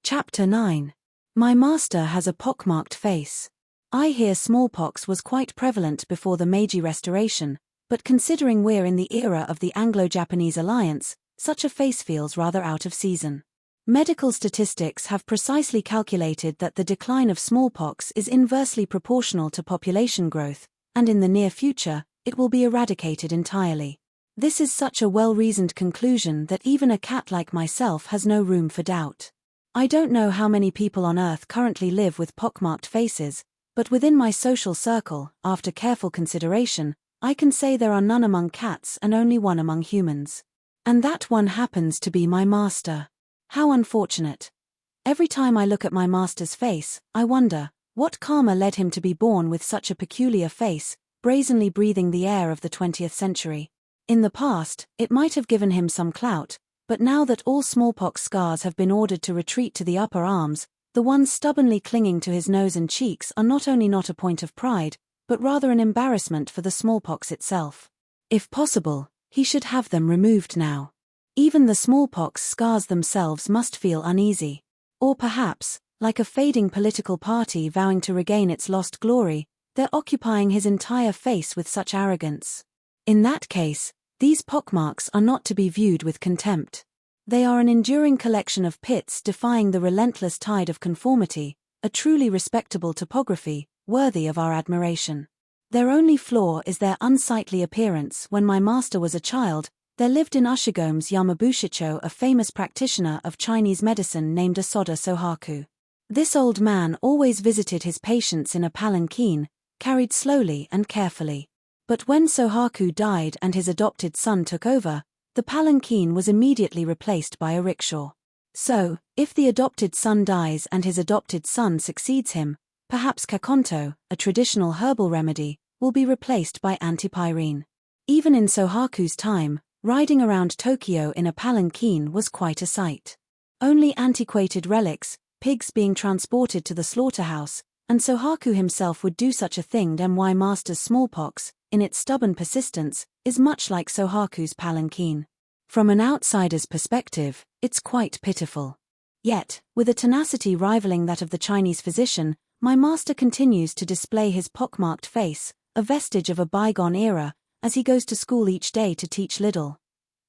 Chapter 9. My master has a pockmarked face. I hear smallpox was quite prevalent before the Meiji Restoration, but considering we're in the era of the Anglo-Japanese alliance, such a face feels rather out of season. Medical statistics have precisely calculated that the decline of smallpox is inversely proportional to population growth, and in the near future, it will be eradicated entirely. This is such a well-reasoned conclusion that even a cat like myself has no room for doubt. I don't know how many people on Earth currently live with pockmarked faces, but within my social circle, after careful consideration, I can say there are none among cats and only one among humans. And that one happens to be my master. How unfortunate. Every time I look at my master's face, I wonder, what karma led him to be born with such a peculiar face, brazenly breathing the air of the 20th century. In the past, it might have given him some clout, but now that all smallpox scars have been ordered to retreat to the upper arms, the ones stubbornly clinging to his nose and cheeks are not only not a point of pride, but rather an embarrassment for the smallpox itself. If possible, he should have them removed now. Even the smallpox scars themselves must feel uneasy. Or perhaps, like a fading political party vowing to regain its lost glory, they're occupying his entire face with such arrogance. In that case, these pockmarks are not to be viewed with contempt. They are an enduring collection of pits defying the relentless tide of conformity, a truly respectable topography, worthy of our admiration. Their only flaw is their unsightly appearance. When my master was a child, there lived in Ushigome's Yamabushicho a famous practitioner of Chinese medicine named Osoda Sohaku. This old man always visited his patients in a palanquin, carried slowly and carefully. But when Sohaku died and his adopted son took over, the palanquin was immediately replaced by a rickshaw. So, if the adopted son dies and his adopted son succeeds him, perhaps kakonto, a traditional herbal remedy, will be replaced by antipyrine. Even in Sohaku's time, riding around Tokyo in a palanquin was quite a sight. Only antiquated relics, pigs being transported to the slaughterhouse, and Sohaku himself would do such a thing. My master's smallpox, in its stubborn persistence, is much like Sohaku's palanquin. From an outsider's perspective, it's quite pitiful. Yet, with a tenacity rivaling that of the Chinese physician, my master continues to display his pockmarked face, a vestige of a bygone era, as he goes to school each day to teach Liddell.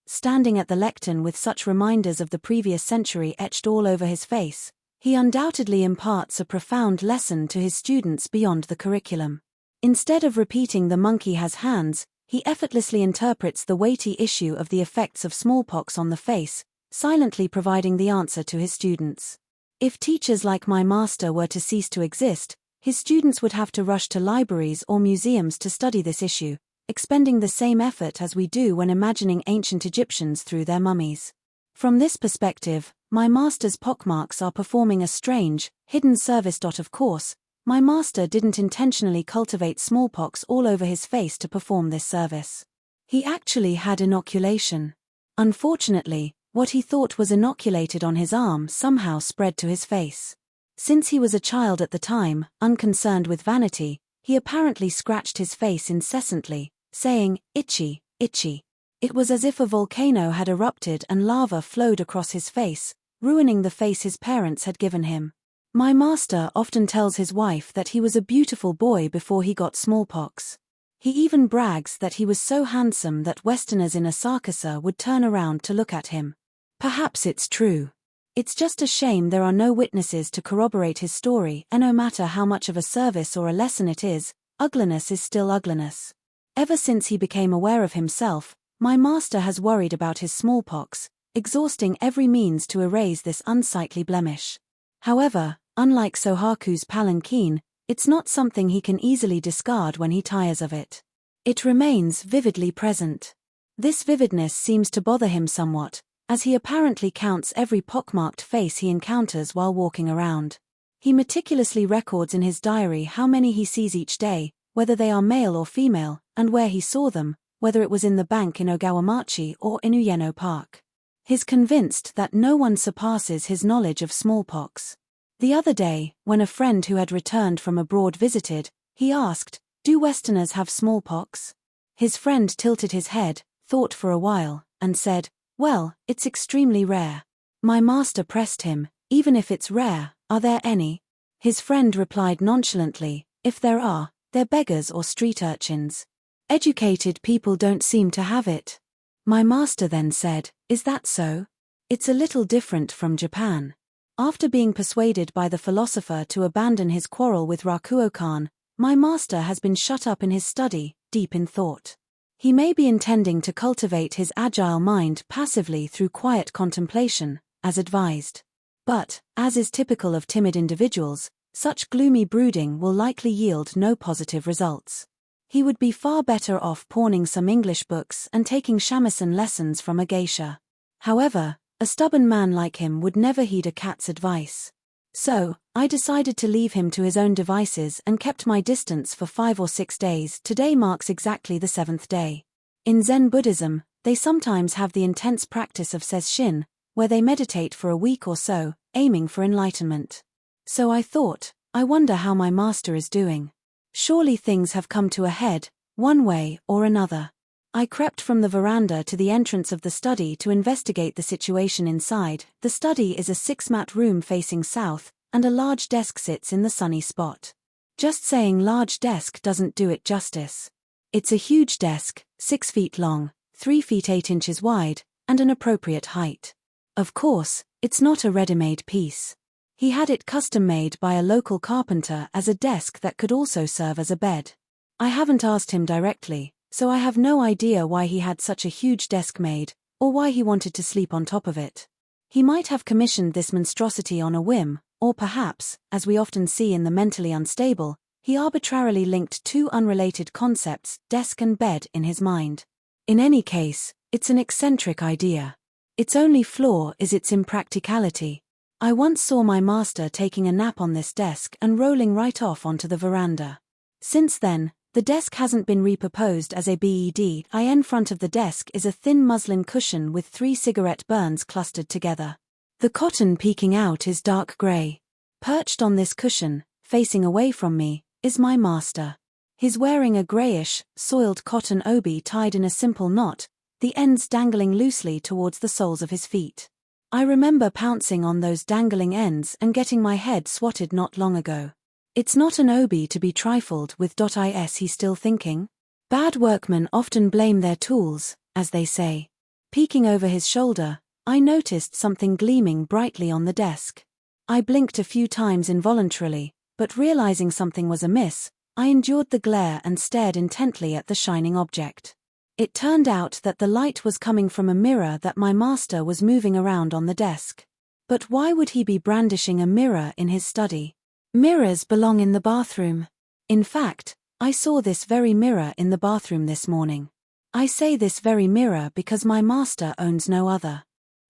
Standing at the lectern with such reminders of the previous century etched all over his face, he undoubtedly imparts a profound lesson to his students beyond the curriculum. Instead of repeating "the monkey has hands," he effortlessly interprets the weighty issue of the effects of smallpox on the face, silently providing the answer to his students. If teachers like my master were to cease to exist, his students would have to rush to libraries or museums to study this issue, expending the same effort as we do when imagining ancient Egyptians through their mummies. From this perspective, my master's pockmarks are performing a strange, hidden service. Of course, my master didn't intentionally cultivate smallpox all over his face to perform this service. He actually had inoculation. Unfortunately, what he thought was inoculated on his arm somehow spread to his face. Since he was a child at the time, unconcerned with vanity, he apparently scratched his face incessantly, saying, "Itchy, itchy." It was as if a volcano had erupted and lava flowed across his face, ruining the face his parents had given him. My master often tells his wife that he was a beautiful boy before he got smallpox. He even brags that he was so handsome that Westerners in Asakasa would turn around to look at him. Perhaps it's true. It's just a shame there are no witnesses to corroborate his story, and no matter how much of a service or a lesson it is, ugliness is still ugliness. Ever since he became aware of himself, my master has worried about his smallpox, exhausting every means to erase this unsightly blemish. However, unlike Sohaku's palanquin, it's not something he can easily discard when he tires of it. It remains vividly present. This vividness seems to bother him somewhat, as he apparently counts every pockmarked face he encounters while walking around. He meticulously records in his diary how many he sees each day, whether they are male or female, and where he saw them, whether it was in the bank in Ogawamachi or in Ueno Park. He's convinced that no one surpasses his knowledge of smallpox. The other day, when a friend who had returned from abroad visited, he asked, "Do Westerners have smallpox?" His friend tilted his head, thought for a while, and said, "Well, it's extremely rare." My master pressed him, Even if it's rare, are there any? His friend replied nonchalantly, if there are, they're beggars or street urchins. Educated people don't seem to have it. My master then said, is that so? It's a little different from Japan. After being persuaded by the philosopher to abandon his quarrel with Rakuo-kan, my master has been shut up in his study, deep in thought. He may be intending to cultivate his agile mind passively through quiet contemplation, as advised. But, as is typical of timid individuals, such gloomy brooding will likely yield no positive results. He would be far better off pawning some English books and taking shamisen lessons from a geisha. However, a stubborn man like him would never heed a cat's advice. So, I decided to leave him to his own devices and kept my distance for 5 or 6 days. Today marks exactly the 7th day. In Zen Buddhism, they sometimes have the intense practice of sesshin, where they meditate for a week or so, aiming for enlightenment. So I thought, I wonder how my master is doing. Surely things have come to a head, one way or another. I crept from the veranda to the entrance of the study to investigate the situation inside. The study is a 6-mat room facing south, and a large desk sits in the sunny spot. Just saying large desk doesn't do it justice. It's a huge desk, 6 feet long, 3 feet 8 inches wide, and an appropriate height. Of course, it's not a ready-made piece. He had it custom-made by a local carpenter as a desk that could also serve as a bed. I haven't asked him directly, so I have no idea why he had such a huge desk made, or why he wanted to sleep on top of it. He might have commissioned this monstrosity on a whim, or perhaps, as we often see in the mentally unstable, he arbitrarily linked 2 unrelated concepts, desk and bed, in his mind. In any case, it's an eccentric idea. Its only flaw is its impracticality. I once saw my master taking a nap on this desk and rolling right off onto the veranda. Since then, the desk hasn't been repurposed as a bed. In front of the desk is a thin muslin cushion with 3 cigarette burns clustered together. The cotton peeking out is dark gray. Perched on this cushion, facing away from me, is my master. He's wearing a grayish, soiled cotton obi tied in a simple knot, the ends dangling loosely towards the soles of his feet. I remember pouncing on those dangling ends and getting my head swatted not long ago. It's not an obi to be trifled with. Is he still thinking? Bad workmen often blame their tools, as they say. Peeking over his shoulder, I noticed something gleaming brightly on the desk. I blinked a few times involuntarily, but realizing something was amiss, I endured the glare and stared intently at the shining object. It turned out that the light was coming from a mirror that my master was moving around on the desk. But why would he be brandishing a mirror in his study? Mirrors belong in the bathroom. In fact, I saw this very mirror in the bathroom this morning. I say this very mirror because my master owns no other.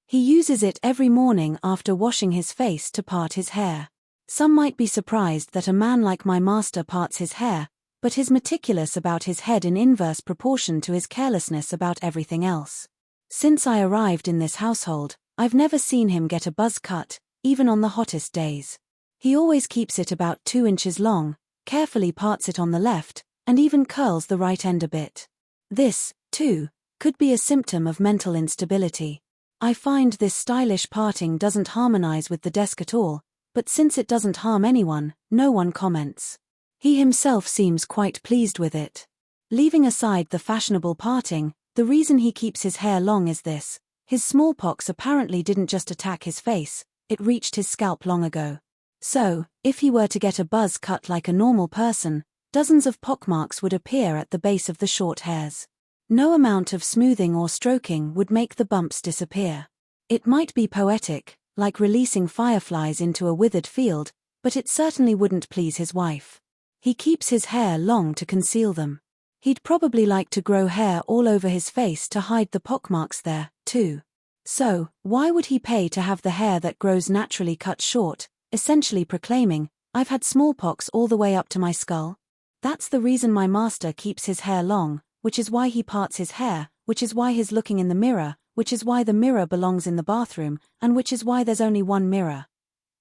He uses it every morning after washing his face to part his hair. Some might be surprised that a man like my master parts his hair, but he's meticulous about his head in inverse proportion to his carelessness about everything else. Since I arrived in this household, I've never seen him get a buzz cut, even on the hottest days. He always keeps it about 2 inches long, carefully parts it on the left, and even curls the right end a bit. This, too, could be a symptom of mental instability. I find this stylish parting doesn't harmonize with the desk at all, but since it doesn't harm anyone, no one comments. He himself seems quite pleased with it. Leaving aside the fashionable parting, the reason he keeps his hair long is this: his smallpox apparently didn't just attack his face, it reached his scalp long ago. So, if he were to get a buzz cut like a normal person, dozens of pockmarks would appear at the base of the short hairs. No amount of smoothing or stroking would make the bumps disappear. It might be poetic, like releasing fireflies into a withered field, but it certainly wouldn't please his wife. He keeps his hair long to conceal them. He'd probably like to grow hair all over his face to hide the pockmarks there, too. So, why would he pay to have the hair that grows naturally cut short, essentially proclaiming, "I've had smallpox all the way up to my skull"? That's the reason my master keeps his hair long, which is why he parts his hair, which is why he's looking in the mirror, which is why the mirror belongs in the bathroom, and which is why there's only one mirror.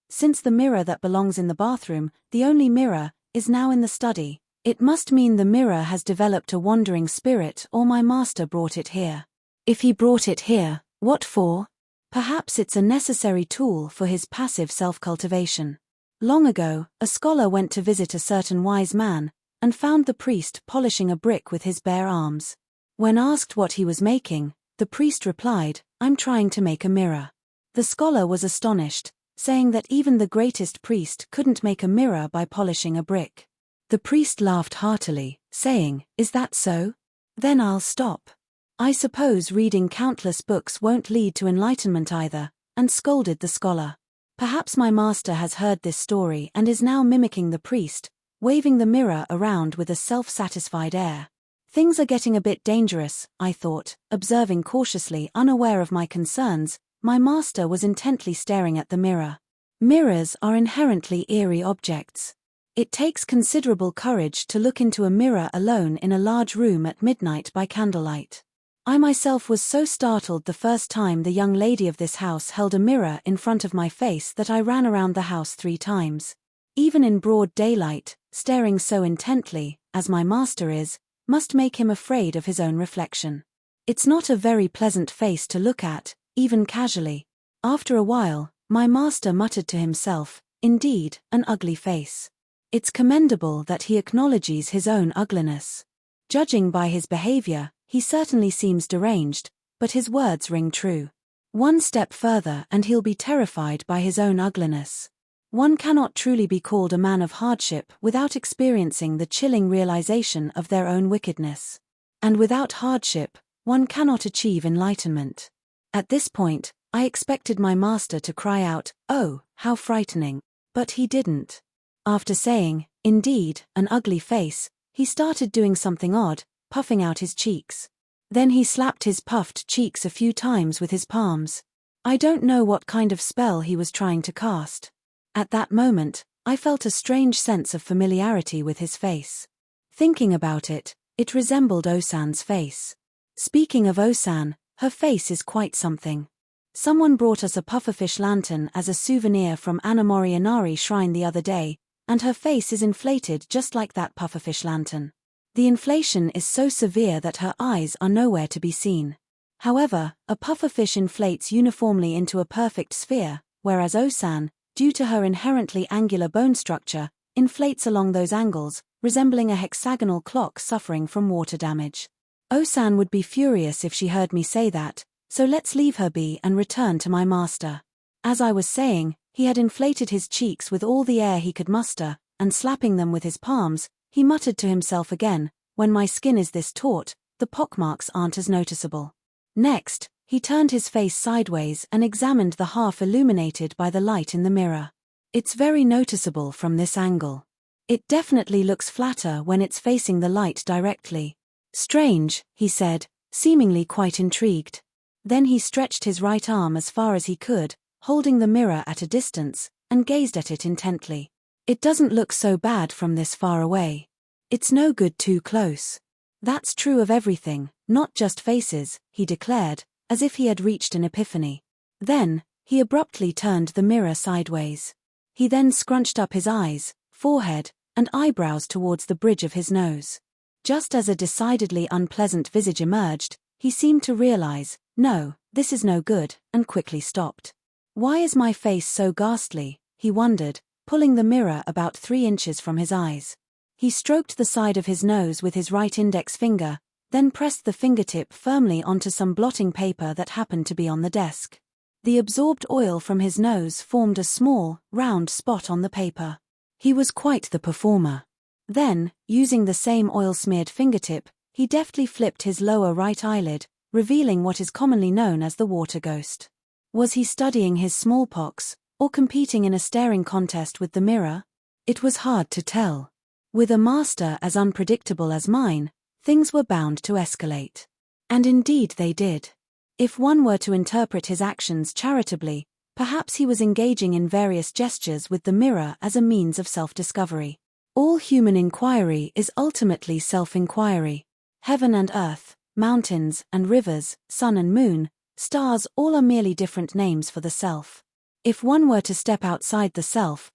Since the mirror that belongs in the bathroom, the only mirror, is now in the study, it must mean the mirror has developed a wandering spirit, or my master brought it here. If he brought it here, what for? Perhaps it's a necessary tool for his passive self-cultivation. Long ago, a scholar went to visit a certain wise man, and found the priest polishing a brick with his bare arms. When asked what he was making, the priest replied, "I'm trying to make a mirror." The scholar was astonished, saying that even the greatest priest couldn't make a mirror by polishing a brick. The priest laughed heartily, saying, "Is that so? Then I'll stop. I suppose reading countless books won't lead to enlightenment either," and scolded the scholar. Perhaps my master has heard this story and is now mimicking the priest, waving the mirror around with a self-satisfied air. Things are getting a bit dangerous, I thought, observing cautiously, unaware of my concerns. My master was intently staring at the mirror. Mirrors are inherently eerie objects. It takes considerable courage to look into a mirror alone in a large room at midnight by candlelight. I myself was so startled the first time the young lady of this house held a mirror in front of my face that I ran around the house 3 times. Even in broad daylight, staring so intently, as my master is, must make him afraid of his own reflection. It's not a very pleasant face to look at, even casually. After a while, my master muttered to himself, "Indeed, an ugly face." It's commendable that he acknowledges his own ugliness. Judging by his behavior, he certainly seems deranged, but his words ring true. One step further and he'll be terrified by his own ugliness. One cannot truly be called a man of hardship without experiencing the chilling realization of their own wickedness. And without hardship, one cannot achieve enlightenment. At this point, I expected my master to cry out, "Oh, how frightening," but he didn't. After saying, "Indeed, an ugly face," he started doing something odd, puffing out his cheeks. Then he slapped his puffed cheeks a few times with his palms. I don't know what kind of spell he was trying to cast. At that moment, I felt a strange sense of familiarity with his face. Thinking about it, it resembled Osan's face. Speaking of Osan, her face is quite something. Someone brought us a pufferfish lantern as a souvenir from Anamori Inari Shrine the other day, and her face is inflated just like that pufferfish lantern. The inflation is so severe that her eyes are nowhere to be seen. However, a pufferfish inflates uniformly into a perfect sphere, whereas Osan, due to her inherently angular bone structure, inflates along those angles, resembling a hexagonal clock suffering from water damage. Osan would be furious if she heard me say that, so let's leave her be and return to my master. As I was saying, he had inflated his cheeks with all the air he could muster, and slapping them with his palms, he muttered to himself again, "When my skin is this taut, the pockmarks aren't as noticeable." Next, he turned his face sideways and examined the half illuminated by the light in the mirror. It's very noticeable from this angle. It definitely looks flatter when it's facing the light directly. "Strange," he said, seemingly quite intrigued. Then he stretched his right arm as far as he could, holding the mirror at a distance, and gazed at it intently. "It doesn't look so bad from this far away. It's no good too close. That's true of everything, not just faces," he declared, as if he had reached an epiphany. Then, he abruptly turned the mirror sideways. He then scrunched up his eyes, forehead, and eyebrows towards the bridge of his nose. Just as a decidedly unpleasant visage emerged, he seemed to realize, "No, this is no good," and quickly stopped. "Why is my face so ghastly?" he wondered, pulling the mirror about 3 inches from his eyes. He stroked the side of his nose with his right index finger, then pressed the fingertip firmly onto some blotting paper that happened to be on the desk. The absorbed oil from his nose formed a small, round spot on the paper. He was quite the performer. Then, using the same oil-smeared fingertip, he deftly flipped his lower right eyelid, revealing what is commonly known as the water ghost. Was he studying his smallpox, or competing in a staring contest with the mirror? It was hard to tell. With a master as unpredictable as mine, things were bound to escalate. And indeed they did. If one were to interpret his actions charitably, perhaps he was engaging in various gestures with the mirror as a means of self-discovery. All human inquiry is ultimately self-inquiry. Heaven and earth, mountains and rivers, sun and moon, stars, all are merely different names for the self. If one were to step outside the self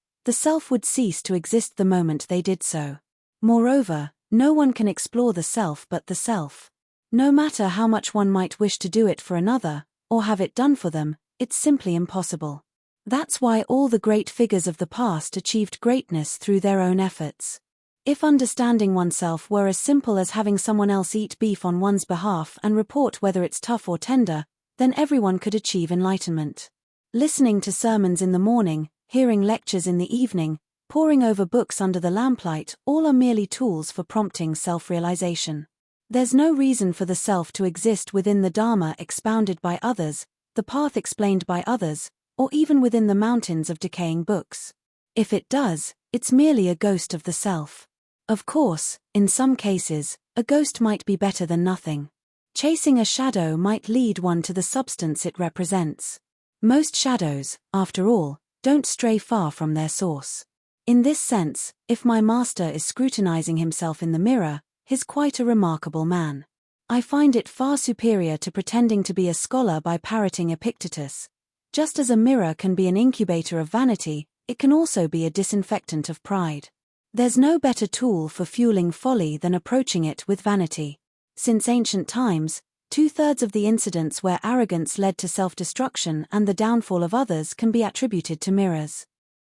would cease to exist the moment they did so. Moreover, no one can explore the self but the self. No matter how much one might wish to do it for another, or have it done for them, it's simply impossible. That's why all the great figures of the past achieved greatness through their own efforts. If understanding oneself were as simple as having someone else eat beef on one's behalf and report whether it's tough or tender, then everyone could achieve enlightenment. Listening to sermons in the morning, hearing lectures in the evening, poring over books under the lamplight, all are merely tools for prompting self-realization. There's no reason for the self to exist within the Dharma expounded by others, the path explained by others, or even within the mountains of decaying books. If it does, it's merely a ghost of the self. Of course, in some cases, a ghost might be better than nothing. Chasing a shadow might lead one to the substance it represents. Most shadows, after all, don't stray far from their source. In this sense, if my master is scrutinizing himself in the mirror, he's quite a remarkable man. I find it far superior to pretending to be a scholar by parroting Epictetus. Just as a mirror can be an incubator of vanity, it can also be a disinfectant of pride. There's no better tool for fueling folly than approaching it with vanity. Since ancient times, 2/3 of the incidents where arrogance led to self-destruction and the downfall of others can be attributed to mirrors.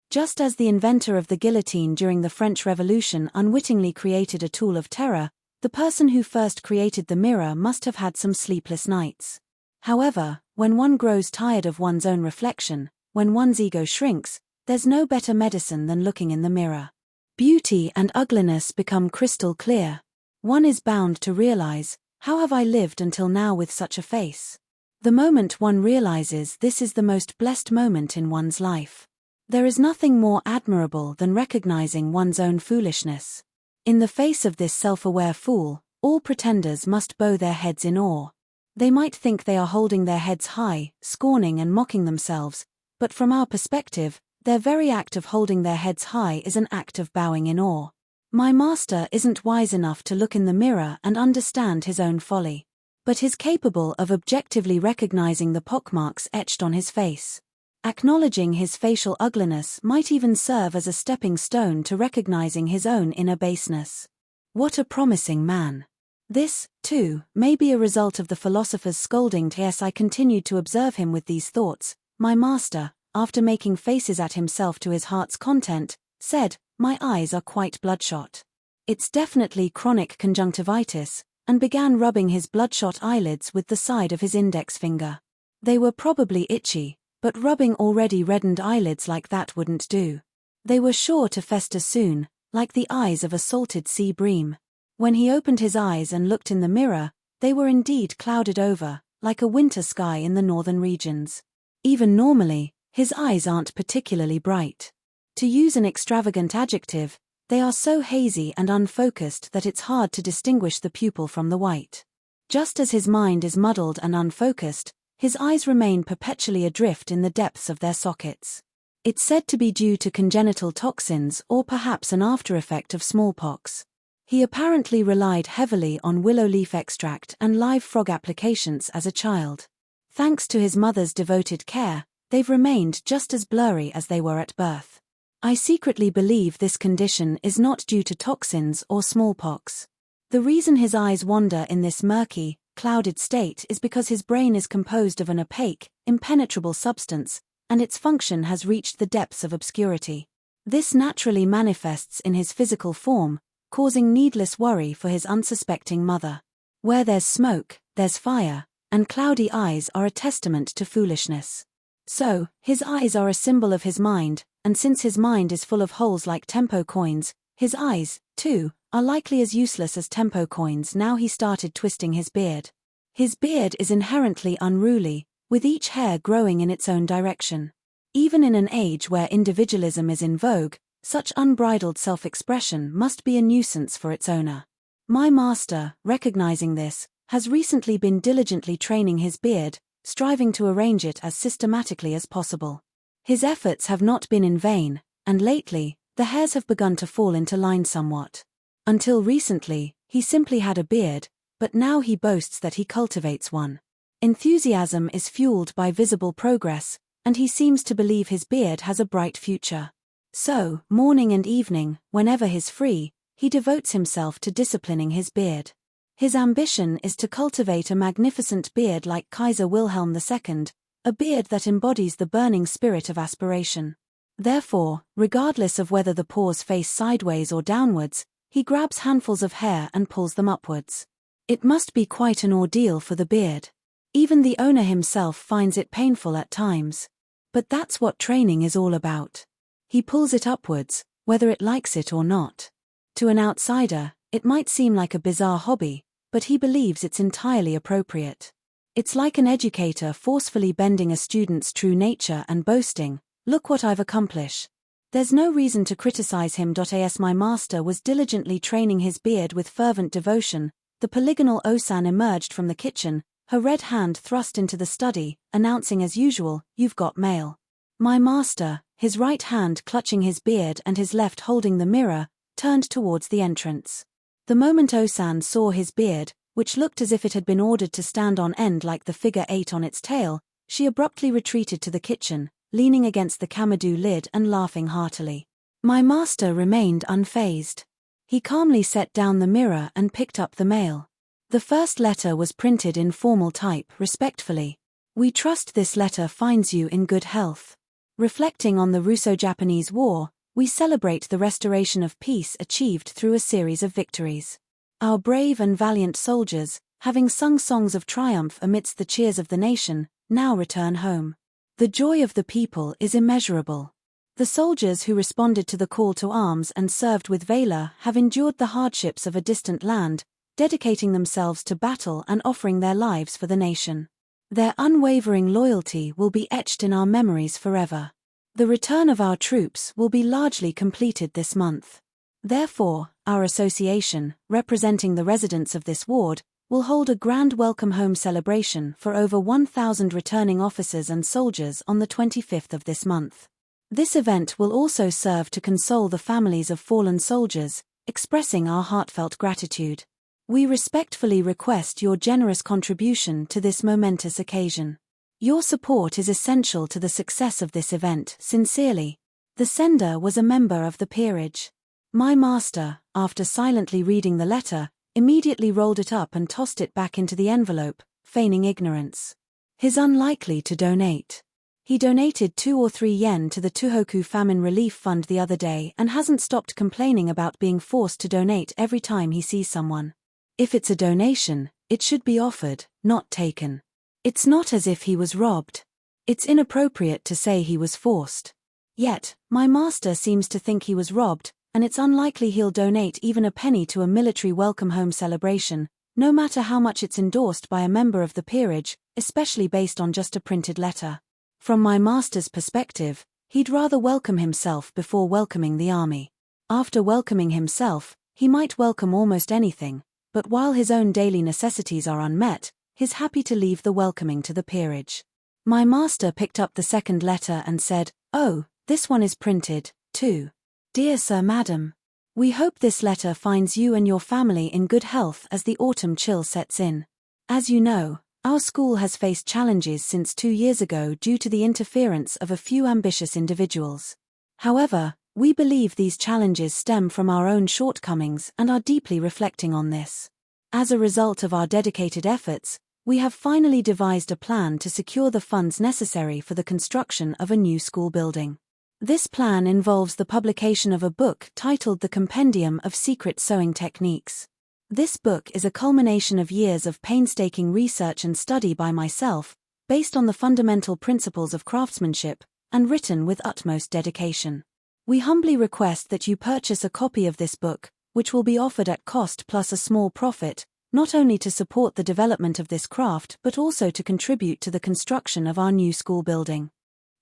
Just as the inventor of the guillotine during the French Revolution unwittingly created a tool of terror, the person who first created the mirror must have had some sleepless nights. However, when one grows tired of one's own reflection, when one's ego shrinks, there's no better medicine than looking in the mirror. Beauty and ugliness become crystal clear. One is bound to realize, how have I lived until now with such a face? The moment one realizes this is the most blessed moment in one's life. There is nothing more admirable than recognizing one's own foolishness. In the face of this self-aware fool, all pretenders must bow their heads in awe. They might think they are holding their heads high, scorning and mocking themselves, but from our perspective, their very act of holding their heads high is an act of bowing in awe. My master isn't wise enough to look in the mirror and understand his own folly. But he's capable of objectively recognizing the pockmarks etched on his face. Acknowledging his facial ugliness might even serve as a stepping stone to recognizing his own inner baseness. What a promising man. This, too, may be a result of the philosopher's scolding. Yes, I continued to observe him with these thoughts. My master, after making faces at himself to his heart's content, said, "My eyes are quite bloodshot. It's definitely chronic conjunctivitis," and began rubbing his bloodshot eyelids with the side of his index finger. They were probably itchy, but rubbing already reddened eyelids like that wouldn't do. They were sure to fester soon, like the eyes of a salted sea bream. When he opened his eyes and looked in the mirror, they were indeed clouded over, like a winter sky in the northern regions. Even normally, his eyes aren't particularly bright. To use an extravagant adjective, they are so hazy and unfocused that it's hard to distinguish the pupil from the white. Just as his mind is muddled and unfocused, his eyes remain perpetually adrift in the depths of their sockets. It's said to be due to congenital toxins or perhaps an after-effect of smallpox. He apparently relied heavily on willow leaf extract and live frog applications as a child. Thanks to his mother's devoted care, they've remained just as blurry as they were at birth. I secretly believe this condition is not due to toxins or smallpox. The reason his eyes wander in this murky, clouded state is because his brain is composed of an opaque, impenetrable substance, and its function has reached the depths of obscurity. This naturally manifests in his physical form, causing needless worry for his unsuspecting mother. Where there's smoke, there's fire, and cloudy eyes are a testament to foolishness. So, his eyes are a symbol of his mind, and since his mind is full of holes like tempo coins, his eyes, too, are likely as useless as tempo coins. Now he started twisting his beard. His beard is inherently unruly, with each hair growing in its own direction. Even in an age where individualism is in vogue, such unbridled self-expression must be a nuisance for its owner. My master, recognizing this, has recently been diligently training his beard, striving to arrange it as systematically as possible. His efforts have not been in vain, and lately, the hairs have begun to fall into line somewhat. Until recently, he simply had a beard, but now he boasts that he cultivates one. Enthusiasm is fueled by visible progress, and he seems to believe his beard has a bright future. So, morning and evening, whenever he's free, he devotes himself to disciplining his beard. His ambition is to cultivate a magnificent beard like Kaiser Wilhelm II, a beard that embodies the burning spirit of aspiration. Therefore, regardless of whether the paws face sideways or downwards, he grabs handfuls of hair and pulls them upwards. It must be quite an ordeal for the beard. Even the owner himself finds it painful at times. But that's what training is all about. He pulls it upwards, whether it likes it or not. To an outsider, it might seem like a bizarre hobby, but he believes it's entirely appropriate. It's like an educator forcefully bending a student's true nature and boasting, "Look what I've accomplished." There's no reason to criticize him. As my master was diligently training his beard with fervent devotion, the polygonal Osan emerged from the kitchen, her red hand thrust into the study, announcing as usual, "You've got mail." My master, his right hand clutching his beard and his left holding the mirror, turned towards the entrance. The moment Osan saw his beard, which looked as if it had been ordered to stand on end like the figure 8 on its tail, she abruptly retreated to the kitchen, leaning against the Kamadu lid and laughing heartily. My master remained unfazed. He calmly set down the mirror and picked up the mail. The first letter was printed in formal type, respectfully. "We trust this letter finds you in good health. Reflecting on the Russo-Japanese War, we celebrate the restoration of peace achieved through a series of victories. Our brave and valiant soldiers, having sung songs of triumph amidst the cheers of the nation, now return home. The joy of the people is immeasurable. The soldiers who responded to the call to arms and served with valor have endured the hardships of a distant land, dedicating themselves to battle and offering their lives for the nation. Their unwavering loyalty will be etched in our memories forever. The return of our troops will be largely completed this month. Therefore, our association, representing the residents of this ward, will hold a grand welcome home celebration for over 1,000 returning officers and soldiers on the 25th of this month. This event will also serve to console the families of fallen soldiers, expressing our heartfelt gratitude. We respectfully request your generous contribution to this momentous occasion. Your support is essential to the success of this event. Sincerely. The sender was a member of the peerage. My master, after silently reading the letter, immediately rolled it up and tossed it back into the envelope, feigning ignorance. He's unlikely to donate. He donated 2 or 3 yen to the Tohoku Famine Relief Fund the other day and hasn't stopped complaining about being forced to donate every time he sees someone. If it's a donation, it should be offered, not taken. It's not as if he was robbed. It's inappropriate to say he was forced. Yet, my master seems to think he was robbed, and it's unlikely he'll donate even a penny to a military welcome home celebration, no matter how much it's endorsed by a member of the peerage, especially based on just a printed letter. From my master's perspective, he'd rather welcome himself before welcoming the army. After welcoming himself, he might welcome almost anything, but while his own daily necessities are unmet, he's happy to leave the welcoming to the peerage. My master picked up the second letter and said, "Oh, this one is printed, too. Dear Sir Madam, we hope this letter finds you and your family in good health as the autumn chill sets in. As you know, our school has faced challenges since 2 years ago due to the interference of a few ambitious individuals. However, we believe these challenges stem from our own shortcomings and are deeply reflecting on this. As a result of our dedicated efforts, we have finally devised a plan to secure the funds necessary for the construction of a new school building. This plan involves the publication of a book titled The Compendium of Secret Sewing Techniques. This book is a culmination of years of painstaking research and study by myself, based on the fundamental principles of craftsmanship, and written with utmost dedication. We humbly request that you purchase a copy of this book, which will be offered at cost plus a small profit, not only to support the development of this craft but also to contribute to the construction of our new school building.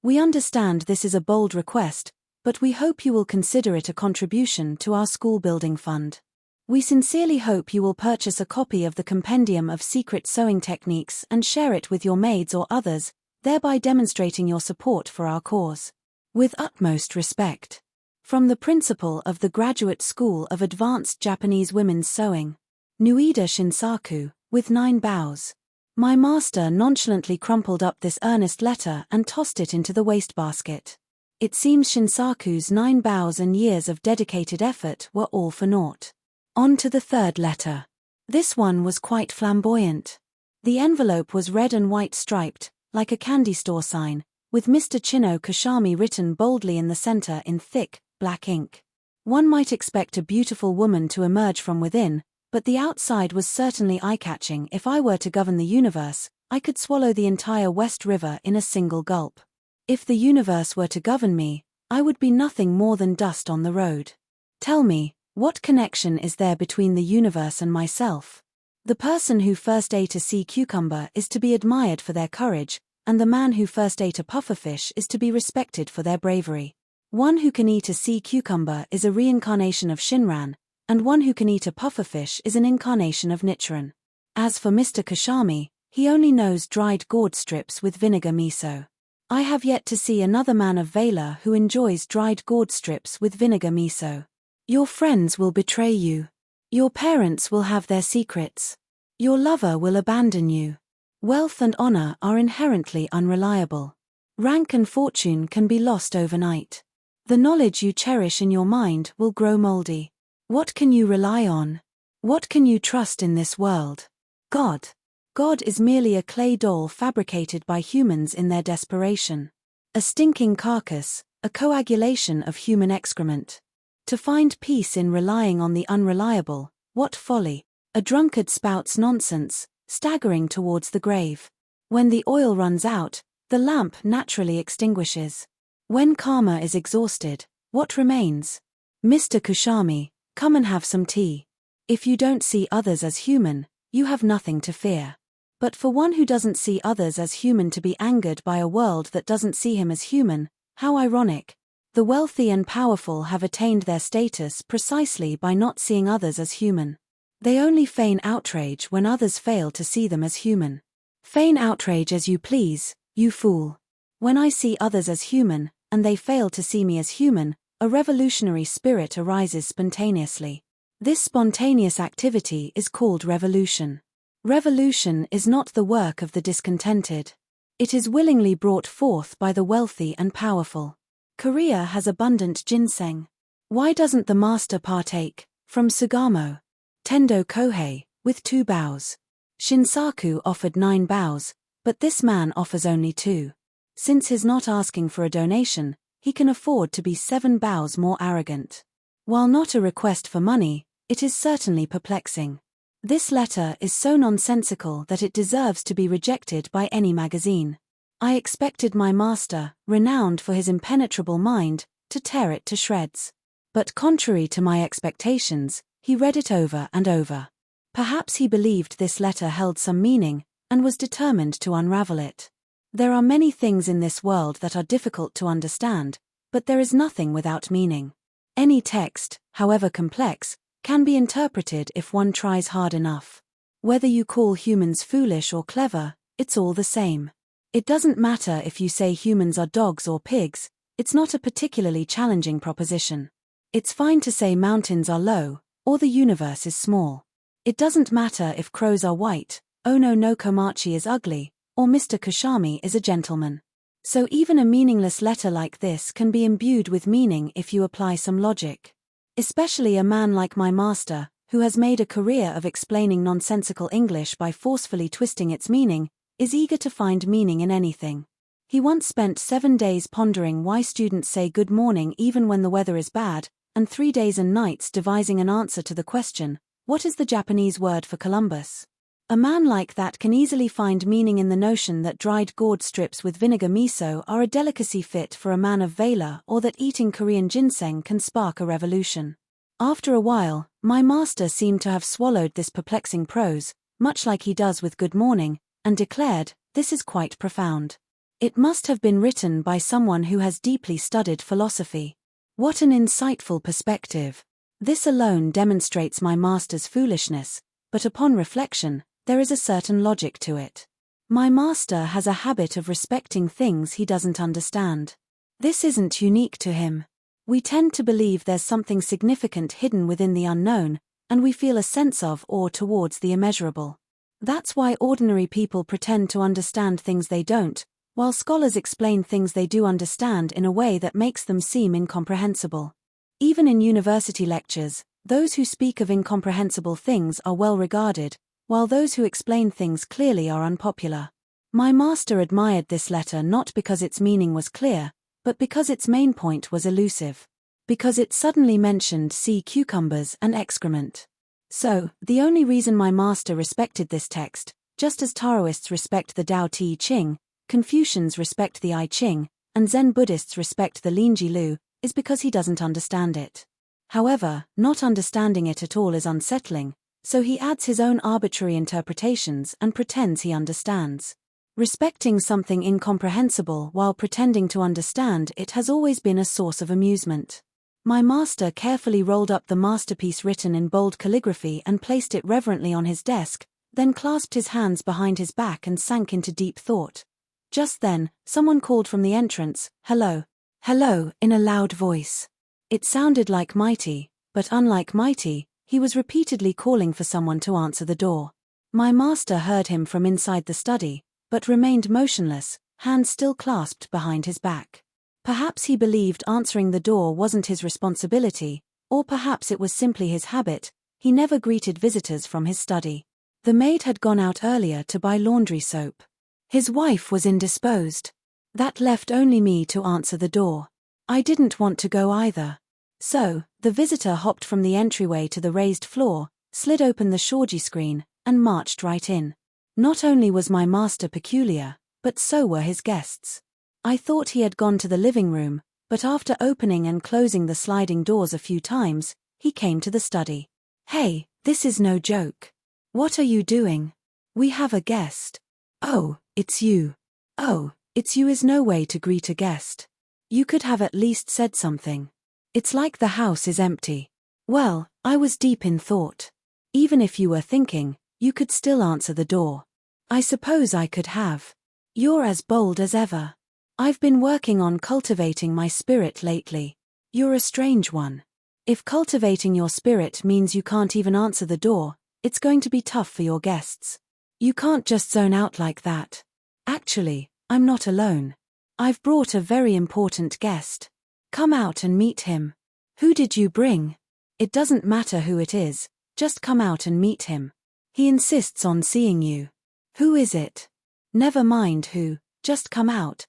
We understand this is a bold request, but we hope you will consider it a contribution to our school building fund. We sincerely hope you will purchase a copy of the Compendium of Secret Sewing Techniques and share it with your maids or others, thereby demonstrating your support for our cause. With utmost respect. From the principal of the Graduate School of Advanced Japanese Women's Sewing. Nuida Shinsaku, with 9 bows. My master nonchalantly crumpled up this earnest letter and tossed it into the wastebasket. It seems Shinsaku's 9 bows and years of dedicated effort were all for naught. On to the third letter. This one was quite flamboyant. The envelope was red and white striped, like a candy store sign, with Mr. Chino Kashami written boldly in the center in thick, black ink. One might expect a beautiful woman to emerge from within, but the outside was certainly eye-catching. If I were to govern the universe, I could swallow the entire West River in a single gulp. If the universe were to govern me, I would be nothing more than dust on the road. Tell me, what connection is there between the universe and myself? The person who first ate a sea cucumber is to be admired for their courage, and the man who first ate a pufferfish is to be respected for their bravery. One who can eat a sea cucumber is a reincarnation of Shinran, and one who can eat a pufferfish is an incarnation of Nichiren. As for Mr. Kashami, he only knows dried gourd strips with vinegar miso. I have yet to see another man of valor who enjoys dried gourd strips with vinegar miso. Your friends will betray you. Your parents will have their secrets. Your lover will abandon you. Wealth and honor are inherently unreliable. Rank and fortune can be lost overnight. The knowledge you cherish in your mind will grow moldy. What can you rely on? What can you trust in this world? God. God is merely a clay doll fabricated by humans in their desperation. A stinking carcass, a coagulation of human excrement. To find peace in relying on the unreliable, what folly! A drunkard spouts nonsense, staggering towards the grave. When the oil runs out, the lamp naturally extinguishes. When karma is exhausted, what remains? Mr. Kushami, come and have some tea. If you don't see others as human, you have nothing to fear. But for one who doesn't see others as human to be angered by a world that doesn't see him as human, how ironic. The wealthy and powerful have attained their status precisely by not seeing others as human. They only feign outrage when others fail to see them as human. Feign outrage as you please, you fool. When I see others as human, and they fail to see me as human, a revolutionary spirit arises spontaneously. This spontaneous activity is called revolution. Revolution is not the work of the discontented. It is willingly brought forth by the wealthy and powerful. Korea has abundant ginseng. Why doesn't the master partake, from Sugamo? Tendo Kohei, with 2 bows. Shinsaku offered 9 bows, but this man offers only 2. Since he's not asking for a donation, he can afford to be 7 bows more arrogant. While not a request for money, it is certainly perplexing. This letter is so nonsensical that it deserves to be rejected by any magazine. I expected my master, renowned for his impenetrable mind, to tear it to shreds. But contrary to my expectations, he read it over and over. Perhaps he believed this letter held some meaning, and was determined to unravel it. There are many things in this world that are difficult to understand, but there is nothing without meaning. Any text, however complex, can be interpreted if one tries hard enough. Whether you call humans foolish or clever, it's all the same. It doesn't matter if you say humans are dogs or pigs, it's not a particularly challenging proposition. It's fine to say mountains are low, or the universe is small. It doesn't matter if crows are white, Ono no Komachi is ugly, or Mr. Kushami is a gentleman. So even a meaningless letter like this can be imbued with meaning if you apply some logic. Especially a man like my master, who has made a career of explaining nonsensical English by forcefully twisting its meaning, is eager to find meaning in anything. He once spent 7 days pondering why students say good morning even when the weather is bad, and 3 days and nights devising an answer to the question, what is the Japanese word for Columbus? A man like that can easily find meaning in the notion that dried gourd strips with vinegar miso are a delicacy fit for a man of valor, or that eating Korean ginseng can spark a revolution. After a while, my master seemed to have swallowed this perplexing prose, much like he does with good morning, and declared, "This is quite profound. It must have been written by someone who has deeply studied philosophy. What an insightful perspective. This alone demonstrates my master's foolishness, but upon reflection, there is a certain logic to it. My master has a habit of respecting things he doesn't understand. This isn't unique to him. We tend to believe there's something significant hidden within the unknown, and we feel a sense of awe towards the immeasurable. That's why ordinary people pretend to understand things they don't, while scholars explain things they do understand in a way that makes them seem incomprehensible. Even in university lectures, those who speak of incomprehensible things are well regarded, while those who explain things clearly are unpopular. My master admired this letter not because its meaning was clear, but because its main point was elusive. Because it suddenly mentioned sea cucumbers and excrement. So, the only reason my master respected this text, just as Taoists respect the Tao Te Ching, Confucians respect the I Ching, and Zen Buddhists respect the Linji Lu, is because he doesn't understand it. However, not understanding it at all is unsettling, so he adds his own arbitrary interpretations and pretends he understands. Respecting something incomprehensible while pretending to understand it has always been a source of amusement. My master carefully rolled up the masterpiece written in bold calligraphy and placed it reverently on his desk, then clasped his hands behind his back and sank into deep thought. Just then, someone called from the entrance, "Hello. Hello," in a loud voice. It sounded like Mighty, but unlike Mighty, he was repeatedly calling for someone to answer the door. My master heard him from inside the study, but remained motionless, hands still clasped behind his back. Perhaps he believed answering the door wasn't his responsibility, or perhaps it was simply his habit. He never greeted visitors from his study. The maid had gone out earlier to buy laundry soap. His wife was indisposed. That left only me to answer the door. I didn't want to go either. So, the visitor hopped from the entryway to the raised floor, slid open the shoji screen, and marched right in. Not only was my master peculiar, but so were his guests. I thought he had gone to the living room, but after opening and closing the sliding doors a few times, he came to the study. "Hey, this is no joke. What are you doing? We have a guest." "Oh, it's you." "Oh, it's you" is no way to greet a guest. You could have at least said something. It's like the house is empty. Well, I was deep in thought. Even if you were thinking, you could still answer the door. I suppose I could have. You're as bold as ever. I've been working on cultivating my spirit lately. You're a strange one. If cultivating your spirit means you can't even answer the door, it's going to be tough for your guests. You can't just zone out like that. Actually, I'm not alone. I've brought a very important guest. Come out and meet him. Who did you bring? It doesn't matter who it is, just come out and meet him. He insists on seeing you. Who is it? Never mind who, just come out.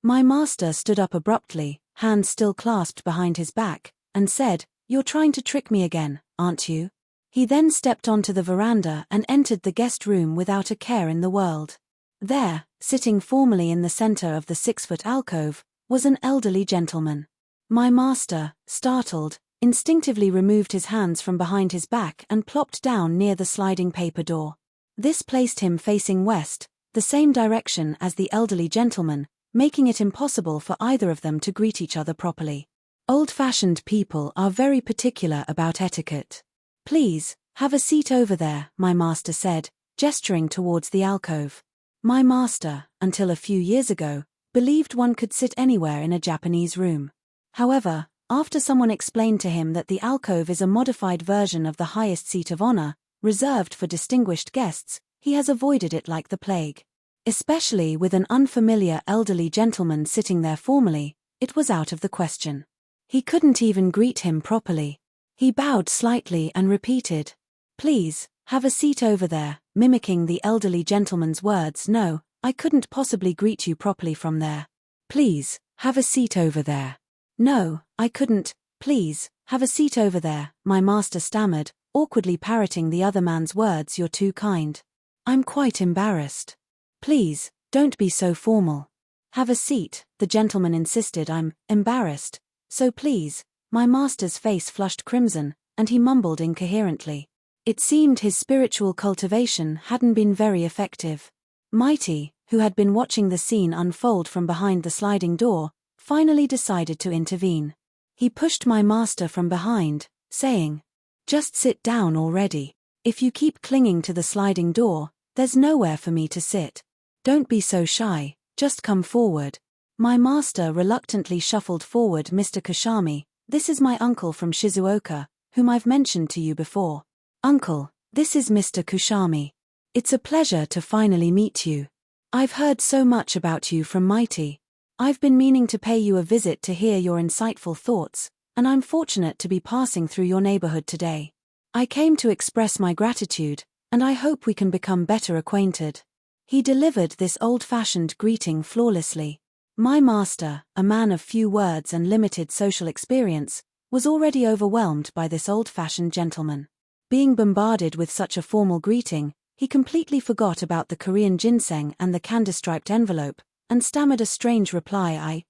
My master stood up abruptly, hands still clasped behind his back, and said, "You're trying to trick me again, aren't you?" He then stepped onto the veranda and entered the guest room without a care in the world. There, sitting formally in the center of the 6-foot alcove, was an elderly gentleman. My master, startled, instinctively removed his hands from behind his back and plopped down near the sliding paper door. This placed him facing west, the same direction as the elderly gentleman, making it impossible for either of them to greet each other properly. Old-fashioned people are very particular about etiquette. "Please, have a seat over there," my master said, gesturing towards the alcove. My master, until a few years ago, believed one could sit anywhere in a Japanese room. However, after someone explained to him that the alcove is a modified version of the highest seat of honor, reserved for distinguished guests, he has avoided it like the plague. Especially with an unfamiliar elderly gentleman sitting there formally, it was out of the question. He couldn't even greet him properly. He bowed slightly and repeated, "Please, have a seat over there," mimicking the elderly gentleman's words. "No, I couldn't possibly greet you properly from there. Please, have a seat over there." "No, I couldn't. Please, have a seat over there," my master stammered, awkwardly parroting the other man's words. "You're too kind. I'm quite embarrassed." "Please, don't be so formal. Have a seat," the gentleman insisted. "I'm embarrassed, so please." My master's face flushed crimson, and he mumbled incoherently. It seemed his spiritual cultivation hadn't been very effective. Mighty, who had been watching the scene unfold from behind the sliding door, finally decided to intervene. He pushed my master from behind, saying, "Just sit down already. If you keep clinging to the sliding door, there's nowhere for me to sit. Don't be so shy, just come forward." My master reluctantly shuffled forward. "Mr. Kushami, this is my uncle from Shizuoka, whom I've mentioned to you before." "Uncle, this is Mr. Kushami. It's a pleasure to finally meet you. I've heard so much about you from Mighty. I've been meaning to pay you a visit to hear your insightful thoughts, and I'm fortunate to be passing through your neighborhood today. I came to express my gratitude, and I hope we can become better acquainted." He delivered this old-fashioned greeting flawlessly. My master, a man of few words and limited social experience, was already overwhelmed by this old-fashioned gentleman. Being bombarded with such a formal greeting, he completely forgot about the Korean ginseng and the candy-striped envelope, and stammered a strange reply.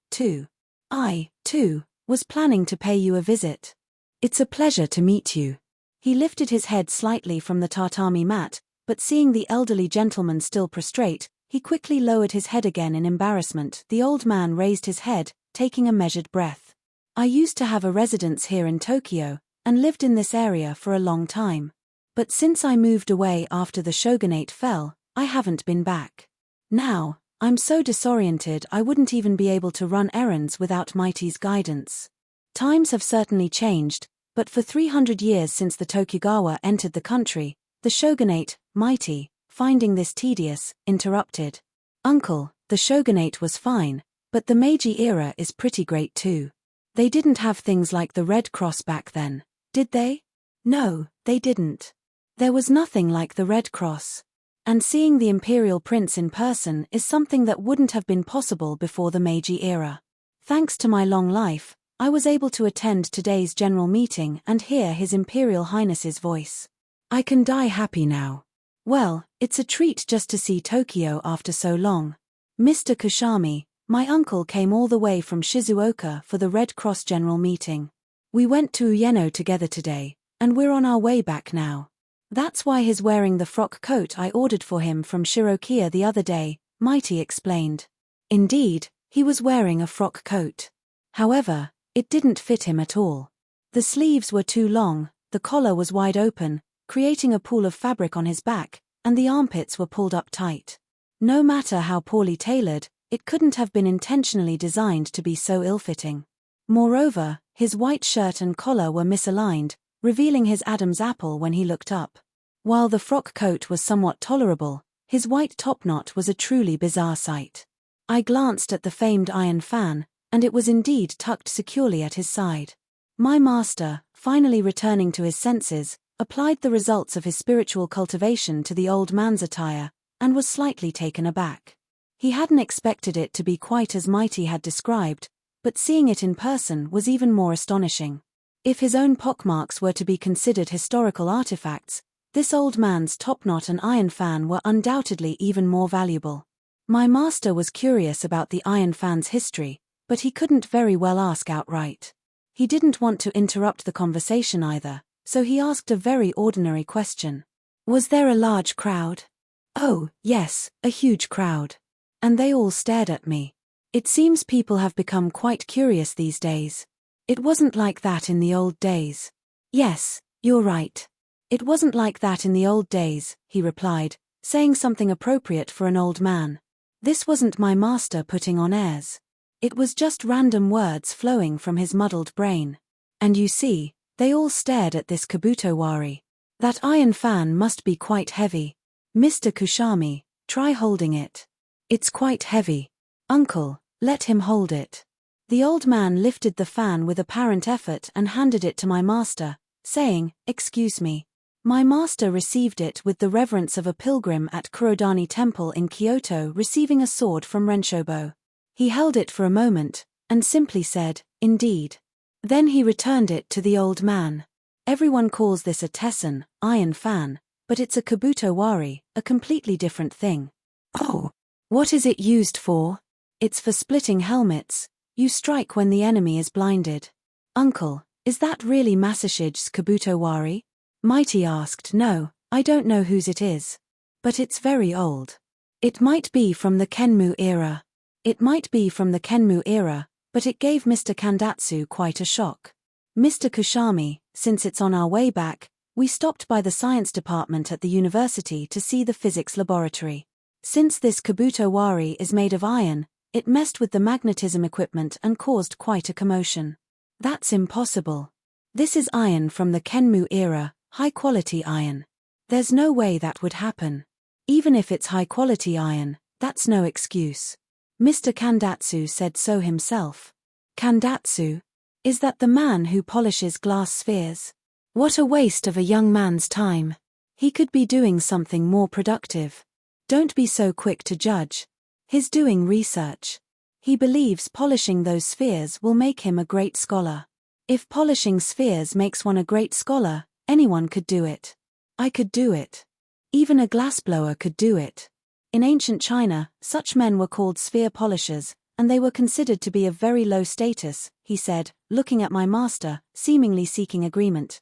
I, too, was planning to pay you a visit. It's a pleasure to meet you. He lifted his head slightly from the tatami mat, but seeing the elderly gentleman still prostrate, he quickly lowered his head again in embarrassment. The old man raised his head, taking a measured breath. I used to have a residence here in Tokyo, and lived in this area for a long time. But since I moved away after the shogunate fell, I haven't been back. Now, I'm so disoriented I wouldn't even be able to run errands without Mighty's guidance. Times have certainly changed, but for 300 years since the Tokugawa entered the country, the shogunate, Mighty, finding this tedious, interrupted. Uncle, the shogunate was fine, but the Meiji era is pretty great too. They didn't have things like the Red Cross back then, did they? No, they didn't. There was nothing like the Red Cross. And seeing the imperial prince in person is something that wouldn't have been possible before the Meiji era. Thanks to my long life, I was able to attend today's general meeting and hear His Imperial Highness's voice. I can die happy now. Well, it's a treat just to see Tokyo after so long. Mr. Kushami, my uncle came all the way from Shizuoka for the Red Cross general meeting. We went to Ueno together today, and we're on our way back now. That's why he's wearing the frock coat I ordered for him from Shirokiya the other day, Mighty explained. Indeed, he was wearing a frock coat. However, it didn't fit him at all. The sleeves were too long, the collar was wide open, creating a pool of fabric on his back, and the armpits were pulled up tight. No matter how poorly tailored, it couldn't have been intentionally designed to be so ill-fitting. Moreover, his white shirt and collar were misaligned, revealing his Adam's apple when he looked up. While the frock coat was somewhat tolerable, his white topknot was a truly bizarre sight. I glanced at the famed iron fan, and it was indeed tucked securely at his side. My master, finally returning to his senses, applied the results of his spiritual cultivation to the old man's attire, and was slightly taken aback. He hadn't expected it to be quite as Mighty had described, but seeing it in person was even more astonishing. If his own pockmarks were to be considered historical artifacts, this old man's topknot and iron fan were undoubtedly even more valuable. My master was curious about the iron fan's history, but he couldn't very well ask outright. He didn't want to interrupt the conversation either, so he asked a very ordinary question. Was there a large crowd? Oh, yes, a huge crowd. And they all stared at me. It seems people have become quite curious these days. It wasn't like that in the old days. Yes, you're right. It wasn't like that in the old days, he replied, saying something appropriate for an old man. This wasn't my master putting on airs. It was just random words flowing from his muddled brain. And you see, they all stared at this kabuto-wari. That iron fan must be quite heavy. Mr. Kushami, try holding it. It's quite heavy. Uncle, let him hold it. The old man lifted the fan with apparent effort and handed it to my master, saying, "Excuse me." My master received it with the reverence of a pilgrim at Kurodani Temple in Kyoto receiving a sword from Renshobo. He held it for a moment, and simply said, "Indeed." Then he returned it to the old man. Everyone calls this a tessen, iron fan, but it's a kabuto-wari, a completely different thing. Oh, what is it used for? It's for splitting helmets. You strike when the enemy is blinded. Uncle, is that really Masashige's kabuto-wari? Mighty asked. No, I don't know whose it is. But it's very old. It might be from the Kenmu era. It might be from the Kenmu era, but it gave Mr. Kandatsu quite a shock. Mr. Kushami, since it's on our way back, we stopped by the science department at the university to see the physics laboratory. Since this kabuto-wari is made of iron, it messed with the magnetism equipment and caused quite a commotion. That's impossible. This is iron from the Kenmu era, high-quality iron. There's no way that would happen. Even if it's high-quality iron, that's no excuse. Mr. Kandatsu said so himself. Kandatsu? Is that the man who polishes glass spheres? What a waste of a young man's time. He could be doing something more productive. Don't be so quick to judge. He's doing research. He believes polishing those spheres will make him a great scholar. If polishing spheres makes one a great scholar, anyone could do it. I could do it. Even a glassblower could do it. In ancient China, such men were called sphere polishers, and they were considered to be of very low status, he said, looking at my master, seemingly seeking agreement.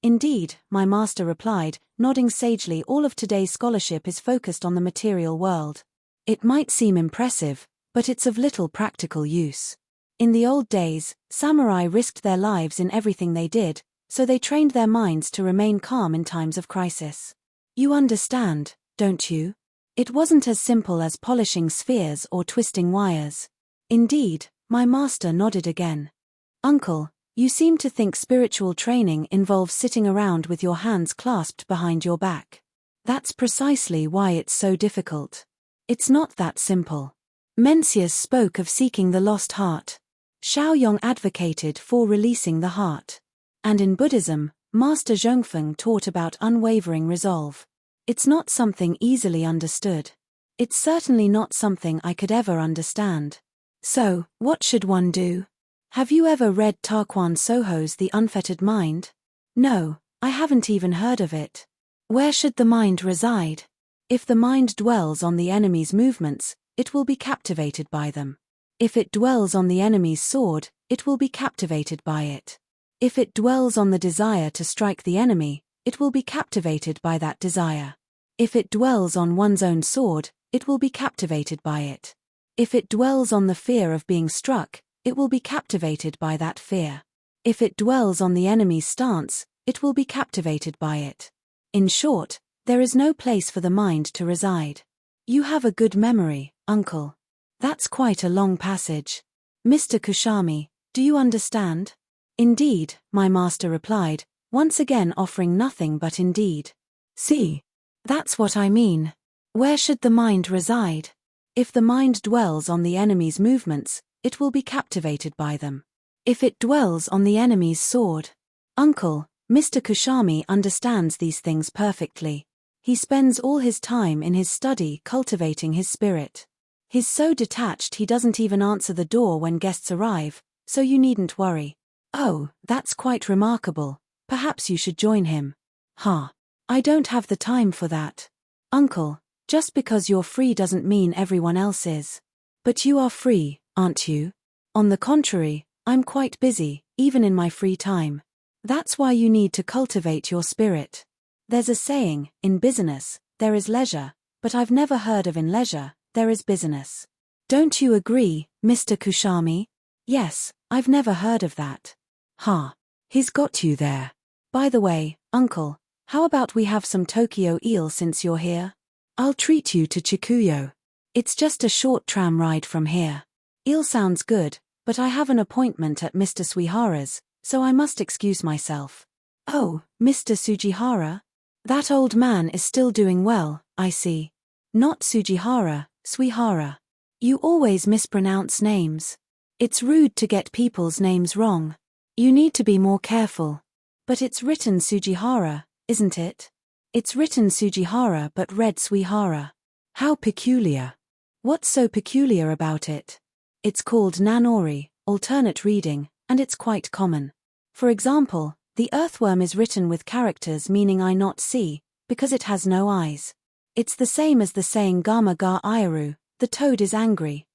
Indeed, my master replied, nodding sagely. All of today's scholarship is focused on the material world. It might seem impressive, but it's of little practical use. In the old days, samurai risked their lives in everything they did, so they trained their minds to remain calm in times of crisis. You understand, don't you? It wasn't as simple as polishing spheres or twisting wires. Indeed, my master nodded again. Uncle, you seem to think spiritual training involves sitting around with your hands clasped behind your back. That's precisely why it's so difficult. It's not that simple. Mencius spoke of seeking the lost heart. Shaoyong advocated for releasing the heart. And in Buddhism, Master Zhongfeng taught about unwavering resolve. It's not something easily understood. It's certainly not something I could ever understand. So, what should one do? Have you ever read Taquan Soho's The Unfettered Mind? No, I haven't even heard of it. Where should the mind reside? If the mind dwells on the enemy's movements, it will be captivated by them. If it dwells on the enemy's sword, it will be captivated by it. If it dwells on the desire to strike the enemy, it will be captivated by that desire. If it dwells on one's own sword, it will be captivated by it. If it dwells on the fear of being struck, it will be captivated by that fear. If it dwells on the enemy's stance, it will be captivated by it. In short, there is no place for the mind to reside. You have a good memory, uncle. That's quite a long passage. Mr. Kushami, do you understand? Indeed, my master replied, once again offering nothing but indeed. See. That's what I mean. Where should the mind reside? If the mind dwells on the enemy's movements, it will be captivated by them. If it dwells on the enemy's sword. Uncle, Mr. Kushami understands these things perfectly. He spends all his time in his study cultivating his spirit. He's so detached he doesn't even answer the door when guests arrive, so you needn't worry. Oh, that's quite remarkable. Perhaps you should join him. I don't have the time for that. Uncle, just because you're free doesn't mean everyone else is. But you are free, aren't you? On the contrary, I'm quite busy, even in my free time. That's why you need to cultivate your spirit. There's a saying, in business, there is leisure, but I've never heard of in leisure, there is business. Don't you agree, Mr. Kushami? Yes, I've never heard of that. He's got you there. By the way, uncle, how about we have some Tokyo eel since you're here? I'll treat you to Chikuyo. It's just a short tram ride from here. Eel sounds good, but I have an appointment at Mr. Suihara's, so I must excuse myself. Oh, Mr. Sujihara? That old man is still doing well, I see. Not Sujihara, Suihara. You always mispronounce names. It's rude to get people's names wrong. You need to be more careful. But it's written Sujihara, isn't it? It's written Sujihara but read Suihara. How peculiar. What's so peculiar about it? It's called Nanori, alternate reading, and it's quite common. For example, the earthworm is written with characters meaning I not see, because it has no eyes. It's the same as the saying Gama ga Iaru, the toad is angry, ...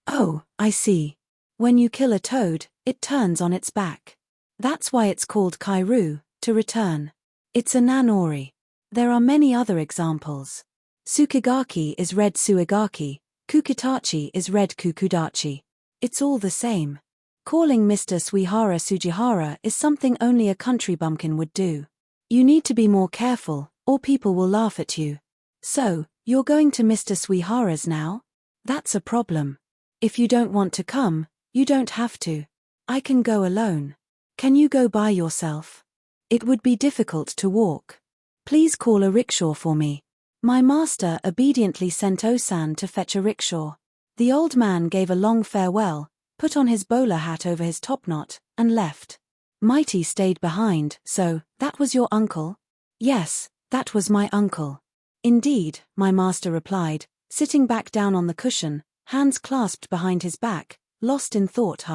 Oh, I see. When you kill a toad, it turns on its back. That's why it's called Kairu, to return. It's a Nanori. There are many other examples. Tsukigaki is read Suigaki, Kukitachi is read Kukudachi. It's all the same. Calling Mr. Suihara Sujihara is something only a country bumpkin would do. You need to be more careful, or people will laugh at you. So, you're going to Mr. Suihara's now? That's a problem. If you don't want to come, you don't have to. I can go alone. Can you go by yourself? It would be difficult to walk. Please call a rickshaw for me. My master obediently sent Osan to fetch a rickshaw. The old man gave a long farewell, put on his bowler hat over his topknot, and left. Mighty stayed behind. So, that was your uncle? Yes, that was my uncle. Indeed, my master replied, sitting back down on the cushion, hands clasped behind his back, lost in thought.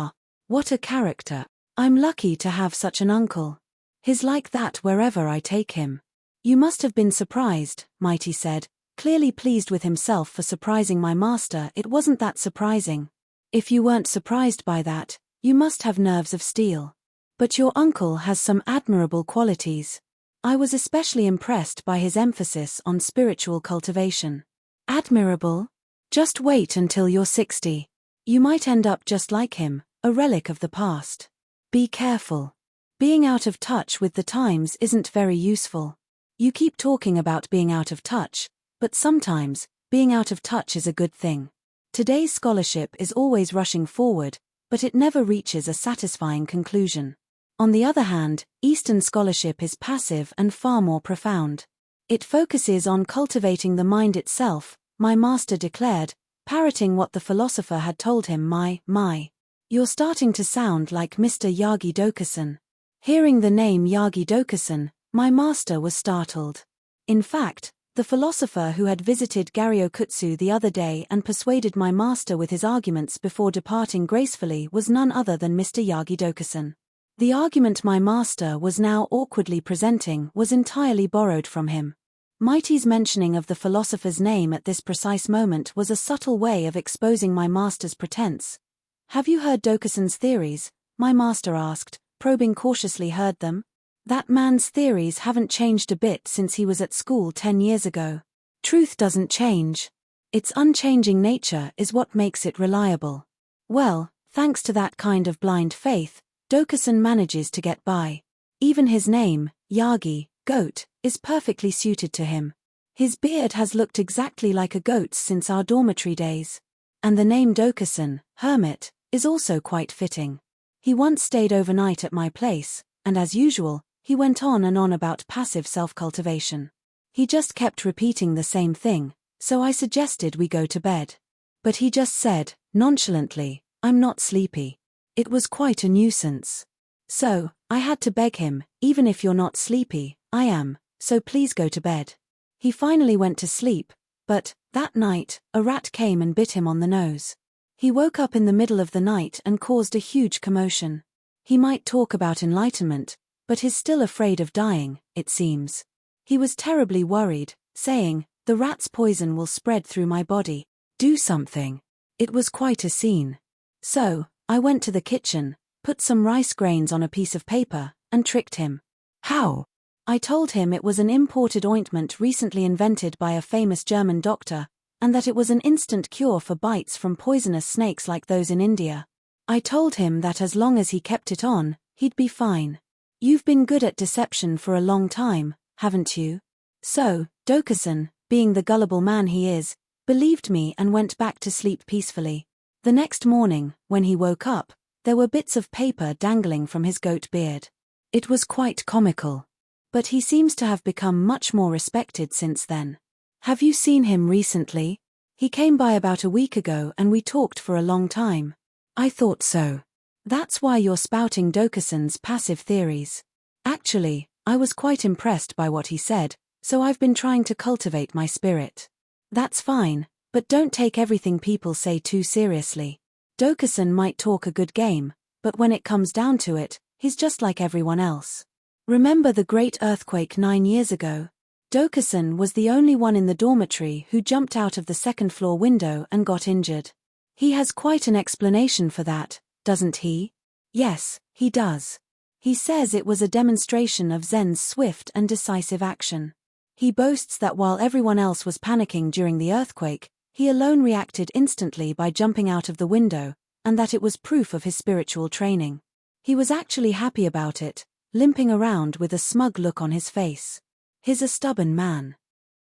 What a character. I'm lucky to have such an uncle. He's like that wherever I take him. You must have been surprised, Mighty said, clearly pleased with himself for surprising my master. It wasn't that surprising. If you weren't surprised by that, you must have nerves of steel. But your uncle has some admirable qualities. I was especially impressed by his emphasis on spiritual cultivation. Admirable? Just wait until you're 60. You might end up just like him, a relic of the past. Be careful. Being out of touch with the times isn't very useful. You keep talking about being out of touch, but sometimes, being out of touch is a good thing. Today's scholarship is always rushing forward, but it never reaches a satisfying conclusion. On the other hand, Eastern scholarship is passive and far more profound. It focuses on cultivating the mind itself, my master declared, parroting what the philosopher had told him. My. You're starting to sound like Mr. Yagi Dokusan. Hearing the name Yagi Dokusan, my master was startled. In fact, the philosopher who had visited Garyokutsu the other day and persuaded my master with his arguments before departing gracefully was none other than Mr. Yagi Dokusan. The argument my master was now awkwardly presenting was entirely borrowed from him. Mighty's mentioning of the philosopher's name at this precise moment was a subtle way of exposing my master's pretense. Have you heard Dokusan's theories? My master asked, probing cautiously. Heard them? That man's theories haven't changed a bit since he was at school 10 years ago. Truth doesn't change. Its unchanging nature is what makes it reliable. Well, thanks to that kind of blind faith, Dokusan manages to get by. Even his name, Yagi, goat, is perfectly suited to him. His beard has looked exactly like a goat's since our dormitory days. And the name Dokusan, hermit, is also quite fitting. He once stayed overnight at my place, and as usual, he went on and on about passive self-cultivation. He just kept repeating the same thing, so I suggested we go to bed. But he just said, nonchalantly, I'm not sleepy. It was quite a nuisance. So, I had to beg him, even if you're not sleepy, I am, so please go to bed. He finally went to sleep, but, that night, a rat came and bit him on the nose. He woke up in the middle of the night and caused a huge commotion. He might talk about enlightenment, but he's still afraid of dying, it seems. He was terribly worried, saying, the rat's poison will spread through my body. Do something. It was quite a scene. So, I went to the kitchen, put some rice grains on a piece of paper, and tricked him. How? I told him it was an imported ointment recently invented by a famous German doctor, and that it was an instant cure for bites from poisonous snakes like those in India. I told him that as long as he kept it on, he'd be fine. You've been good at deception for a long time, haven't you? So, Dokusan, being the gullible man he is, believed me and went back to sleep peacefully. The next morning, when he woke up, there were bits of paper dangling from his goat beard. It was quite comical. But he seems to have become much more respected since then. Have you seen him recently? He came by about a week ago and we talked for a long time. I thought so. That's why you're spouting Dokusan's passive theories. Actually, I was quite impressed by what he said, so I've been trying to cultivate my spirit. That's fine, but don't take everything people say too seriously. Dokusan might talk a good game, but when it comes down to it, he's just like everyone else. Remember the great earthquake 9 years ago? Dokusan was the only one in the dormitory who jumped out of the second-floor window and got injured. He has quite an explanation for that, doesn't he? Yes, he does. He says it was a demonstration of Zen's swift and decisive action. He boasts that while everyone else was panicking during the earthquake, he alone reacted instantly by jumping out of the window, and that it was proof of his spiritual training. He was actually happy about it, limping around with a smug look on his face. He's a stubborn man.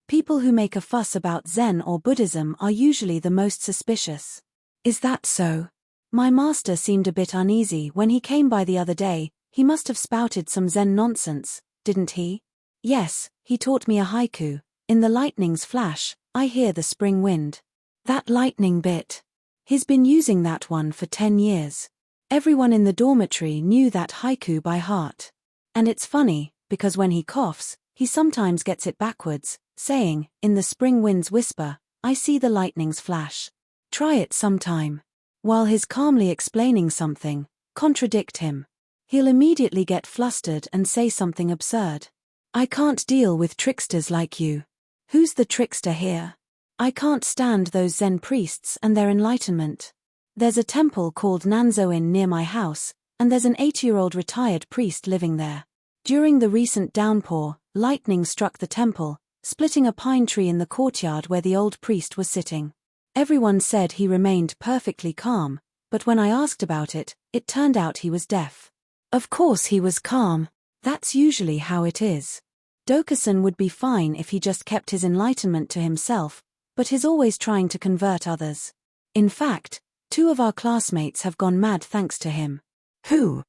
People who make a fuss about Zen or Buddhism are usually the most suspicious. Is that so? My master seemed a bit uneasy when he came by the other day. He must have spouted some Zen nonsense, didn't he? Yes, he taught me a haiku. In the lightning's flash, I hear the spring wind. That lightning bit. He's been using that one for 10 years. Everyone in the dormitory knew that haiku by heart. And it's funny, because when he coughs, he sometimes gets it backwards, saying, in the spring wind's whisper, I see the lightning's flash. Try it sometime. While he's calmly explaining something, contradict him. He'll immediately get flustered and say something absurd. I can't deal with tricksters like you. Who's the trickster here? I can't stand those Zen priests and their enlightenment. There's a temple called Nanzoin near my house, and there's an 8-year-old retired priest living there. During the recent downpour, lightning struck the temple, splitting a pine tree in the courtyard where the old priest was sitting. Everyone said he remained perfectly calm, but when I asked about it, it turned out he was deaf. Of course he was calm. That's usually how it is. Dokusan would be fine if he just kept his enlightenment to himself, but he's always trying to convert others. In fact, 2 of our classmates have gone mad thanks to him. Who?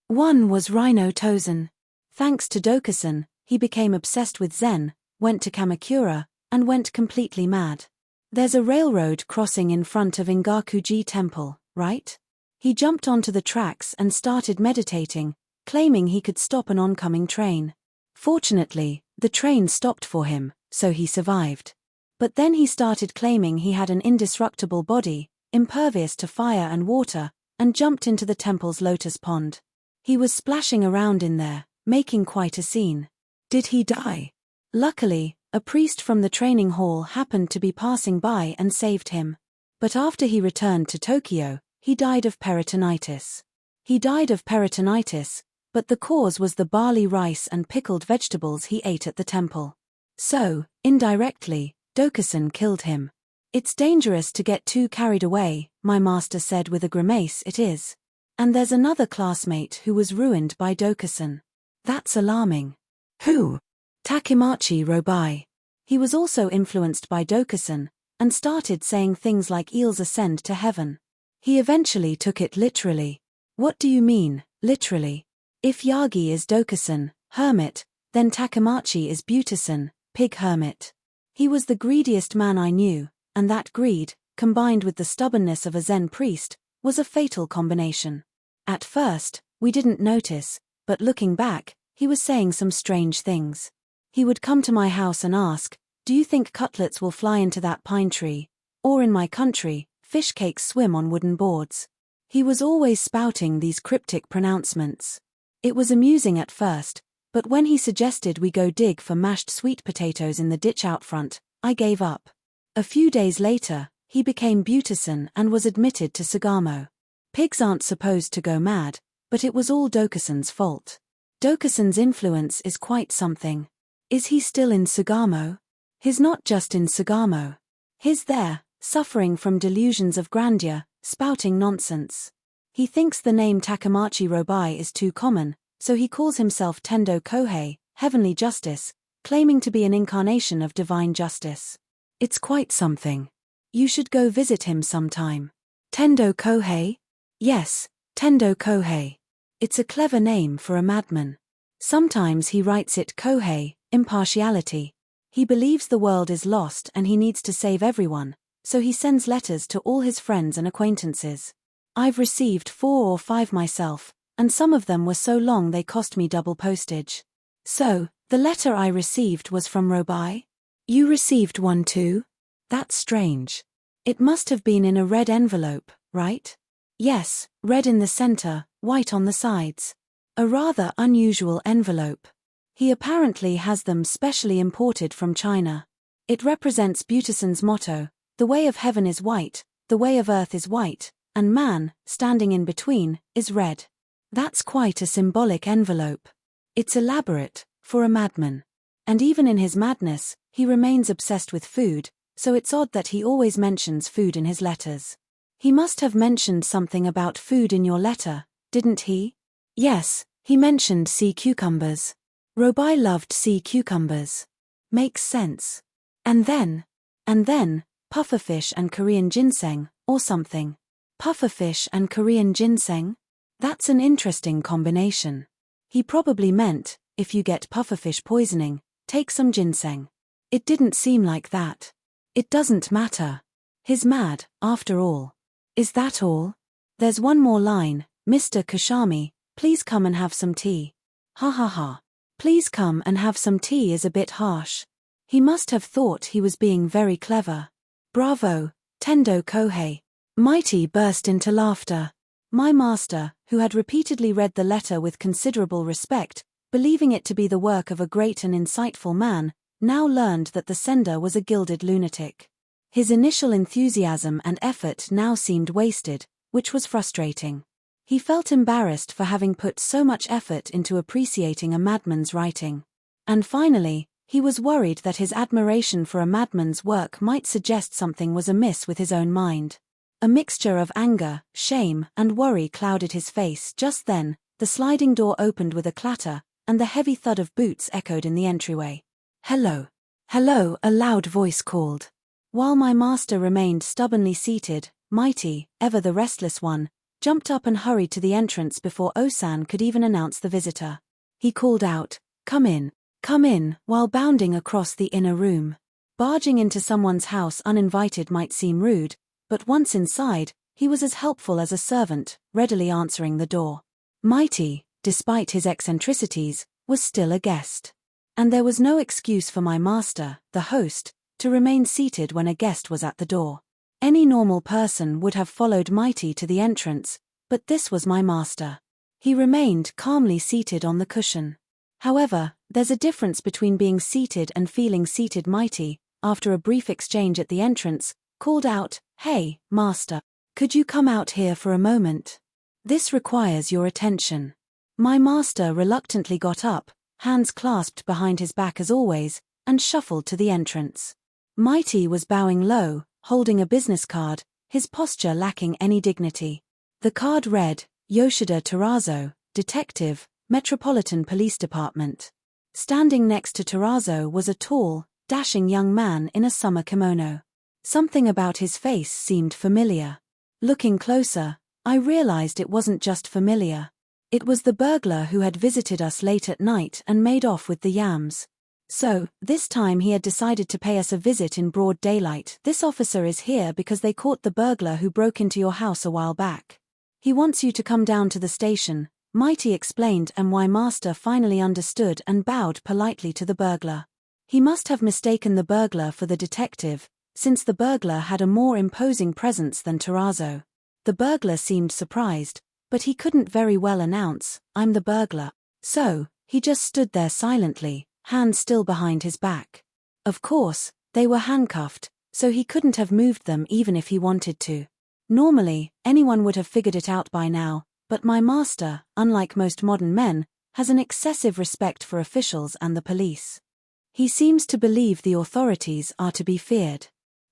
One was Rhino Tozen. Thanks to Dokusan, he became obsessed with Zen, went to Kamakura, and went completely mad. There's a railroad crossing in front of Ingakuji Temple, right? He jumped onto the tracks and started meditating, claiming he could stop an oncoming train. Fortunately, the train stopped for him, so he survived. But then he started claiming he had an indestructible body, impervious to fire and water, and jumped into the temple's lotus pond. He was splashing around in there, making quite a scene. Did he die? Luckily, a priest from the training hall happened to be passing by and saved him. But after he returned to Tokyo, he died of peritonitis. But the cause was the barley rice and pickled vegetables he ate at the temple. So, indirectly, Dokusan killed him. It's dangerous to get too carried away, my master said with a grimace. It is. And there's another classmate who was ruined by Dokusan. That's alarming. Who? Takemachi Robai. He was also influenced by Dokusan, and started saying things like eels ascend to heaven. He eventually took it literally. What do you mean, literally? If Yagi is Dokusan, hermit, then Takemachi is Butasan, pig hermit. He was the greediest man I knew, and that greed, combined with the stubbornness of a Zen priest, was a fatal combination. At first, we didn't notice, but looking back, he was saying some strange things. He would come to my house and ask, do you think cutlets will fly into that pine tree? Or in my country, fish cakes swim on wooden boards. He was always spouting these cryptic pronouncements. It was amusing at first, but when he suggested we go dig for mashed sweet potatoes in the ditch out front, I gave up. A few days later, he became Butasan and was admitted to Sugamo. Pigs aren't supposed to go mad, but it was all Dokusan's fault. Dokusan's influence is quite something. Is he still in Sugamo? He's not just in Sugamo. He's there, suffering from delusions of grandeur, spouting nonsense. He thinks the name Takemachi Robai is too common, so he calls himself Tendo Kohei, heavenly justice, claiming to be an incarnation of divine justice. It's quite something. You should go visit him sometime. Tendo Kohei? Yes, Tendo Kohei. It's a clever name for a madman. Sometimes he writes it Kohei, impartiality. He believes the world is lost and he needs to save everyone, so he sends letters to all his friends and acquaintances. I've received 4 or 5 myself, and some of them were so long they cost me double postage. So, the letter I received was from Robai? You received one too? That's strange. It must have been in a red envelope, right? Yes, red in the center, white on the sides. A rather unusual envelope. He apparently has them specially imported from China. It represents Butasan's motto, the way of heaven is white, the way of earth is white, and man, standing in between, is red. That's quite a symbolic envelope. It's elaborate, for a madman. And even in his madness, he remains obsessed with food, so it's odd that he always mentions food in his letters. He must have mentioned something about food in your letter, didn't he? Yes, he mentioned sea cucumbers. Robai loved sea cucumbers. Makes sense. And then, pufferfish and Korean ginseng, or something. Pufferfish and Korean ginseng? That's an interesting combination. He probably meant, if you get pufferfish poisoning, take some ginseng. It didn't seem like that. It doesn't matter. He's mad, after all. Is that all? There's one more line, Mr. Kashami, please come and have some tea. Ha ha ha. Please come and have some tea is a bit harsh. He must have thought he was being very clever. Bravo, Tendo Kohei. Mighty burst into laughter. My master, who had repeatedly read the letter with considerable respect, believing it to be the work of a great and insightful man, now learned that the sender was a gilded lunatic. His initial enthusiasm and effort now seemed wasted, which was frustrating. He felt embarrassed for having put so much effort into appreciating a madman's writing. And finally, he was worried that his admiration for a madman's work might suggest something was amiss with his own mind. A mixture of anger, shame, and worry clouded his face. Just then, the sliding door opened with a clatter, and the heavy thud of boots echoed in the entryway. "Hello. Hello," a loud voice called. While my master remained stubbornly seated, Mighty, ever the restless one, jumped up and hurried to the entrance before Osan could even announce the visitor. He called out, come in, while bounding across the inner room. Barging into someone's house uninvited might seem rude, but once inside, he was as helpful as a servant, readily answering the door. Mighty, despite his eccentricities, was still a guest. And there was no excuse for my master, the host, to remain seated when a guest was at the door. Any normal person would have followed Mighty to the entrance, but this was my master. He remained calmly seated on the cushion. However, there's a difference between being seated and feeling seated. Mighty, after a brief exchange at the entrance, called out, "Hey, master, could you come out here for a moment? This requires your attention." My master reluctantly got up, hands clasped behind his back as always, and shuffled to the entrance. Mighty was bowing low, holding a business card, his posture lacking any dignity. The card read, Yoshida Terazo, Detective, Metropolitan Police Department. Standing next to Terazo was a tall, dashing young man in a summer kimono. Something about his face seemed familiar. Looking closer, I realized it wasn't just familiar. It was the burglar who had visited us late at night and made off with the yams. So, this time he had decided to pay us a visit in broad daylight. "This officer is here because they caught the burglar who broke into your house a while back. He wants you to come down to the station," Mighty explained, and my master finally understood and bowed politely to the burglar. He must have mistaken the burglar for the detective, since the burglar had a more imposing presence than Terazo. The burglar seemed surprised, but he couldn't very well announce, "I'm the burglar." So, he just stood there silently, hands still behind his back. Of course, they were handcuffed, so he couldn't have moved them even if he wanted to. Normally, anyone would have figured it out by now, but my master, unlike most modern men, has an excessive respect for officials and the police. He seems to believe the authorities are to be feared.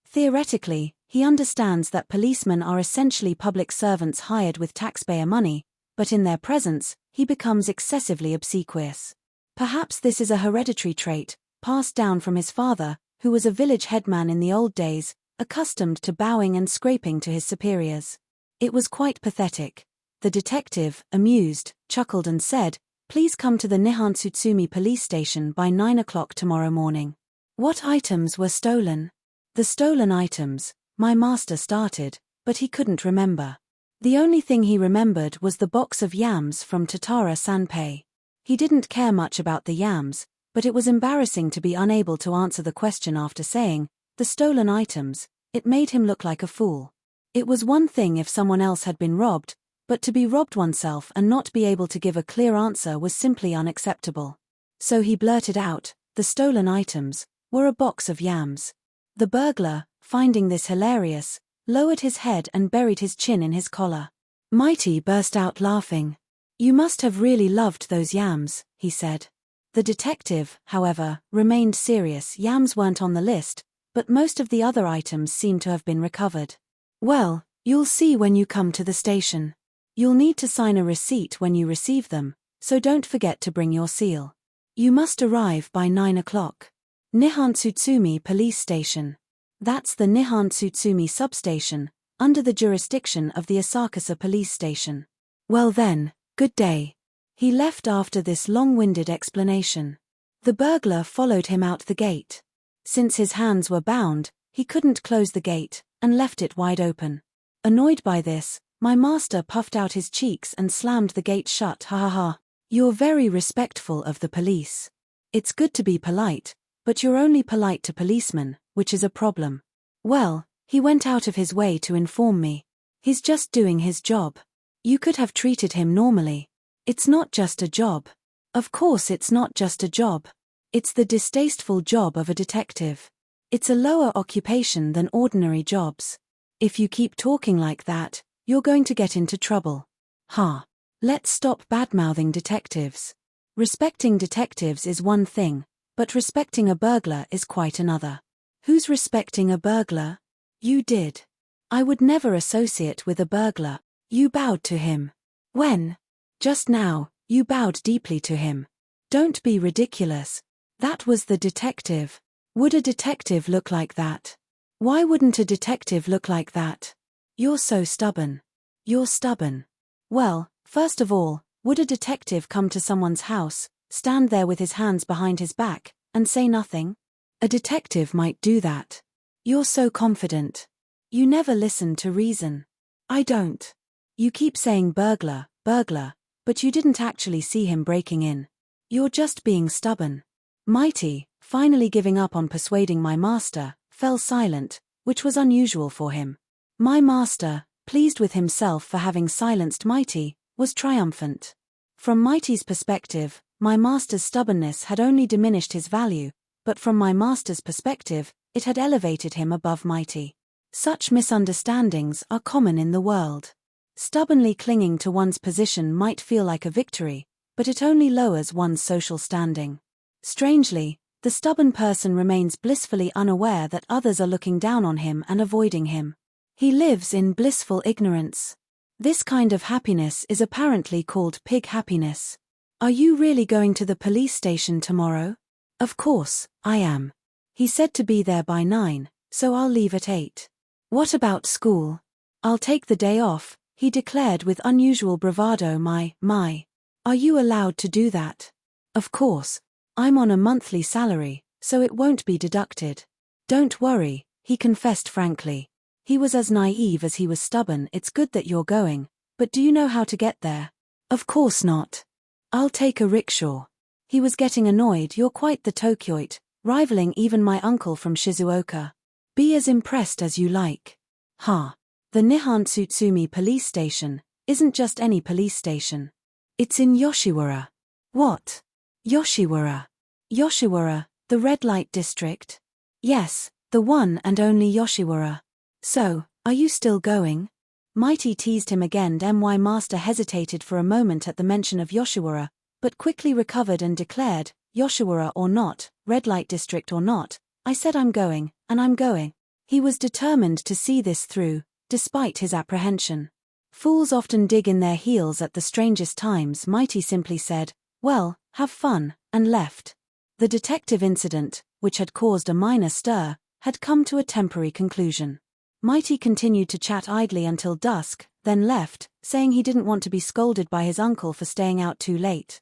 Theoretically, he understands that policemen are essentially public servants hired with taxpayer money, but in their presence, he becomes excessively obsequious. Perhaps this is a hereditary trait, passed down from his father, who was a village headman in the old days, accustomed to bowing and scraping to his superiors. It was quite pathetic. The detective, amused, chuckled and said, "Please come to the Nihon Tsutsumi police station by 9 o'clock tomorrow morning." What items were stolen? The stolen items, my master started, but he couldn't remember. The only thing he remembered was the box of yams from Tatara Sanpei. He didn't care much about the yams, but it was embarrassing to be unable to answer the question after saying, "the stolen items." It made him look like a fool. It was one thing if someone else had been robbed, but to be robbed oneself and not be able to give a clear answer was simply unacceptable. So he blurted out, "The stolen items were a box of yams." The burglar, finding this hilarious, lowered his head and buried his chin in his collar. Mighty burst out laughing. "You must have really loved those yams," he said. The detective, however, remained serious. Yams weren't on the list, but most of the other items seemed to have been recovered. "Well, you'll see when you come to the station. You'll need to sign a receipt when you receive them, so don't forget to bring your seal. You must arrive by 9 o'clock. Nihon Tsutsumi Police Station. That's the Nihon Tsutsumi substation, under the jurisdiction of the Asakusa Police Station. Well then, good day." He left after this long-winded explanation. The burglar followed him out the gate. Since his hands were bound, he couldn't close the gate, and left it wide open. Annoyed by this, my master puffed out his cheeks and slammed the gate shut. "Ha ha ha. You're very respectful of the police. It's good to be polite, But you're only polite to policemen, which is a problem. Well, he went out of his way to inform me. He's just doing his job. You could have treated him normally. It's not just a job. Of course it's not just a job. It's the distasteful job of a detective. It's a lower occupation than ordinary jobs. If you keep talking like that, you're going to get into trouble. Ha. Let's stop badmouthing detectives. Respecting detectives is one thing, but respecting a burglar is quite another. Who's respecting a burglar? You did. I would never associate with a burglar. You bowed to him. When? Just now, you bowed deeply to him. Don't be ridiculous. That was the detective. Would a detective look like that? Why wouldn't a detective look like that? You're so stubborn. You're stubborn. Well, first of all, would a detective come to someone's house, stand there with his hands behind his back, and say nothing? A detective might do that. You're so confident. You never listen to reason. I don't. You keep saying burglar, burglar, but you didn't actually see him breaking in. You're just being stubborn. Mighty, finally giving up on persuading my master, fell silent, which was unusual for him. My master, pleased with himself for having silenced Mighty, was triumphant. From Mighty's perspective, my master's stubbornness had only diminished his value, but from my master's perspective, it had elevated him above Mighty. Such misunderstandings are common in the world. Stubbornly clinging to one's position might feel like a victory, but it only lowers one's social standing. Strangely, the stubborn person remains blissfully unaware that others are looking down on him and avoiding him. He lives in blissful ignorance. This kind of happiness is apparently called pig happiness. Are you really going to the police station tomorrow? Of course, I am. He said to be there by 9, so I'll leave at 8. What about school? I'll take the day off, he declared with unusual bravado. My. Are you allowed to do that? Of course. I'm on a monthly salary, so it won't be deducted. Don't worry, he confessed frankly. He was as naive as he was stubborn. It's good that you're going, but do you know how to get there? Of course not. I'll take a rickshaw. He was getting annoyed. You're quite the Tokyoite, rivaling even my uncle from Shizuoka. Be as impressed as you like. Ha. The Nihon Tsutsumi police station isn't just any police station. It's in Yoshiwara. What? Yoshiwara. Yoshiwara, the red light district? Yes, the one and only Yoshiwara. So, are you still going? Mighty teased him again. My master hesitated for a moment at the mention of Yoshiwara, but quickly recovered and declared, Yoshiwara or not, red light district or not, I said I'm going, and I'm going. He was determined to see this through, despite his apprehension. Fools often dig in their heels at the strangest times. Mighty simply said, well, have fun, and left. The detective incident, which had caused a minor stir, had come to a temporary conclusion. Mighty continued to chat idly until dusk, then left, saying he didn't want to be scolded by his uncle for staying out too late.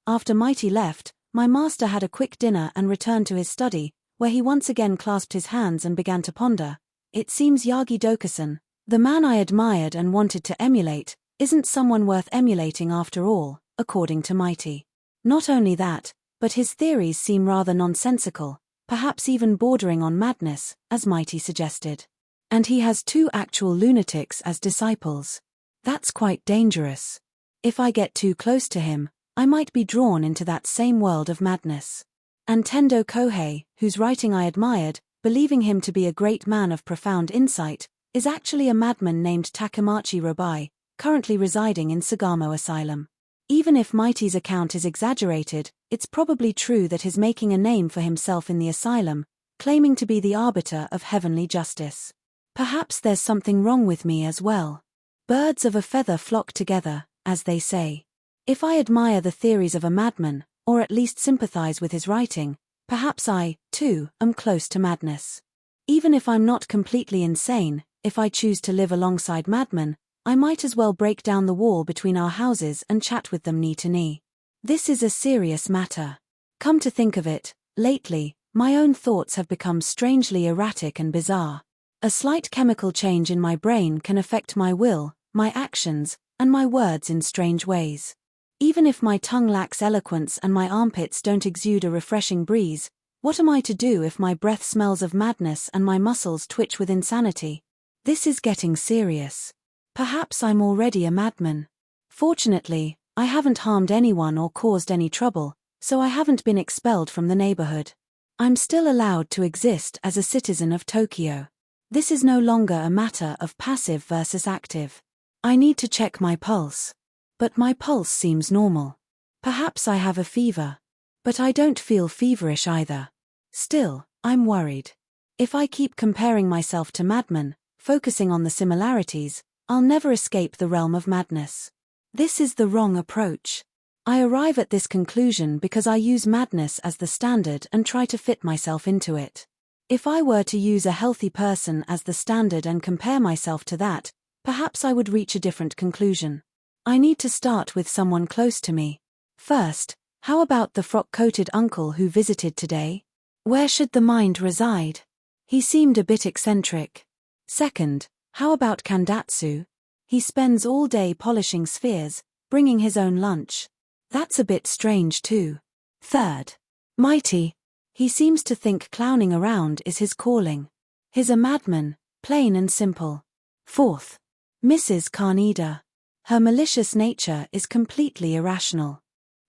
After Mighty left, my master had a quick dinner and returned to his study, where he once again clasped his hands and began to ponder. It seems Yagi Dokusan, the man I admired and wanted to emulate, isn't someone worth emulating after all, according to Mighty. Not only that, but his theories seem rather nonsensical, perhaps even bordering on madness, as Mighty suggested. And he has 2 actual lunatics as disciples. That's quite dangerous. If I get too close to him, I might be drawn into that same world of madness. And Tendo Kohei, whose writing I admired, believing him to be a great man of profound insight, is actually a madman named Takemachi Robai, currently residing in Sagamo Asylum. Even if Mighty's account is exaggerated, it's probably true that he's making a name for himself in the asylum, claiming to be the arbiter of heavenly justice. Perhaps there's something wrong with me as well. Birds of a feather flock together, as they say. If I admire the theories of a madman, or at least sympathize with his writing, perhaps I, too, am close to madness. Even if I'm not completely insane, if I choose to live alongside madmen, I might as well break down the wall between our houses and chat with them knee to knee. This is a serious matter. Come to think of it, lately, my own thoughts have become strangely erratic and bizarre. A slight chemical change in my brain can affect my will, my actions, and my words in strange ways. Even if my tongue lacks eloquence and my armpits don't exude a refreshing breeze, What am I to do if my breath smells of madness and my muscles twitch with insanity? This is getting serious. Perhaps I'm already a madman. Fortunately, I haven't harmed anyone or caused any trouble, so I haven't been expelled from the neighborhood. I'm still allowed to exist as a citizen of Tokyo. This is no longer a matter of passive versus active. I need to check my pulse. But my pulse seems normal. Perhaps I have a fever. But I don't feel feverish either. Still, I'm worried. If I keep comparing myself to madmen, focusing on the similarities, I'll never escape the realm of madness. This is the wrong approach. I arrive at this conclusion because I use madness as the standard and try to fit myself into it. If I were to use a healthy person as the standard and compare myself to that, perhaps I would reach a different conclusion. I need to start with someone close to me. First, how about the frock-coated uncle who visited today? Where should the mind reside? He seemed a bit eccentric. Second, how about Kandatsu? He spends all day polishing spheres, bringing his own lunch. That's a bit strange too. Third, Mighty. He seems to think clowning around is his calling. He's a madman, plain and simple. Fourth, Mrs. Kaneda. Her malicious nature is completely irrational.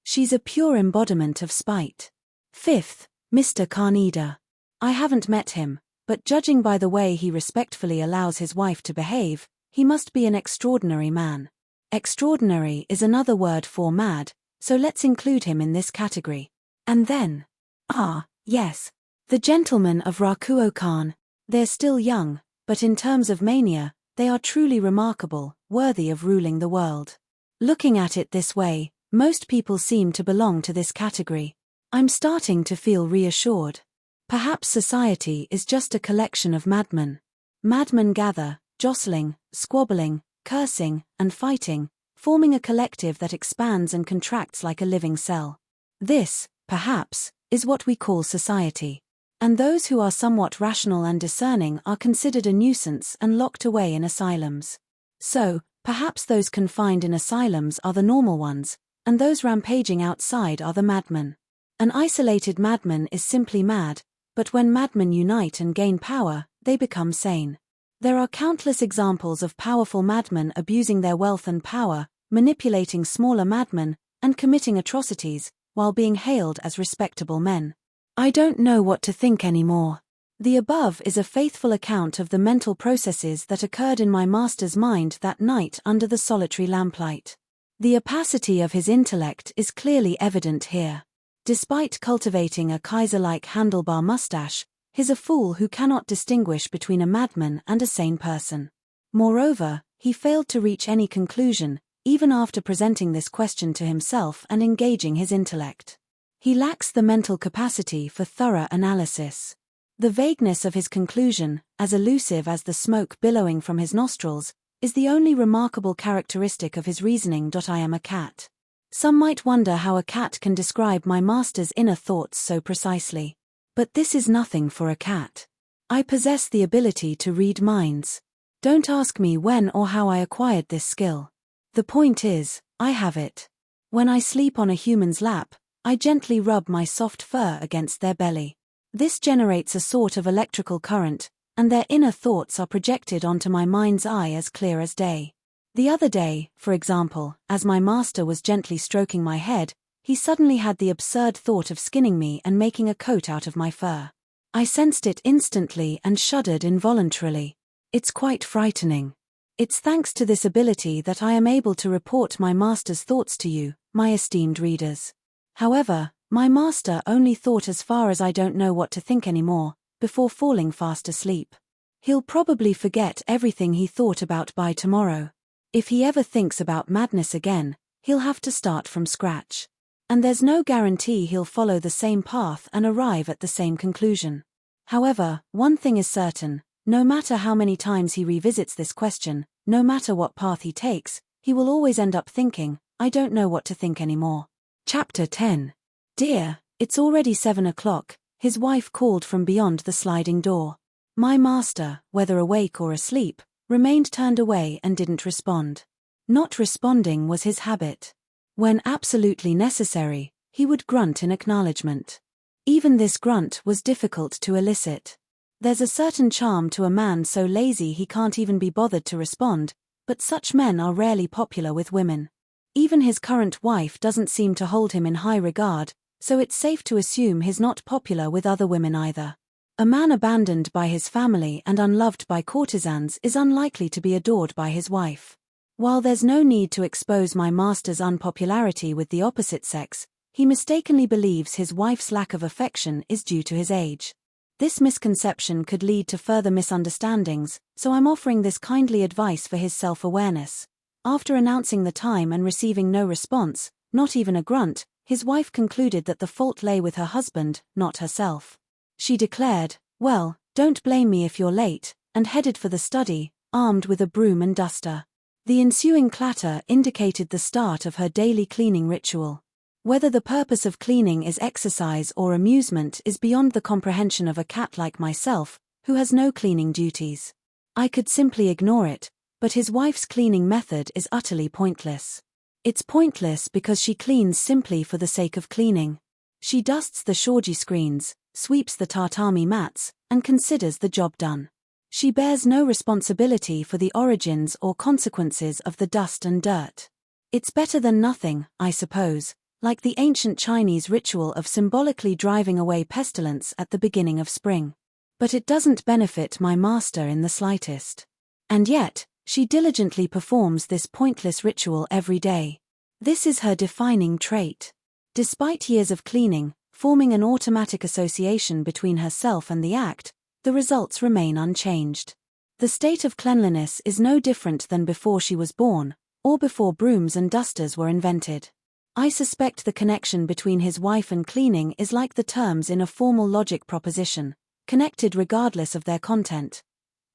She's a pure embodiment of spite. Fifth, Mr. Kaneda. I haven't met him, but judging by the way he respectfully allows his wife to behave, he must be an extraordinary man. Extraordinary is another word for mad, so let's include him in this category. And then, yes, the gentlemen of Rakuo-kan. They're still young, but in terms of mania, they are truly remarkable, worthy of ruling the world. Looking at it this way, most people seem to belong to this category. I'm starting to feel reassured. Perhaps society is just a collection of madmen. Madmen gather, jostling, squabbling, cursing, and fighting, forming a collective that expands and contracts like a living cell. This, perhaps, is what we call society. And those who are somewhat rational and discerning are considered a nuisance and locked away in asylums. So, perhaps those confined in asylums are the normal ones, and those rampaging outside are the madmen. An isolated madman is simply mad, but when madmen unite and gain power, they become sane. There are countless examples of powerful madmen abusing their wealth and power, manipulating smaller madmen, and committing atrocities, while being hailed as respectable men. I don't know what to think anymore. The above is a faithful account of the mental processes that occurred in my master's mind that night under the solitary lamplight. The opacity of his intellect is clearly evident here. Despite cultivating a Kaiser-like handlebar mustache, he's a fool who cannot distinguish between a madman and a sane person. Moreover, he failed to reach any conclusion, even after presenting this question to himself and engaging his intellect. He lacks the mental capacity for thorough analysis. The vagueness of his conclusion, as elusive as the smoke billowing from his nostrils, is the only remarkable characteristic of his reasoning. I am a cat. Some might wonder how a cat can describe my master's inner thoughts so precisely. But this is nothing for a cat. I possess the ability to read minds. Don't ask me when or how I acquired this skill. The point is, I have it. When I sleep on a human's lap, I gently rub my soft fur against their belly. This generates a sort of electrical current, and their inner thoughts are projected onto my mind's eye as clear as day. The other day, for example, as my master was gently stroking my head, he suddenly had the absurd thought of skinning me and making a coat out of my fur. I sensed it instantly and shuddered involuntarily. It's quite frightening. It's thanks to this ability that I am able to report my master's thoughts to you, my esteemed readers. However, my master only thought as far as I don't know what to think anymore, before falling fast asleep. He'll probably forget everything he thought about by tomorrow. If he ever thinks about madness again, he'll have to start from scratch. And there's no guarantee he'll follow the same path and arrive at the same conclusion. However, one thing is certain, no matter how many times he revisits this question, no matter what path he takes, he will always end up thinking, I don't know what to think anymore. Chapter 10. Dear, it's already 7 o'clock, his wife called from beyond the sliding door. My master, whether awake or asleep, remained turned away and didn't respond. Not responding was his habit. When absolutely necessary, he would grunt in acknowledgement. Even this grunt was difficult to elicit. There's a certain charm to a man so lazy he can't even be bothered to respond, but such men are rarely popular with women. Even his current wife doesn't seem to hold him in high regard, so it's safe to assume he's not popular with other women either. A man abandoned by his family and unloved by courtesans is unlikely to be adored by his wife. While there's no need to expose my master's unpopularity with the opposite sex, he mistakenly believes his wife's lack of affection is due to his age. This misconception could lead to further misunderstandings, so I'm offering this kindly advice for his self-awareness. After announcing the time and receiving no response, not even a grunt, his wife concluded that the fault lay with her husband, not herself. She declared, "Well, don't blame me if you're late," and headed for the study, armed with a broom and duster. The ensuing clatter indicated the start of her daily cleaning ritual. Whether the purpose of cleaning is exercise or amusement is beyond the comprehension of a cat like myself, who has no cleaning duties. I could simply ignore it, but his wife's cleaning method is utterly pointless. It's pointless because she cleans simply for the sake of cleaning. She dusts the shoji screens, sweeps the tatami mats, and considers the job done. She bears no responsibility for the origins or consequences of the dust and dirt. It's better than nothing, I suppose, like the ancient Chinese ritual of symbolically driving away pestilence at the beginning of spring. But it doesn't benefit my master in the slightest. And yet, she diligently performs this pointless ritual every day. This is her defining trait. Despite years of cleaning, forming an automatic association between herself and the act, the results remain unchanged. The state of cleanliness is no different than before she was born, or before brooms and dusters were invented. I suspect the connection between his wife and cleaning is like the terms in a formal logic proposition, connected regardless of their content.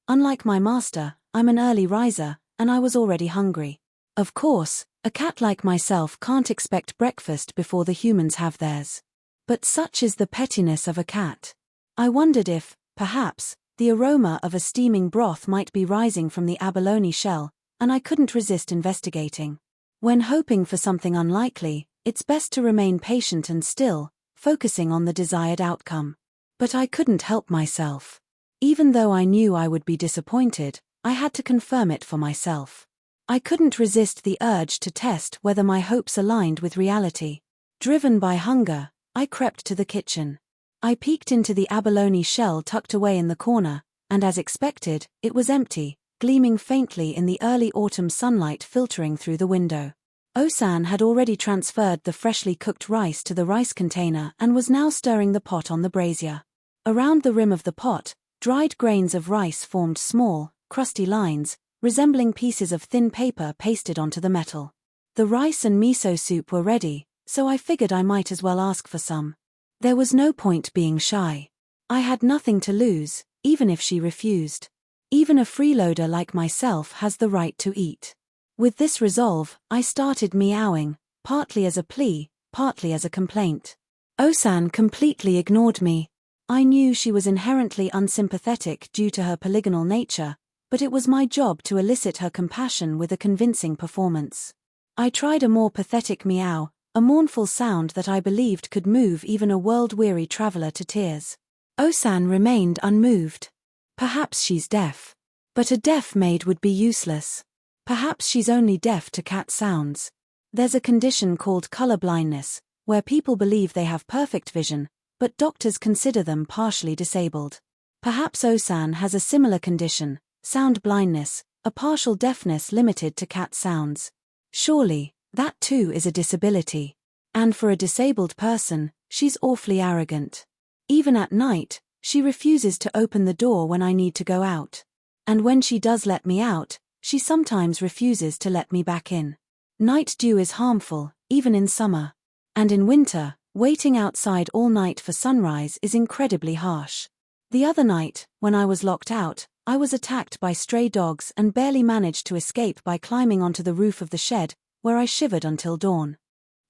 Unlike my master, I'm an early riser, and I was already hungry. Of course, a cat like myself can't expect breakfast before the humans have theirs. But such is the pettiness of a cat. I wondered if, perhaps, the aroma of a steaming broth might be rising from the abalone shell, and I couldn't resist investigating. When hoping for something unlikely, it's best to remain patient and still, focusing on the desired outcome. But I couldn't help myself. Even though I knew I would be disappointed, I had to confirm it for myself. I couldn't resist the urge to test whether my hopes aligned with reality. Driven by hunger, I crept to the kitchen. I peeked into the abalone shell tucked away in the corner, and as expected, it was empty, gleaming faintly in the early autumn sunlight filtering through the window. Osan had already transferred the freshly cooked rice to the rice container and was now stirring the pot on the brazier. Around the rim of the pot, dried grains of rice formed small, crusty lines, resembling pieces of thin paper pasted onto the metal. The rice and miso soup were ready, so I figured I might as well ask for some. There was no point being shy. I had nothing to lose, even if she refused. Even a freeloader like myself has the right to eat. With this resolve, I started meowing, partly as a plea, partly as a complaint. Osan completely ignored me. I knew she was inherently unsympathetic due to her polygonal nature, but it was my job to elicit her compassion with a convincing performance. I tried a more pathetic meow, a mournful sound that I believed could move even a world-weary traveler to tears. Osan remained unmoved. Perhaps she's deaf. But a deaf maid would be useless. Perhaps she's only deaf to cat sounds. There's a condition called color blindness, where people believe they have perfect vision, but doctors consider them partially disabled. Perhaps Osan has a similar condition, sound blindness, a partial deafness limited to cat sounds. Surely, that too is a disability. And for a disabled person, she's awfully arrogant. Even at night, she refuses to open the door when I need to go out. And when she does let me out, she sometimes refuses to let me back in. Night dew is harmful, even in summer. And in winter, waiting outside all night for sunrise is incredibly harsh. The other night, when I was locked out, I was attacked by stray dogs and barely managed to escape by climbing onto the roof of the shed, where I shivered until dawn.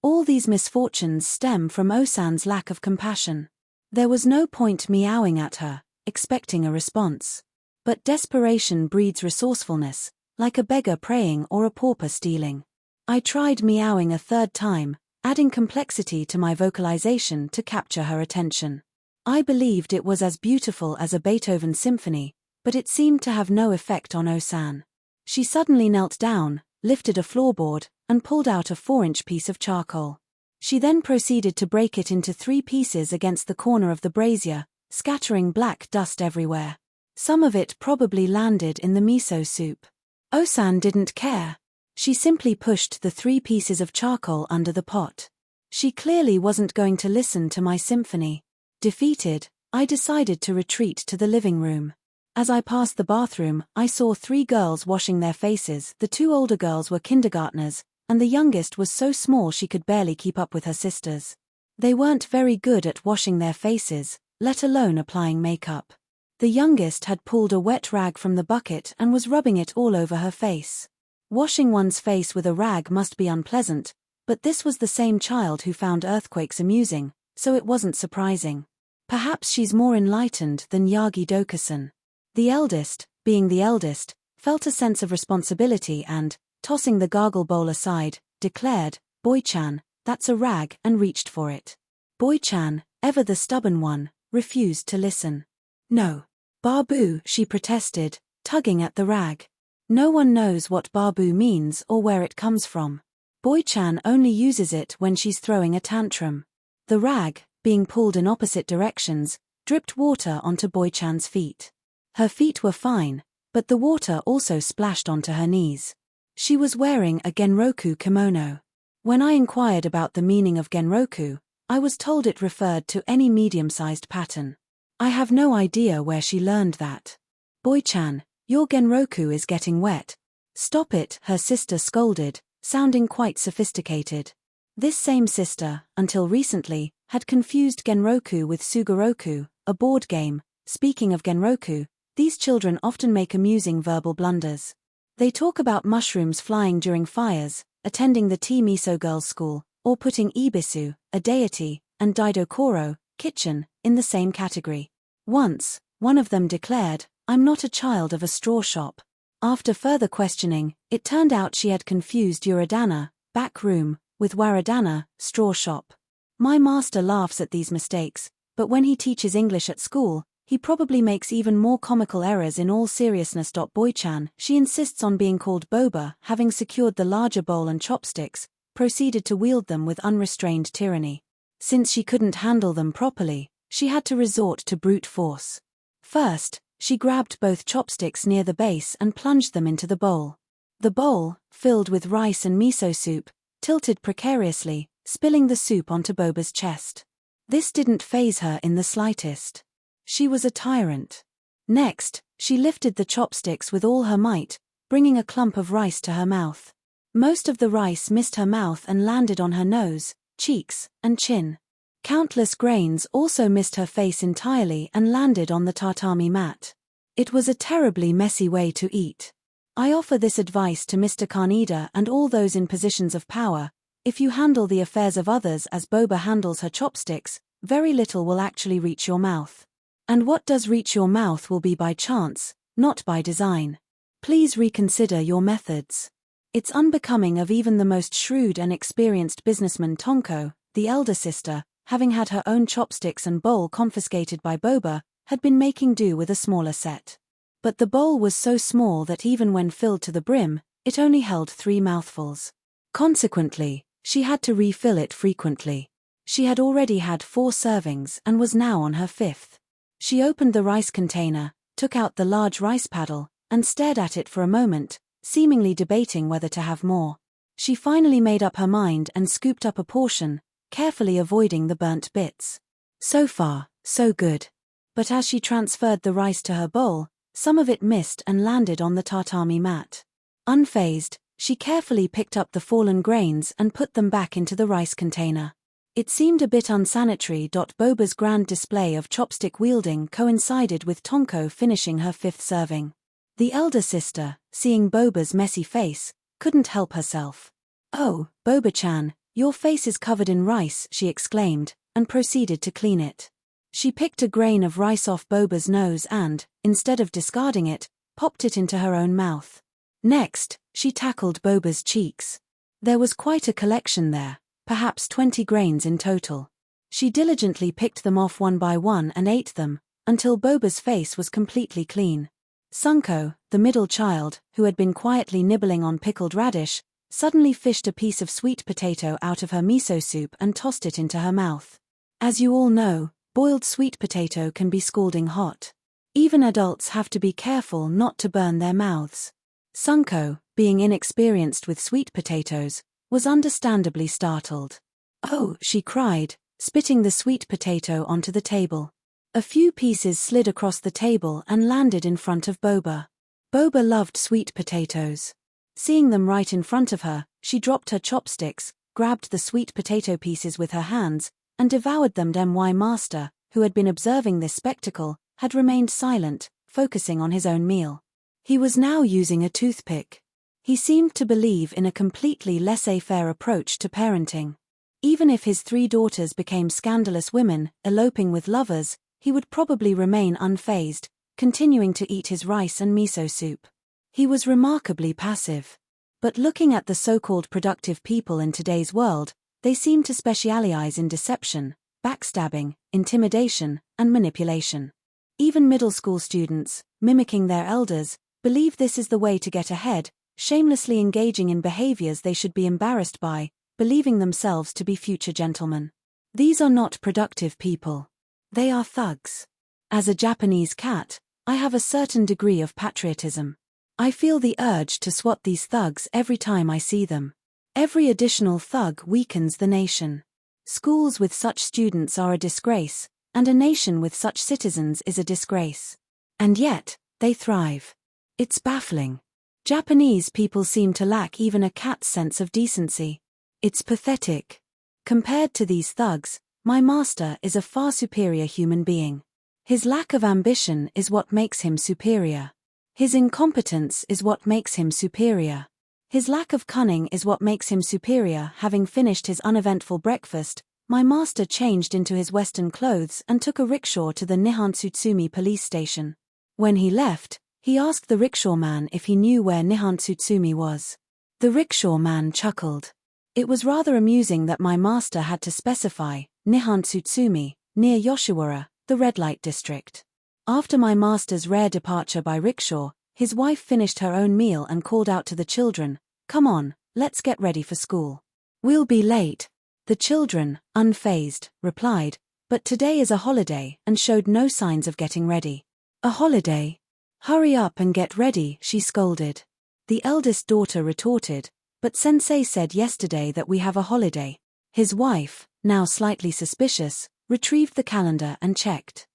All these misfortunes stem from Osan's lack of compassion. There was no point meowing at her, expecting a response. But desperation breeds resourcefulness, like a beggar praying or a pauper stealing. I tried meowing a third time, adding complexity to my vocalization to capture her attention. I believed it was as beautiful as a Beethoven symphony, but it seemed to have no effect on Osan. She suddenly knelt down, lifted a floorboard, and pulled out a 4-inch piece of charcoal. She then proceeded to break it into 3 pieces against the corner of the brazier, scattering black dust everywhere. Some of it probably landed in the miso soup. Osan didn't care. She simply pushed the 3 pieces of charcoal under the pot. She clearly wasn't going to listen to my symphony. Defeated, I decided to retreat to the living room. As I passed the bathroom, I saw 3 girls washing their faces. The 2 older girls were kindergartners, and the youngest was so small she could barely keep up with her sisters. They weren't very good at washing their faces, let alone applying makeup. The youngest had pulled a wet rag from the bucket and was rubbing it all over her face. Washing one's face with a rag must be unpleasant, but this was the same child who found earthquakes amusing, so it wasn't surprising. Perhaps she's more enlightened than Yagi Dokusan. The eldest, being the eldest, felt a sense of responsibility and, tossing the gargle bowl aside, declared, "Boy-chan, that's a rag," and reached for it. Boy-chan, ever the stubborn one, refused to listen. "No. Babu," she protested, tugging at the rag. No one knows what babu means or where it comes from. Boy-chan only uses it when she's throwing a tantrum. The rag, being pulled in opposite directions, dripped water onto Boy-chan's feet. Her feet were fine, but the water also splashed onto her knees. She was wearing a genroku kimono. When I inquired about the meaning of genroku, I was told it referred to any medium-sized pattern. I have no idea where she learned that. "Boy-chan, your genroku is getting wet. Stop it," her sister scolded, sounding quite sophisticated. This same sister, until recently, had confused genroku with sugoroku, a board game. Speaking of genroku, these children often make amusing verbal blunders. They talk about mushrooms flying during fires, attending the tea miso girls' school, or putting Ibisu, a deity, and Daidokoro, kitchen, in the same category. Once, one of them declared, "I'm not a child of a straw shop." After further questioning, it turned out she had confused Uradana, back room, with Waradana, straw shop. My master laughs at these mistakes, but when he teaches English at school, he probably makes even more comical errors. In all seriousness. Boy-chan, she insists on being called Boba, having secured the larger bowl and chopsticks, proceeded to wield them with unrestrained tyranny. Since she couldn't handle them properly, she had to resort to brute force. First, she grabbed both chopsticks near the base and plunged them into the bowl. The bowl, filled with rice and miso soup, tilted precariously, spilling the soup onto Boba's chest. This didn't faze her in the slightest. She was a tyrant. Next, she lifted the chopsticks with all her might, bringing a clump of rice to her mouth. Most of the rice missed her mouth and landed on her nose, cheeks, and chin. Countless grains also missed her face entirely and landed on the tatami mat. It was a terribly messy way to eat. I offer this advice to Mr. Kaneda and all those in positions of power: if you handle the affairs of others as Boba handles her chopsticks, very little will actually reach your mouth. And what does reach your mouth will be by chance, not by design. Please reconsider your methods. It's unbecoming of even the most shrewd and experienced businessman. Tonko, the elder sister, having had her own chopsticks and bowl confiscated by Boba, had been making do with a smaller set. But the bowl was so small that even when filled to the brim, it only held 3 mouthfuls. Consequently, she had to refill it frequently. She had already had 4 servings and was now on her 5th. She opened the rice container, took out the large rice paddle, and stared at it for a moment, seemingly debating whether to have more. She finally made up her mind and scooped up a portion, carefully avoiding the burnt bits. So far, so good. But as she transferred the rice to her bowl, some of it missed and landed on the tatami mat. Unfazed, she carefully picked up the fallen grains and put them back into the rice container. It seemed a bit unsanitary. Boba's grand display of chopstick wielding coincided with Tonko finishing her 5th serving. The elder sister, seeing Boba's messy face, couldn't help herself. "Oh, Boba-chan, your face is covered in rice," she exclaimed, and proceeded to clean it. She picked a grain of rice off Boba's nose and, instead of discarding it, popped it into her own mouth. Next, she tackled Boba's cheeks. There was quite a collection there, perhaps 20 grains in total. She diligently picked them off one by one and ate them, until Boba's face was completely clean. Sunko, the middle child, who had been quietly nibbling on pickled radish, suddenly fished a piece of sweet potato out of her miso soup and tossed it into her mouth. As you all know, boiled sweet potato can be scalding hot. Even adults have to be careful not to burn their mouths. Sunko, being inexperienced with sweet potatoes, was understandably startled. "Oh," she cried, spitting the sweet potato onto the table. A few pieces slid across the table and landed in front of Boba. Boba loved sweet potatoes. Seeing them right in front of her, she dropped her chopsticks, grabbed the sweet potato pieces with her hands, and devoured them. My master, who had been observing this spectacle, had remained silent, focusing on his own meal. He was now using a toothpick. He seemed to believe in a completely laissez-faire approach to parenting. Even if his 3 daughters became scandalous women, eloping with lovers, he would probably remain unfazed, continuing to eat his rice and miso soup. He was remarkably passive. But looking at the so-called productive people in today's world, they seem to specialize in deception, backstabbing, intimidation, and manipulation. Even middle school students, mimicking their elders, believe this is the way to get ahead, shamelessly engaging in behaviors they should be embarrassed by, believing themselves to be future gentlemen. These are not productive people. They are thugs. As a Japanese cat, I have a certain degree of patriotism. I feel the urge to swat these thugs every time I see them. Every additional thug weakens the nation. Schools with such students are a disgrace, and a nation with such citizens is a disgrace. And yet, they thrive. It's baffling. Japanese people seem to lack even a cat's sense of decency. It's pathetic. Compared to these thugs, my master is a far superior human being. His lack of ambition is what makes him superior. His incompetence is what makes him superior. His lack of cunning is what makes him superior. Having finished his uneventful breakfast, my master changed into his Western clothes and took a rickshaw to the Nihonsutsume police station. When he left, he asked the rickshaw-man if he knew where Nihonsutsume was. The rickshaw-man chuckled. It was rather amusing that my master had to specify Nihonsutsume, near Yoshiwara, the red light district. After my master's rare departure by rickshaw, his wife finished her own meal and called out to the children, "Come on, let's get ready for school. We'll be late." The children, unfazed, replied, "But today is a holiday," and showed no signs of getting ready. "A holiday? Hurry up and get ready," she scolded. The eldest daughter retorted, "But Sensei said yesterday that we have a holiday." His wife, now slightly suspicious, retrieved the calendar and checked.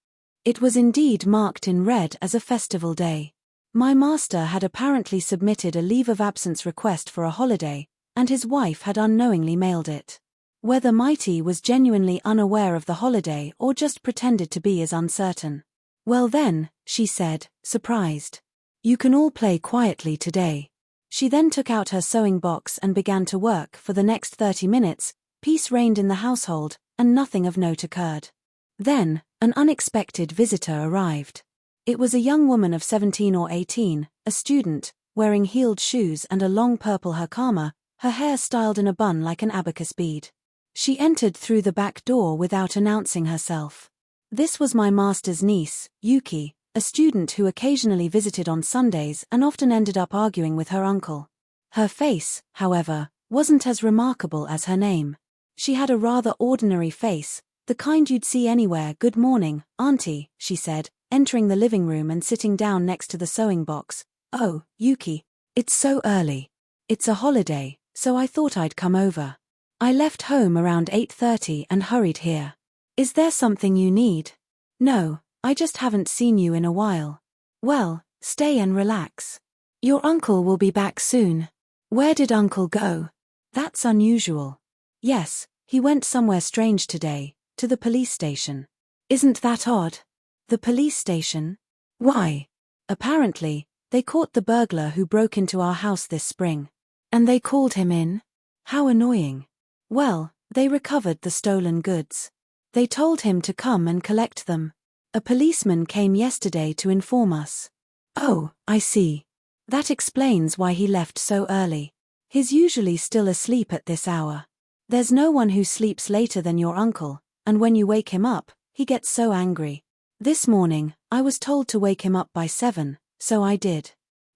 It was indeed marked in red as a festival day. My master had apparently submitted a leave of absence request for a holiday, and his wife had unknowingly mailed it. Whether Mighty was genuinely unaware of the holiday or just pretended to be is uncertain. "Well then," she said, surprised. "You can all play quietly today." She then took out her sewing box and began to work. For the next 30 minutes, peace reigned in the household, and nothing of note occurred. Then, an unexpected visitor arrived. It was a young woman of 17 or 18, a student, wearing heeled shoes and a long purple hakama, her hair styled in a bun like an abacus bead. She entered through the back door without announcing herself. This was my master's niece, Yuki, a student who occasionally visited on Sundays and often ended up arguing with her uncle. Her face, however, wasn't as remarkable as her name. She had a rather ordinary face, the kind you'd see anywhere. "Good morning, Auntie," she said, entering the living room and sitting down next to the sewing box. "Oh, Yuki, it's so early. It's a holiday, so I thought I'd come over. I left home around 8:30 and hurried here. Is there something you need?" "No, I just haven't seen you in a while." "Well, stay and relax. Your uncle will be back soon." "Where did Uncle go?" "That's unusual." "Yes, he went somewhere strange today, to the police station." "Isn't that odd?" "The police station? Why?" "Apparently, they caught the burglar who broke into our house this spring." "And they called him in?" "How annoying." "Well, they recovered the stolen goods. They told him to come and collect them. A policeman came yesterday to inform us." "Oh, I see. That explains why he left so early. He's usually still asleep at this hour." There's no one who sleeps later than your uncle, and when you wake him up, he gets so angry. This morning, I was told to wake him up by 7, so I did.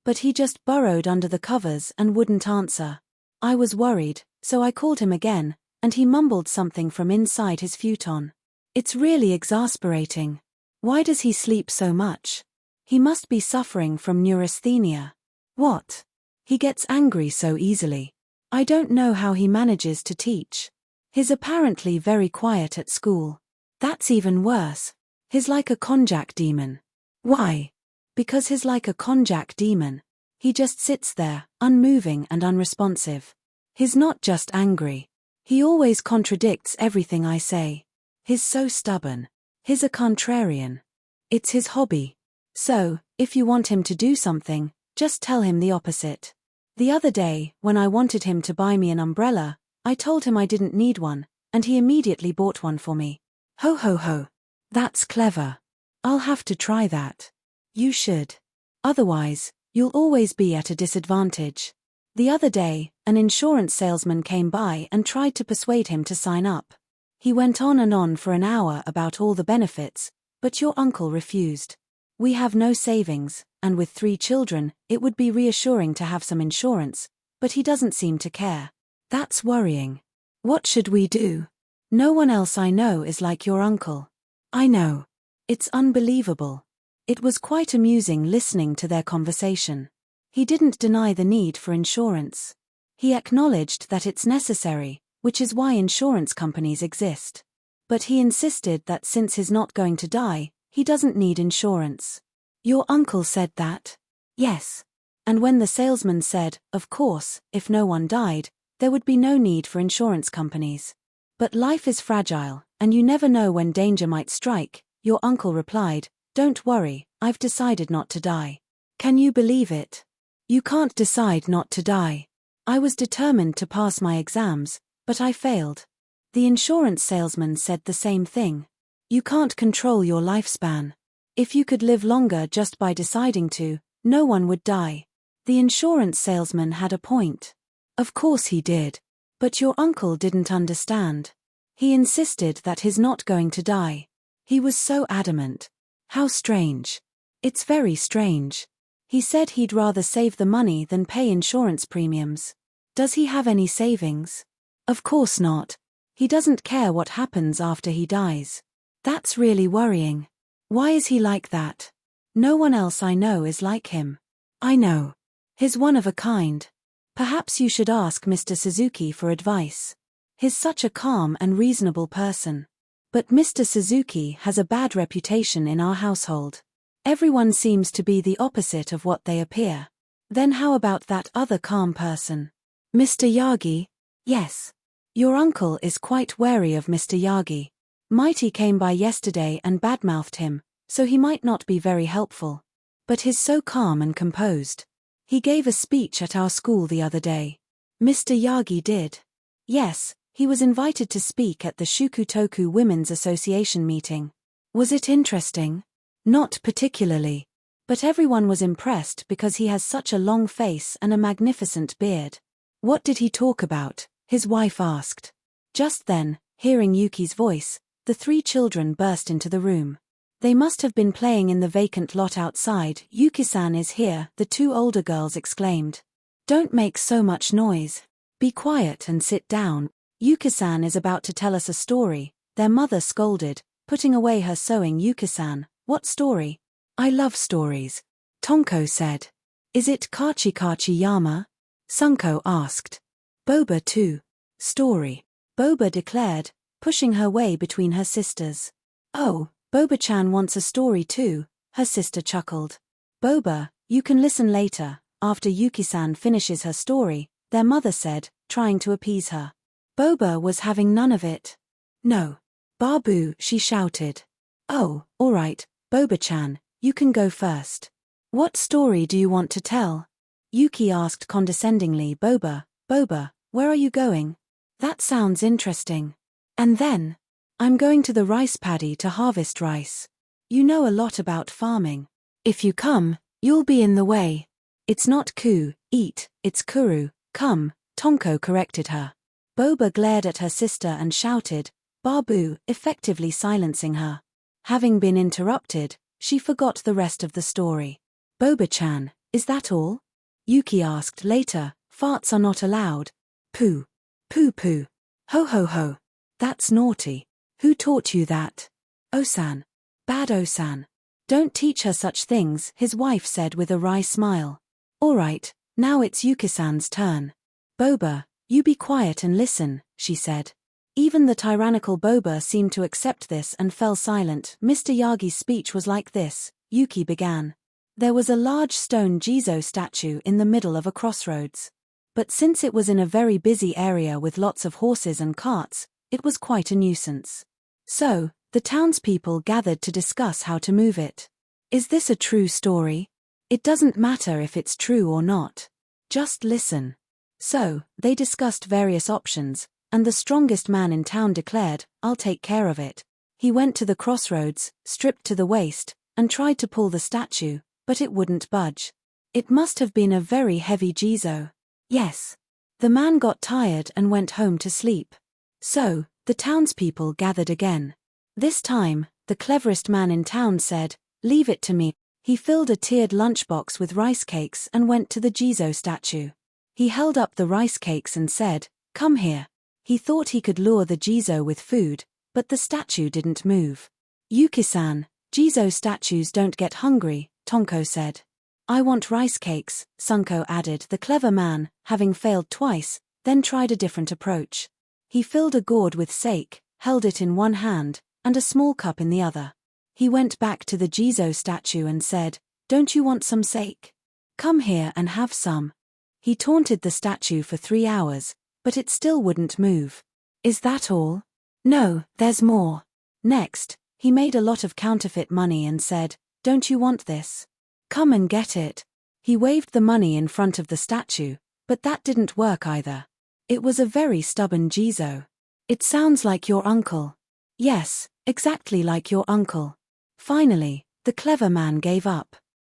But he just burrowed under the covers and wouldn't answer. I was worried, so I called him again, and he mumbled something from inside his futon. It's really exasperating. Why does he sleep so much? He must be suffering from neurasthenia. What? He gets angry so easily. I don't know how he manages to teach. He's apparently very quiet at school. That's even worse. He's like a konjac demon. Why? Because he's like a konjac demon. He just sits there, unmoving and unresponsive. He's not just angry. He always contradicts everything I say. He's so stubborn. He's a contrarian. It's his hobby. So, if you want him to do something, just tell him the opposite. The other day, when I wanted him to buy me an umbrella, I told him I didn't need one, and he immediately bought one for me. Ho ho ho. That's clever. I'll have to try that. You should. Otherwise, you'll always be at a disadvantage. The other day, an insurance salesman came by and tried to persuade him to sign up. He went on and on for an hour about all the benefits, but your uncle refused. We have no savings, and with 3 children, it would be reassuring to have some insurance, but he doesn't seem to care. That's worrying. What should we do? No one else I know is like your uncle. I know. It's unbelievable. It was quite amusing listening to their conversation. He didn't deny the need for insurance. He acknowledged that it's necessary, which is why insurance companies exist. But he insisted that since he's not going to die, he doesn't need insurance. Your uncle said that? Yes. And when the salesman said, of course, if no one died, there would be no need for insurance companies. But life is fragile, and you never know when danger might strike, your uncle replied, don't worry, I've decided not to die. Can you believe it? You can't decide not to die. I was determined to pass my exams, but I failed. The insurance salesman said the same thing. You can't control your lifespan. If you could live longer just by deciding to, no one would die. The insurance salesman had a point. Of course he did. But your uncle didn't understand. He insisted that he's not going to die. He was so adamant. How strange. It's very strange. He said he'd rather save the money than pay insurance premiums. Does he have any savings? Of course not. He doesn't care what happens after he dies. That's really worrying. Why is he like that? No one else I know is like him. I know. He's one of a kind. Perhaps you should ask Mr. Suzuki for advice. He's such a calm and reasonable person. But Mr. Suzuki has a bad reputation in our household. Everyone seems to be the opposite of what they appear. Then how about that other calm person? Mr. Yagi? Yes. Your uncle is quite wary of Mr. Yagi. Mighty came by yesterday and badmouthed him, so he might not be very helpful. But he's so calm and composed. He gave a speech at our school the other day. Mr. Yagi did. Yes, he was invited to speak at the Shukutoku Women's Association meeting. Was it interesting? Not particularly. But everyone was impressed because he has such a long face and a magnificent beard. What did he talk about? His wife asked. Just then, hearing Yuki's voice, the 3 children burst into the room. They must have been playing in the vacant lot outside. Yuki-san is here, the 2 older girls exclaimed. Don't make so much noise. Be quiet and sit down. Yuki-san is about to tell us a story, their mother scolded, putting away her sewing. Yuki-san, what story? I love stories. Tonko said. Is it Kachi Kachi Yama? Sunko asked. Boba too. Story. Boba declared, pushing her way between her sisters. Oh, Boba-chan wants a story too, her sister chuckled. Boba, you can listen later, after Yuki-san finishes her story, their mother said, trying to appease her. Boba was having none of it. No. Babu, she shouted. Oh, all right, Boba-chan, you can go first. What story do you want to tell? Yuki asked condescendingly. Boba, where are you going? That sounds interesting. And then? I'm going to the rice paddy to harvest rice. You know a lot about farming. If you come, you'll be in the way. It's not eat, it's kuru, come, Tonko corrected her. Boba glared at her sister and shouted, "Babu," effectively silencing her. Having been interrupted, she forgot the rest of the story. "Boba-chan, is that all?" Yuki asked later. "Farts are not allowed." "Pooh. Pooh pooh. Ho ho ho. That's naughty. Who taught you that?" "Osan. Bad Osan. Don't teach her such things," his wife said with a wry smile. "Alright, now it's Yuki-san's turn." "Boba, you be quiet and listen," she said. Even the tyrannical Boba seemed to accept this and fell silent. Mr. Yagi's speech was like this. Yuki began. There was a large stone Jizo statue in the middle of a crossroads. But since it was in a very busy area with lots of horses and carts, it was quite a nuisance. So, the townspeople gathered to discuss how to move it. Is this a true story? It doesn't matter if it's true or not. Just listen. So, they discussed various options, and the strongest man in town declared, "I'll take care of it." He went to the crossroads, stripped to the waist, and tried to pull the statue, but it wouldn't budge. It must have been a very heavy Jizo. Yes. The man got tired and went home to sleep. So, the townspeople gathered again. This time, the cleverest man in town said, "Leave it to me." He filled a tiered lunchbox with rice cakes and went to the Jizo statue. He held up the rice cakes and said, "Come here." He thought he could lure the Jizo with food, but the statue didn't move. "Yuki-san, Jizo statues don't get hungry," Tonko said. "I want rice cakes," Sunko added. The clever man, having failed twice, then tried a different approach. He filled a gourd with sake, held it in one hand, and a small cup in the other. He went back to the Jizo statue and said, "Don't you want some sake? Come here and have some." He taunted the statue for 3 hours, but it still wouldn't move. "Is that all?" "No, there's more." Next, he made a lot of counterfeit money and said, "Don't you want this? Come and get it." He waved the money in front of the statue, but that didn't work either. It was a very stubborn Jizo. "It sounds like your uncle." "Yes, exactly like your uncle." Finally, the clever man gave up.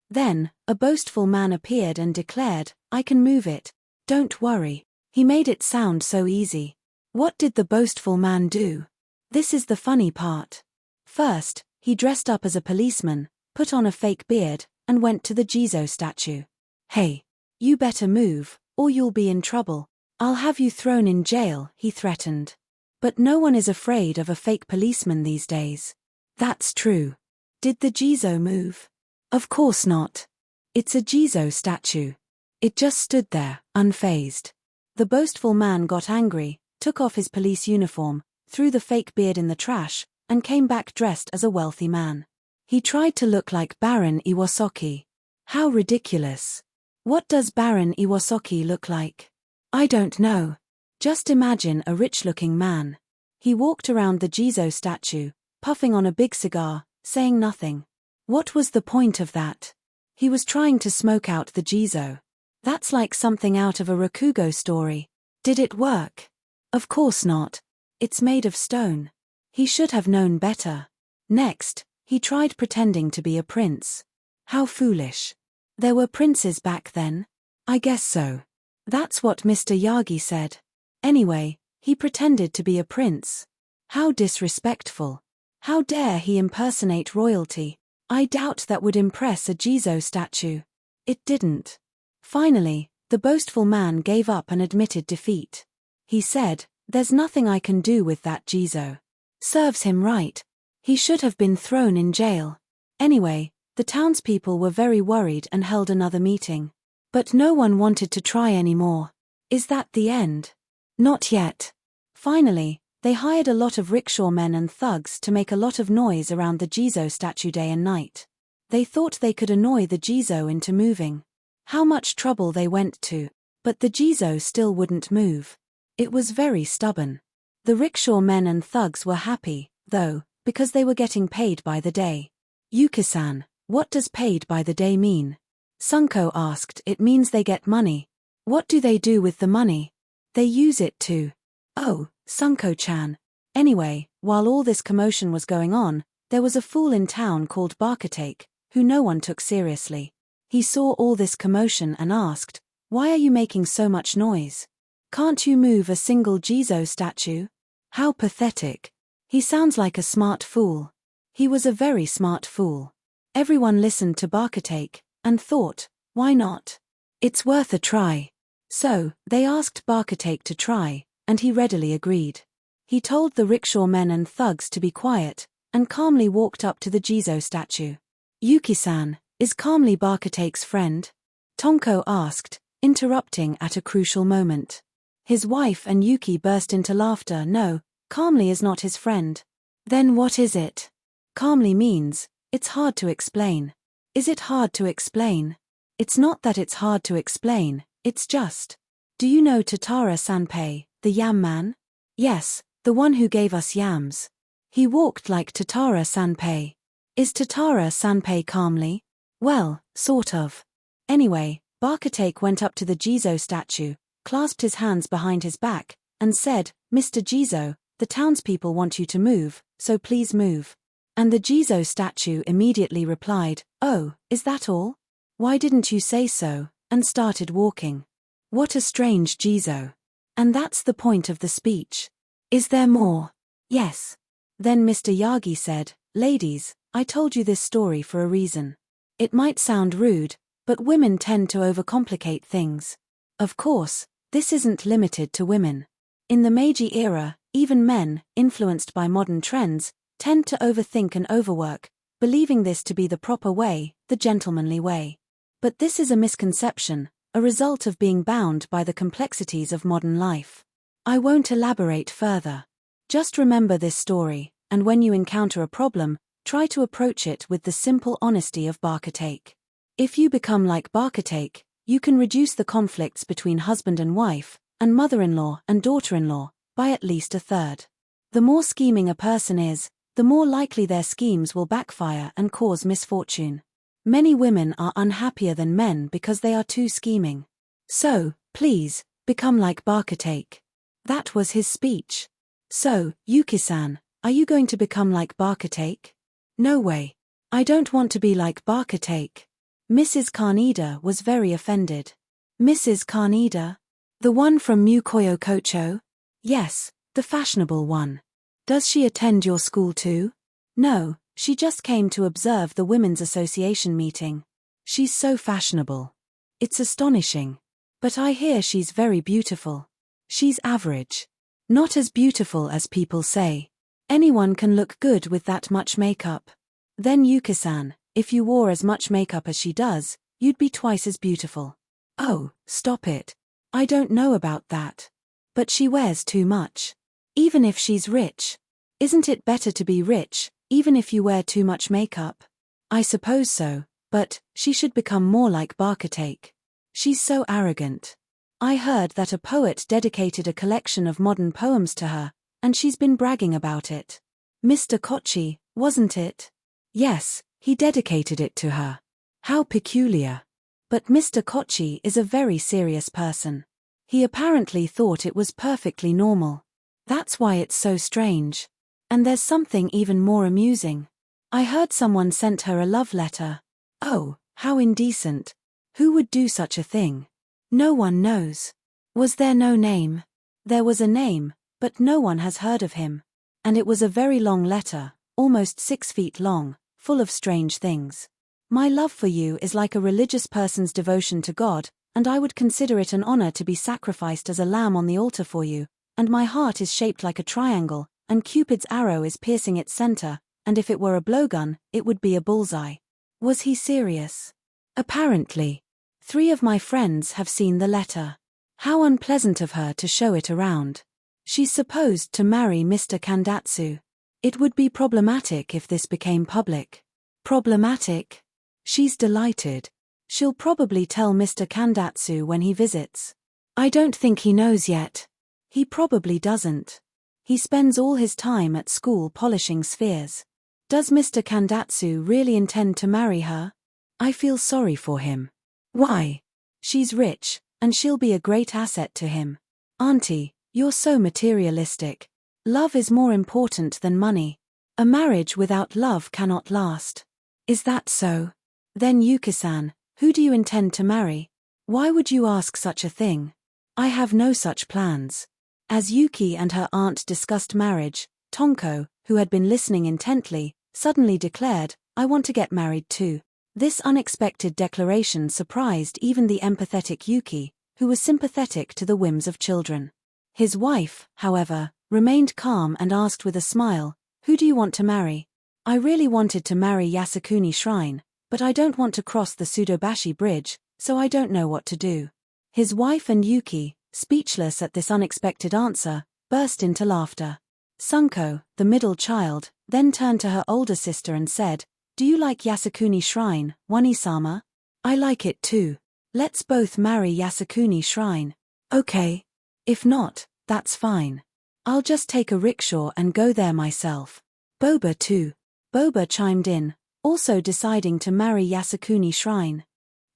Then, a boastful man appeared and declared, "I can move it. Don't worry." He made it sound so easy. What did the boastful man do? This is the funny part. First, he dressed up as a policeman, put on a fake beard, and went to the Jizo statue. "Hey, you better move, or you'll be in trouble. I'll have you thrown in jail," he threatened. But no one is afraid of a fake policeman these days. That's true. Did the Jizo move? Of course not. It's a Jizo statue. It just stood there, unfazed. The boastful man got angry, took off his police uniform, threw the fake beard in the trash, and came back dressed as a wealthy man. He tried to look like Baron Iwasaki. How ridiculous. What does Baron Iwasaki look like? I don't know. Just imagine a rich-looking man. He walked around the Jizo statue, puffing on a big cigar, saying nothing. What was the point of that? He was trying to smoke out the Jizo. That's like something out of a Rakugo story. Did it work? Of course not. It's made of stone. He should have known better. Next, he tried pretending to be a prince. How foolish. There were princes back then? I guess so. That's what Mr. Yagi said. Anyway, he pretended to be a prince. How disrespectful. How dare he impersonate royalty? I doubt that would impress a Jizo statue. It didn't. Finally, the boastful man gave up and admitted defeat. He said, "There's nothing I can do with that Jizo." Serves him right. He should have been thrown in jail. Anyway, the townspeople were very worried and held another meeting. But no one wanted to try anymore. Is that the end? Not yet. Finally, they hired a lot of rickshaw men and thugs to make a lot of noise around the Jizo statue day and night. They thought they could annoy the Jizo into moving. How much trouble they went to. But the Jizo still wouldn't move. It was very stubborn. The rickshaw men and thugs were happy, though, because they were getting paid by the day. "Yuki-san, what does paid by the day mean?" Sunko asked. "It means they get money." "What do they do with the money?" "They use it to..." "Oh, Sunko-chan." Anyway, while all this commotion was going on, there was a fool in town called Barkatake, who no one took seriously. He saw all this commotion and asked, "Why are you making so much noise?" Can't you move a single Jizo statue? How pathetic. He sounds like a smart fool. He was a very smart fool. Everyone listened to Barkatake, and thought, why not? It's worth a try. So, they asked Barkatake to try, and he readily agreed. He told the rickshaw men and thugs to be quiet, and calmly walked up to the Jizo statue. Yuki-san, is calmly Barkatake's friend? Tonko asked, interrupting at a crucial moment. His wife and Yuki burst into laughter. No, calmly is not his friend. Then what is it? Calmly means, it's hard to explain. Is it hard to explain? It's not that it's hard to explain, it's just. Do you know Tatara-sanpei, the yam man? Yes, the one who gave us yams. He walked like Tatara-sanpei. Is Tatara-sanpei calmly? Well, sort of. Anyway, Barkatake went up to the Jizo statue, clasped his hands behind his back, and said, Mr. Jizo, the townspeople want you to move, so please move. And the Jizo statue immediately replied, oh, is that all? Why didn't you say so, and started walking. What a strange Jizo. And that's the point of the speech. Is there more? Yes. Then Mr. Yagi said, ladies, I told you this story for a reason. It might sound rude, but women tend to overcomplicate things. Of course, this isn't limited to women. In the Meiji era, even men, influenced by modern trends, tend to overthink and overwork, believing this to be the proper way, the gentlemanly way. But this is a misconception, a result of being bound by the complexities of modern life. I won't elaborate further. Just remember this story, and when you encounter a problem, try to approach it with the simple honesty of Barkatake. If you become like Barkatake, you can reduce the conflicts between husband and wife, and mother-in-law and daughter-in-law, by at least a third. The more scheming a person is, the more likely their schemes will backfire and cause misfortune. Many women are unhappier than men because they are too scheming. So, please, become like Barkatake. That was his speech. So, Yuki-san, are you going to become like Barkatake? No way. I don't want to be like Barkatake. Mrs. Kaneda was very offended. Mrs. Kaneda? The one from Mukoyo Kocho? Yes, the fashionable one. Does she attend your school too? No, she just came to observe the Women's Association meeting. She's so fashionable. It's astonishing. But I hear she's very beautiful. She's average. Not as beautiful as people say. Anyone can look good with that much makeup. Then Yuki-san, if you wore as much makeup as she does, you'd be twice as beautiful. Oh, stop it. I don't know about that. But she wears too much. Even if she's rich. Isn't it better to be rich, even if you wear too much makeup? I suppose so, but she should become more like Barkatake. She's so arrogant. I heard that a poet dedicated a collection of modern poems to her, and she's been bragging about it. Mr. Kochi, wasn't it? Yes, he dedicated it to her. How peculiar. But Mr. Kochi is a very serious person. He apparently thought it was perfectly normal. That's why it's so strange. And there's something even more amusing. I heard someone sent her a love letter. Oh, how indecent. Who would do such a thing? No one knows. Was there no name? There was a name, but no one has heard of him. And it was a very long letter, almost 6 feet long, full of strange things. My love for you is like a religious person's devotion to God, and I would consider it an honor to be sacrificed as a lamb on the altar for you, and my heart is shaped like a triangle, and Cupid's arrow is piercing its center, and if it were a blowgun, it would be a bullseye. Was he serious? Apparently. 3 of my friends have seen the letter. How unpleasant of her to show it around. She's supposed to marry Mr. Kandatsu. It would be problematic if this became public. Problematic? She's delighted. She'll probably tell Mr. Kandatsu when he visits. I don't think he knows yet. He probably doesn't. He spends all his time at school polishing spheres. Does Mr. Kandatsu really intend to marry her? I feel sorry for him. Why? She's rich, and she'll be a great asset to him. Auntie, you're so materialistic. Love is more important than money. A marriage without love cannot last. Is that so? Then Yuki-san, who do you intend to marry? Why would you ask such a thing? I have no such plans. As Yuki and her aunt discussed marriage, Tonko, who had been listening intently, suddenly declared, I want to get married too. This unexpected declaration surprised even the empathetic Yuki, who was sympathetic to the whims of children. His wife, however, remained calm and asked with a smile, who do you want to marry? I really wanted to marry Yasukuni Shrine, but I don't want to cross the Sudobashi Bridge, so I don't know what to do. His wife and Yuki, speechless at this unexpected answer, burst into laughter. Sunko, the middle child, then turned to her older sister and said, do you like Yasukuni Shrine, Wani-sama? I like it too. Let's both marry Yasukuni Shrine. Okay. If not, that's fine. I'll just take a rickshaw and go there myself. Boba too. Boba chimed in, also deciding to marry Yasukuni Shrine.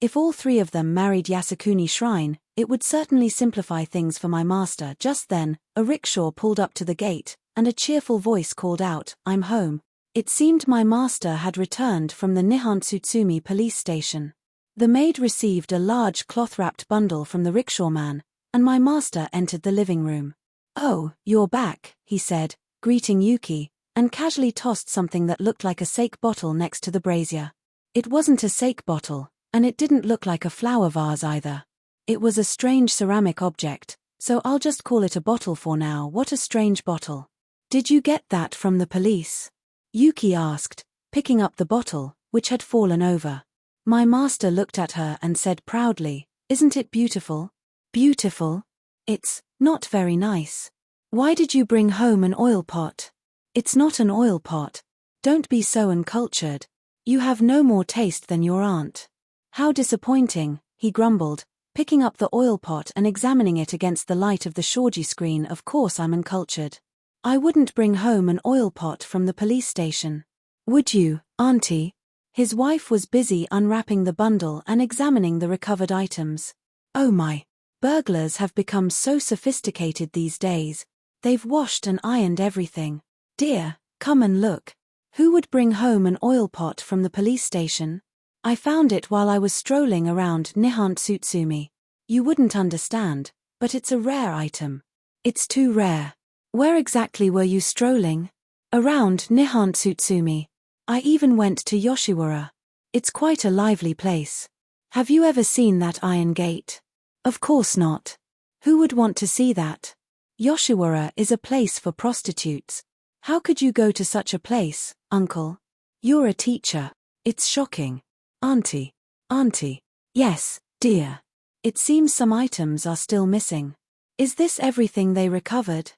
If all three of them married Yasukuni Shrine, it would certainly simplify things for my master. Just then, a rickshaw pulled up to the gate, and a cheerful voice called out, I'm home. It seemed my master had returned from the Nihon police station. The maid received a large cloth-wrapped bundle from the rickshawman, and my master entered the living room. Oh, you're back, he said, greeting Yuki, and casually tossed something that looked like a sake bottle next to the brazier. It wasn't a sake bottle, and it didn't look like a flower vase either. It was a strange ceramic object, so I'll just call it a bottle for now. What a strange bottle. Did you get that from the police? Yuki asked, picking up the bottle, which had fallen over. My master looked at her and said proudly, isn't it beautiful? Beautiful? It's not very nice. Why did you bring home an oil pot? It's not an oil pot. Don't be so uncultured. You have no more taste than your aunt. How disappointing, he grumbled, picking up the oil pot and examining it against the light of the shoji screen. Of course I'm uncultured. I wouldn't bring home an oil pot from the police station. Would you, auntie? His wife was busy unwrapping the bundle and examining the recovered items. Oh my. Burglars have become so sophisticated these days. They've washed and ironed everything. Dear, come and look. Who would bring home an oil pot from the police station? I found it while I was strolling around Nihon Tsutsumi. You wouldn't understand, but it's a rare item. It's too rare. Where exactly were you strolling? Around Nihon Tsutsumi. I even went to Yoshiwara. It's quite a lively place. Have you ever seen that iron gate? Of course not. Who would want to see that? Yoshiwara is a place for prostitutes. How could you go to such a place, uncle? You're a teacher. It's shocking. Auntie. Auntie. Yes, dear. It seems some items are still missing. Is this everything they recovered?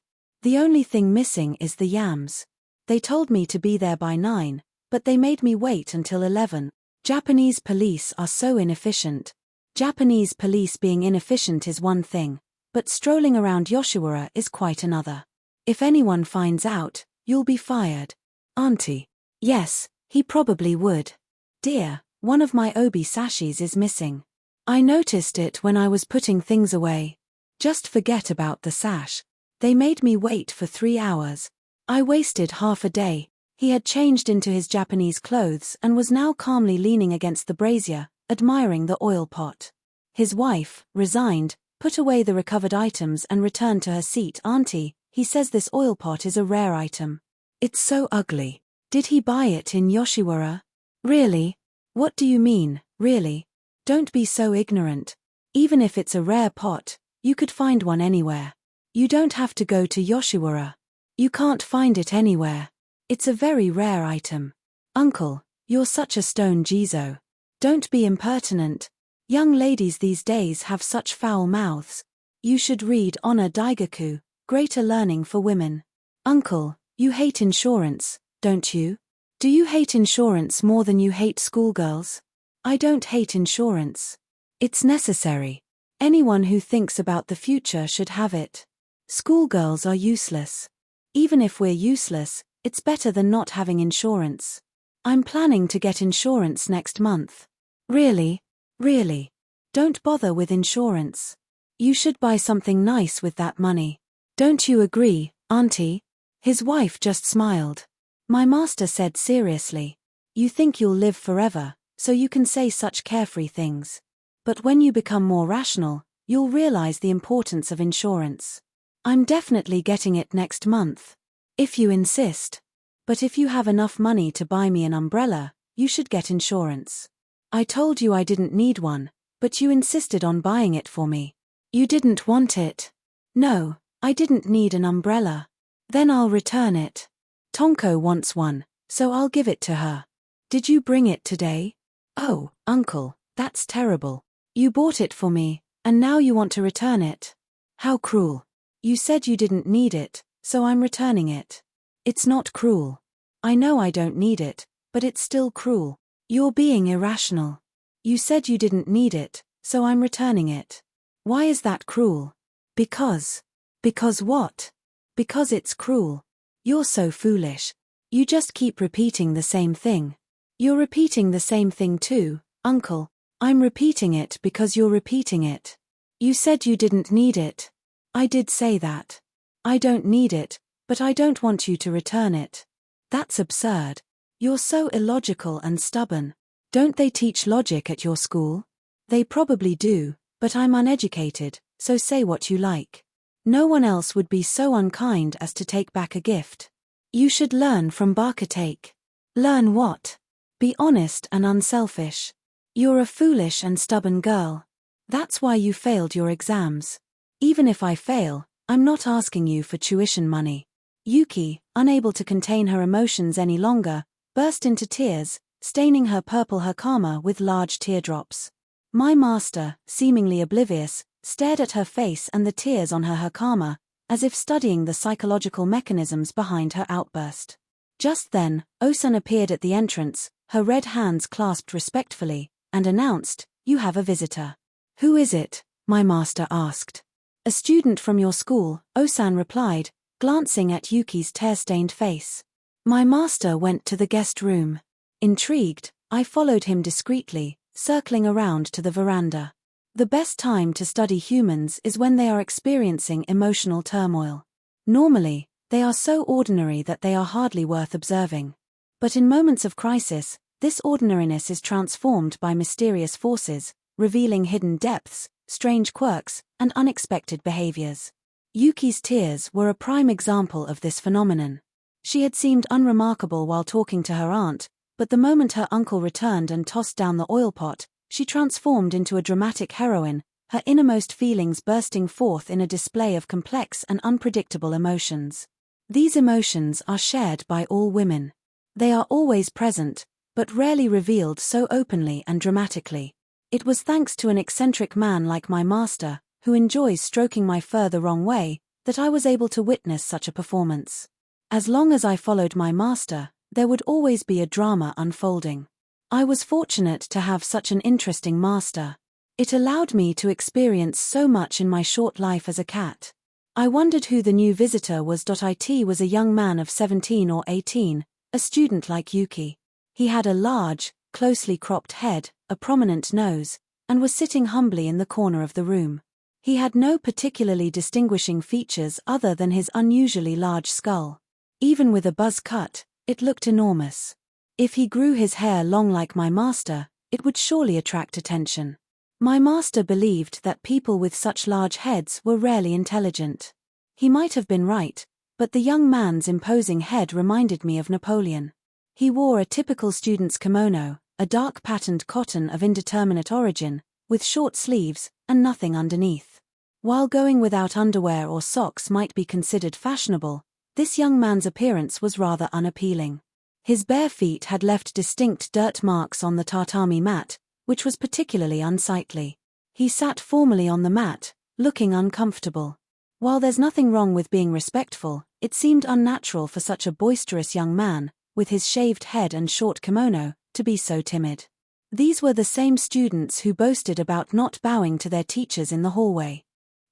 The only thing missing is the yams. They told me to be there by 9, but they made me wait until 11. Japanese police are so inefficient. Japanese police being inefficient is one thing, but strolling around Yoshiwara is quite another. If anyone finds out, you'll be fired. Auntie. Yes, he probably would. Dear, one of my obi sashis is missing. I noticed it when I was putting things away. Just forget about the sash. They made me wait for 3 hours. I wasted half a day. He had changed into his Japanese clothes and was now calmly leaning against the brazier, admiring the oil pot. His wife, resigned, put away the recovered items and returned to her seat. Auntie, he says this oil pot is a rare item. It's so ugly. Did he buy it in Yoshiwara? Really? What do you mean, really? Don't be so ignorant. Even if it's a rare pot, you could find one anywhere. You don't have to go to Yoshiwara. You can't find it anywhere. It's a very rare item. Uncle, you're such a stone Jizo. Don't be impertinent. Young ladies these days have such foul mouths. You should read Honor Daigaku, Greater Learning for Women. Uncle, you hate insurance, don't you? Do you hate insurance more than you hate schoolgirls? I don't hate insurance. It's necessary. Anyone who thinks about the future should have it. Schoolgirls are useless. Even if we're useless, it's better than not having insurance. I'm planning to get insurance next month. Really? Really? Don't bother with insurance. You should buy something nice with that money. Don't you agree, Auntie? His wife just smiled. My master said seriously. You think you'll live forever, so you can say such carefree things. But when you become more rational, you'll realize the importance of insurance. I'm definitely getting it next month. If you insist. But if you have enough money to buy me an umbrella, you should get insurance. I told you I didn't need one, but you insisted on buying it for me. You didn't want it. No, I didn't need an umbrella. Then I'll return it. Tonko wants one, so I'll give it to her. Did you bring it today? Oh, uncle, that's terrible. You bought it for me, and now you want to return it. How cruel. You said you didn't need it, so I'm returning it. It's not cruel. I know I don't need it, but it's still cruel. You're being irrational. You said you didn't need it, so I'm returning it. Why is that cruel? Because. Because what? Because it's cruel. You're so foolish. You just keep repeating the same thing. You're repeating the same thing too, uncle. I'm repeating it because you're repeating it. You said you didn't need it. I did say that. I don't need it, but I don't want you to return it. That's absurd. You're so illogical and stubborn. Don't they teach logic at your school? They probably do, but I'm uneducated, so say what you like. No one else would be so unkind as to take back a gift. You should learn from Barkatake. Learn what? Be honest and unselfish. You're a foolish and stubborn girl. That's why you failed your exams. Even if I fail, I'm not asking you for tuition money. Yuki, unable to contain her emotions any longer, burst into tears, staining her purple hakama with large teardrops. My master, seemingly oblivious, stared at her face and the tears on her hakama, as if studying the psychological mechanisms behind her outburst. Just then, Osan appeared at the entrance, her red hands clasped respectfully, and announced, "You have a visitor." "Who is it?" my master asked. "A student from your school," Osan replied, glancing at Yuki's tear-stained face. My master went to the guest room. Intrigued, I followed him discreetly, circling around to the veranda. The best time to study humans is when they are experiencing emotional turmoil. Normally, they are so ordinary that they are hardly worth observing. But in moments of crisis, this ordinariness is transformed by mysterious forces, revealing hidden depths, strange quirks, and unexpected behaviors. Yuki's tears were a prime example of this phenomenon. She had seemed unremarkable while talking to her aunt, but the moment her uncle returned and tossed down the oil pot, she transformed into a dramatic heroine, her innermost feelings bursting forth in a display of complex and unpredictable emotions. These emotions are shared by all women. They are always present, but rarely revealed so openly and dramatically. It was thanks to an eccentric man like my master, who enjoys stroking my fur the wrong way, that I was able to witness such a performance. As long as I followed my master, there would always be a drama unfolding. I was fortunate to have such an interesting master. It allowed me to experience so much in my short life as a cat. I wondered who the new visitor was. It was a young man of 17 or 18, a student like Yuki. He had a large, closely cropped head, a prominent nose, and was sitting humbly in the corner of the room. He had no particularly distinguishing features other than his unusually large skull. Even with a buzz cut, it looked enormous. If he grew his hair long like my master, it would surely attract attention. My master believed that people with such large heads were rarely intelligent. He might have been right, but the young man's imposing head reminded me of Napoleon. He wore a typical student's kimono, a dark patterned cotton of indeterminate origin, with short sleeves, and nothing underneath. While going without underwear or socks might be considered fashionable, this young man's appearance was rather unappealing. His bare feet had left distinct dirt marks on the tatami mat, which was particularly unsightly. He sat formally on the mat, looking uncomfortable. While there's nothing wrong with being respectful, it seemed unnatural for such a boisterous young man, with his shaved head and short kimono, to be so timid. These were the same students who boasted about not bowing to their teachers in the hallway.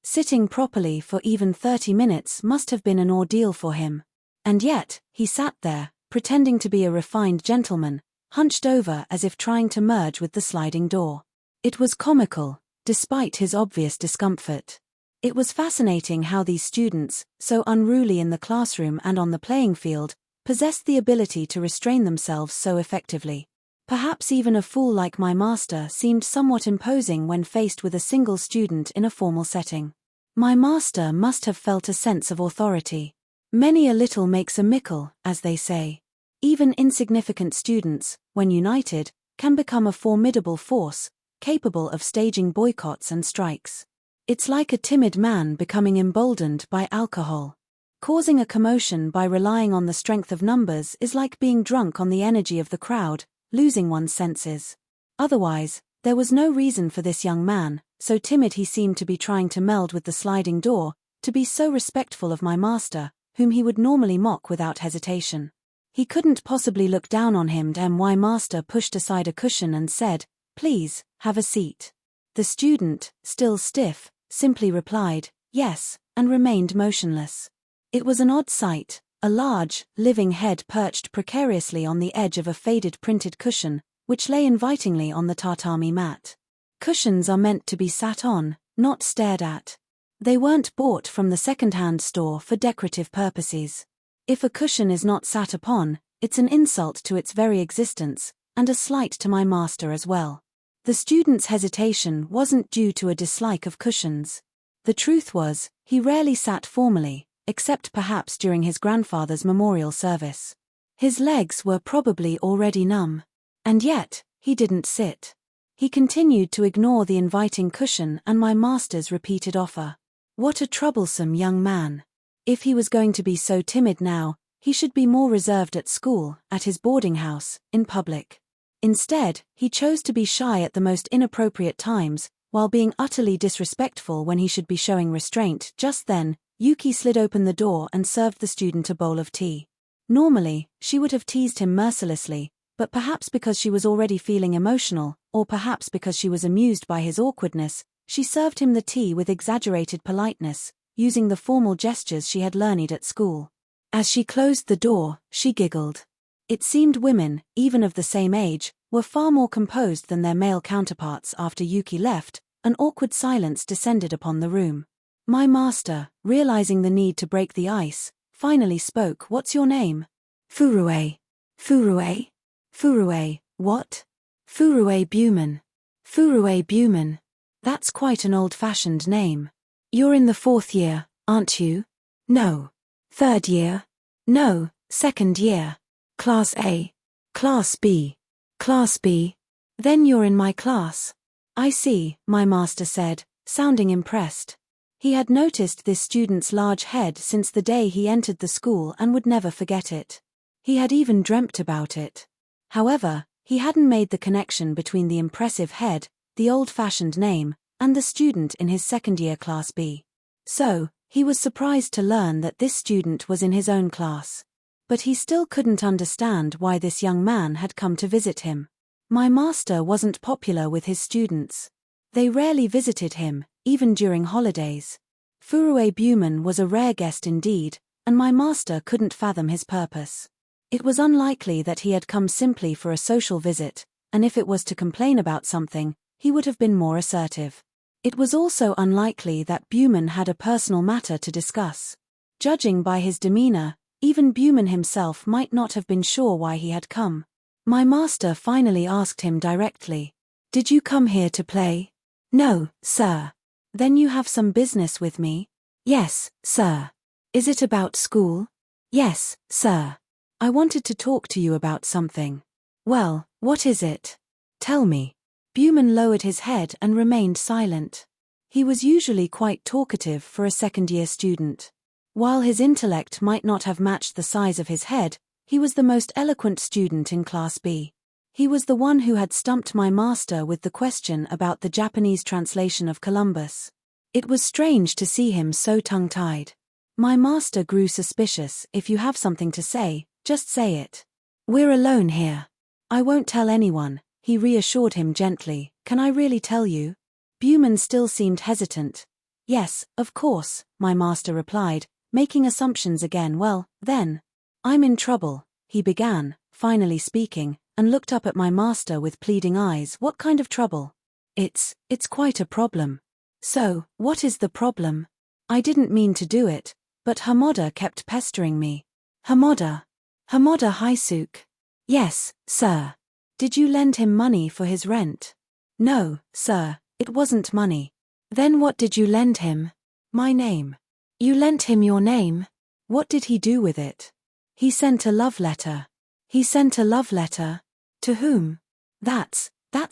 Sitting properly for even 30 minutes must have been an ordeal for him. And yet, he sat there, pretending to be a refined gentleman, hunched over as if trying to merge with the sliding door. It was comical, despite his obvious discomfort. It was fascinating how these students, so unruly in the classroom and on the playing field, possessed the ability to restrain themselves so effectively. Perhaps even a fool like my master seemed somewhat imposing when faced with a single student in a formal setting. My master must have felt a sense of authority. Many a little makes a mickle, as they say. Even insignificant students, when united, can become a formidable force, capable of staging boycotts and strikes. It's like a timid man becoming emboldened by alcohol. Causing a commotion by relying on the strength of numbers is like being drunk on the energy of the crowd, losing one's senses. Otherwise, there was no reason for this young man, so timid he seemed to be trying to meld with the sliding door, to be so respectful of my master, whom he would normally mock without hesitation. He couldn't possibly look down on him. My master pushed aside a cushion and said, "Please, have a seat." The student, still stiff, simply replied, "Yes," and remained motionless. It was an odd sight, a large, living head perched precariously on the edge of a faded printed cushion, which lay invitingly on the tatami mat. Cushions are meant to be sat on, not stared at. They weren't bought from the second-hand store for decorative purposes. If a cushion is not sat upon, it's an insult to its very existence, and a slight to my master as well. The student's hesitation wasn't due to a dislike of cushions. The truth was, he rarely sat formally, except perhaps during his grandfather's memorial service. His legs were probably already numb. And yet, he didn't sit. He continued to ignore the inviting cushion and my master's repeated offer. What a troublesome young man. If he was going to be so timid now, he should be more reserved at school, at his boarding house, in public. Instead, he chose to be shy at the most inappropriate times, while being utterly disrespectful when he should be showing restraint. Just then, Yuki slid open the door and served the student a bowl of tea. Normally, she would have teased him mercilessly, but perhaps because she was already feeling emotional, or perhaps because she was amused by his awkwardness, she served him the tea with exaggerated politeness, using the formal gestures she had learned at school. As she closed the door, she giggled. It seemed women, even of the same age, were far more composed than their male counterparts. After Yuki left, an awkward silence descended upon the room. My master, realizing the need to break the ice, finally spoke. "What's your name?" "Furue." "Furue? Furue, what?" "Furue Buman." "Furue Buman. That's quite an old-fashioned name. You're in the 4th year, aren't you?" "No." "3rd year?" "No, 2nd year." "Class A?" "Class B." "Class B? Then you're in my class." "I see," my master said, sounding impressed. He had noticed this student's large head since the day he entered the school and would never forget it. He had even dreamt about it. However, he hadn't made the connection between the impressive head, the old-fashioned name, and the student in his 2nd year Class B. So, he was surprised to learn that this student was in his own class. But he still couldn't understand why this young man had come to visit him. My master wasn't popular with his students. They rarely visited him, even during holidays. Furue Buman was a rare guest indeed, and my master couldn't fathom his purpose. It was unlikely that he had come simply for a social visit, and if it was to complain about something, he would have been more assertive. It was also unlikely that Buman had a personal matter to discuss. Judging by his demeanor, even Buman himself might not have been sure why he had come. My master finally asked him directly, "Did you come here to play?" "No, sir." "Then you have some business with me?" "Yes, sir." "Is it about school?" "Yes, sir." "I wanted to talk to you about something." "Well, what is it?" "Tell me." Buman lowered his head and remained silent. He was usually quite talkative for a second-year student. While his intellect might not have matched the size of his head, he was the most eloquent student in Class B. He was the one who had stumped my master with the question about the Japanese translation of Columbus. It was strange to see him so tongue-tied. My master grew suspicious. "If you have something to say, just say it." "We're alone here." "I won't tell anyone," he reassured him gently. "Can I really tell you?" Buman still seemed hesitant. "Yes, of course," my master replied, making assumptions again. "Well, then. I'm in trouble," he began, finally speaking, and looked up at my master with pleading eyes. "What kind of trouble?" It's quite a problem." "So, what is the problem?" "I didn't mean to do it, but Hamoda kept pestering me." "Hamoda? Hamoda Haisuke?" "Yes, sir." Did you lend him money for his rent? No, sir, it wasn't money. Then what did you lend him? My name. You lent him your name? What did he do with it? He sent a love letter. He sent a love letter? To whom? That's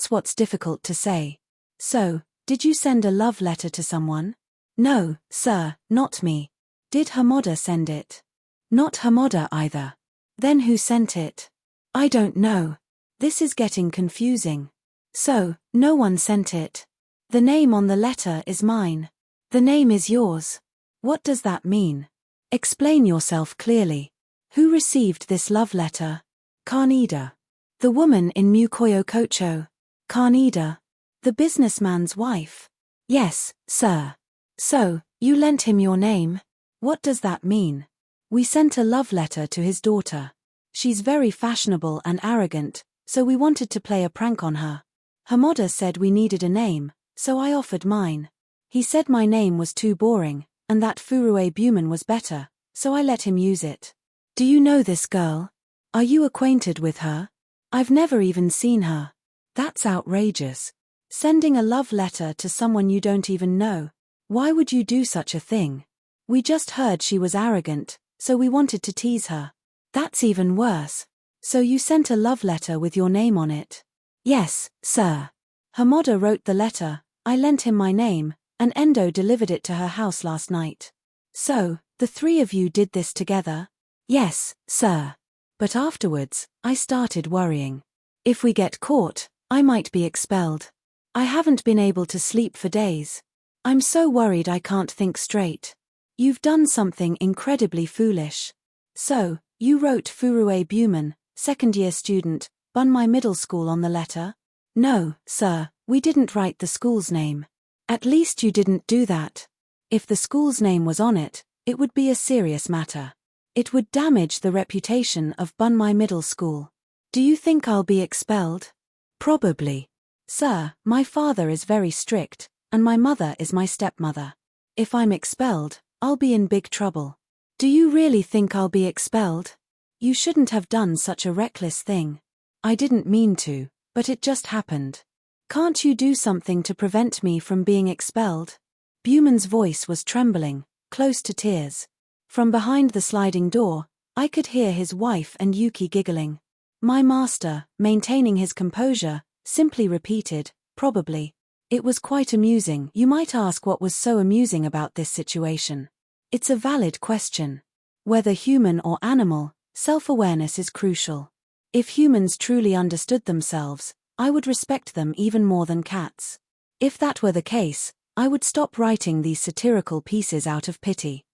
what's difficult to say. So, did you send a love letter to someone? No, sir, not me. Did Hamoda send it? Not Hamoda either. Then who sent it? I don't know. This is getting confusing. So, no one sent it. The name on the letter is mine. The name is yours. What does that mean? Explain yourself clearly. Who received this love letter? Kaneda. The woman in Mukoyo Kocho. Kaneda. The businessman's wife. Yes, sir. So, you lent him your name? What does that mean? We sent a love letter to his daughter. She's very fashionable and arrogant, so we wanted to play a prank on her. Hamoda said we needed a name, so I offered mine. He said my name was too boring, and that Furue Buman was better, so I let him use it. Do you know this girl? Are you acquainted with her? I've never even seen her. That's outrageous. Sending a love letter to someone you don't even know. Why would you do such a thing? We just heard she was arrogant, so we wanted to tease her. That's even worse. So you sent a love letter with your name on it? Yes, sir. Hamoda wrote the letter, I lent him my name, and Endo delivered it to her house last night. So, the three of you did this together? Yes, sir. But afterwards, I started worrying. If we get caught, I might be expelled. I haven't been able to sleep for days. I'm so worried I can't think straight. You've done something incredibly foolish. So, you wrote Furue Buman, second-year student, Bunmai Middle School on the letter? No, sir, we didn't write the school's name. At least you didn't do that. If the school's name was on it, it would be a serious matter. It would damage the reputation of Bunmai Middle School. Do you think I'll be expelled? Probably. Sir, my father is very strict, and my mother is my stepmother. If I'm expelled, I'll be in big trouble. Do you really think I'll be expelled? You shouldn't have done such a reckless thing. I didn't mean to, but it just happened. Can't you do something to prevent me from being expelled? Buman's voice was trembling, close to tears. From behind the sliding door, I could hear his wife and Yuki giggling. My master, maintaining his composure, simply repeated, probably. It was quite amusing. You might ask what was so amusing about this situation. It's a valid question. Whether human or animal, self-awareness is crucial. If humans truly understood themselves, I would respect them even more than cats. If that were the case, I would stop writing these satirical pieces out of pity.